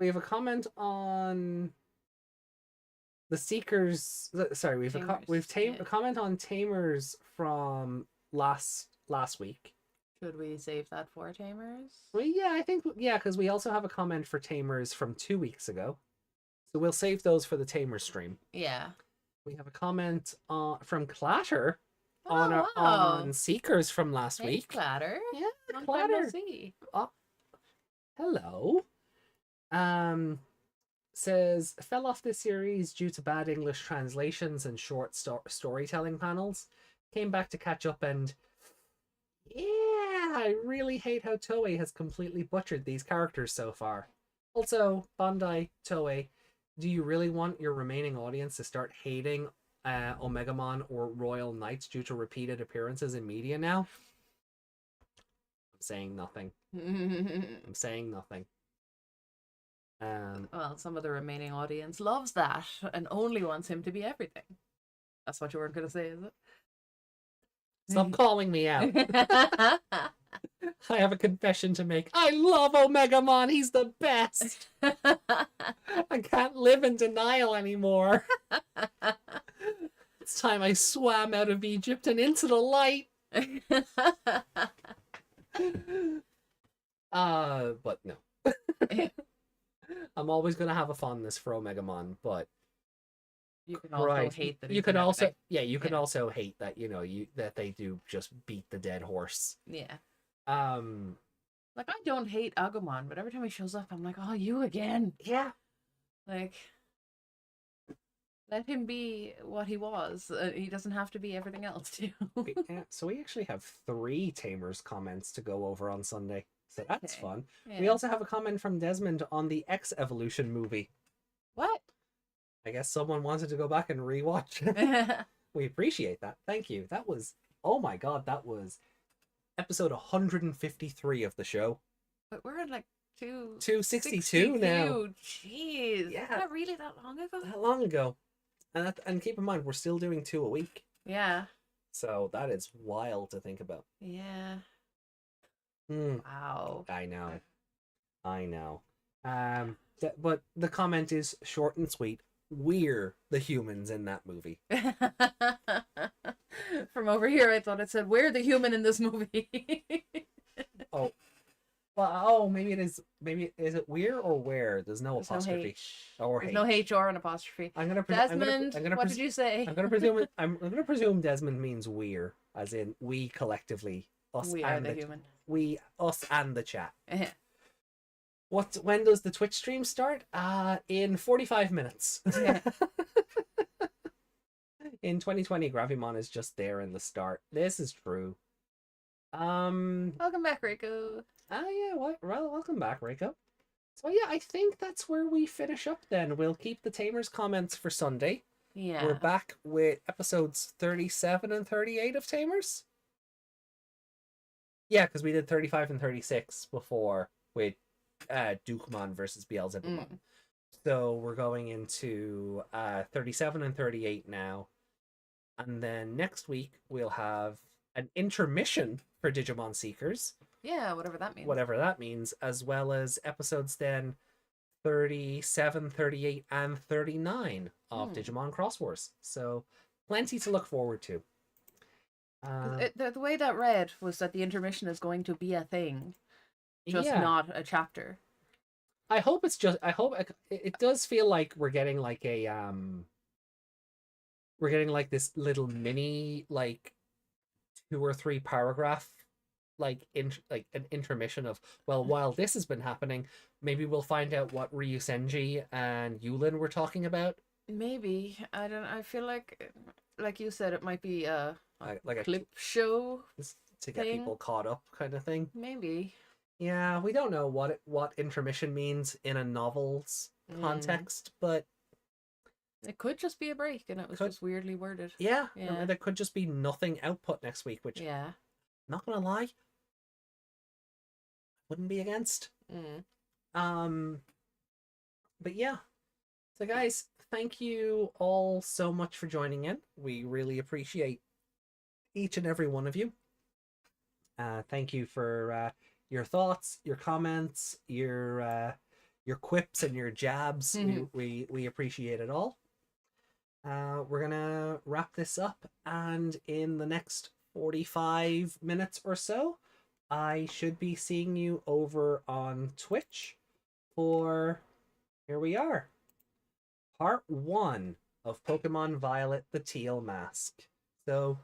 a comment on the Seekers. Sorry, we have a comment on Tamers from last week. Should we save that for Tamers? Well, yeah, I think because we also have a comment for Tamers from 2 weeks ago, so we'll save those for the Tamers stream. Yeah. We have a comment from Clatter on Seekers from last week. Clatter. Yeah, Long Clatter. time no see. Oh, hello. Says fell off this series due to bad English translations and short storytelling panels. Came back to catch up and yeah, I really hate how Toei has completely butchered these characters so far. Also, Bandai, Toei, do you really want your remaining audience to start hating Omegamon or Royal Knights due to repeated appearances in media now? I'm saying nothing. I'm saying nothing. Well, some of the remaining audience loves that and only wants him to be everything. That's what you weren't going to say, is it? Stop calling me out. I have a confession to make. I love Omegamon. He's the best. I can't live in denial anymore. It's time I swam out of Egypt and into the light. But no. I'm always gonna have a fondness for Omegamon, but you can also hate that. You can also also hate that that they do just beat the dead horse. Yeah. Like, I don't hate Agumon, but every time he shows up, I'm like, oh, you again. Yeah. Like, let him be what he was. He doesn't have to be everything else too. So we actually have 3 Tamers comments to go over on Sunday. So that's fun. Yeah. We also have a comment from Desmond on the X-Evolution movie. What? I guess someone wanted to go back and rewatch. We appreciate that. Thank you. That was, oh my god, that was episode 153 of the show. But we're at like 262 now. Jeez. Yeah. Is that really that long ago? That long ago. And keep in mind, we're still doing 2 a week. Yeah. So that is wild to think about. Yeah. Wow. I know. But the comment is short and sweet. We're the humans in that movie. From over here, I thought it said, we're the human in this movie. Oh. Well, maybe it is. Maybe is it we're or where? There's no apostrophe. No H. Or There's H. no H or an apostrophe. Desmond, what did you say? I'm gonna presume Desmond means we're, as in we collectively. Us We and are the human. We, us, and the chat. When does the Twitch stream start? In 45 minutes. In 2020, Gravimon is just there in the start. This is true. Welcome back, Reiko. Yeah, welcome back, Reiko. So yeah, I think that's where we finish up then. We'll keep the Tamers comments for Sunday. Yeah. We're back with episodes 37 and 38 of Tamers. Yeah, because we did 35 and 36 before with Dukemon versus Beelzebubon. So we're going into 37 and 38 now. And then next week we'll have an intermission for Digimon Seekers. Yeah, whatever that means. Whatever that means, as well as episodes then 37, 38, and 39 of Digimon Cross Wars. So plenty to look forward to. The way that read was that the intermission is going to be a thing, just not a chapter. I hope it does feel like we're getting like this little mini like 2 or 3 paragraph like an intermission of, well, while this has been happening, maybe we'll find out what Ryu Senji and Yulin were talking about. Maybe. I feel like you said, it might be like a clip show to get people caught up kind of thing. Maybe. Yeah, we don't know what intermission means in a novel's context, but it could just be a break and it was just weirdly worded. Yeah. There could just be nothing output next week, which not gonna lie, wouldn't be against. But yeah. So guys, thank you all so much for joining in. We really appreciate each and every one of you. Thank you for your thoughts, your comments, your quips and your jabs. We appreciate it all. We're gonna wrap this up, and in the next 45 minutes or so, I should be seeing you over on Twitch for, here we are, part 1 of Pokemon Violet, the Teal Mask. So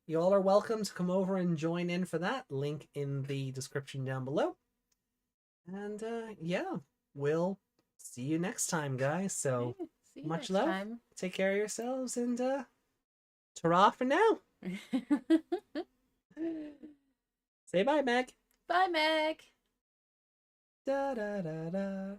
you all are welcome to come over and join in for that. Link in the description down below. And yeah, we'll see you next time, guys. So See you much next love. time. Take care of yourselves, and ta-ra for now. Say bye, Meg. Bye, Meg. Da da da da.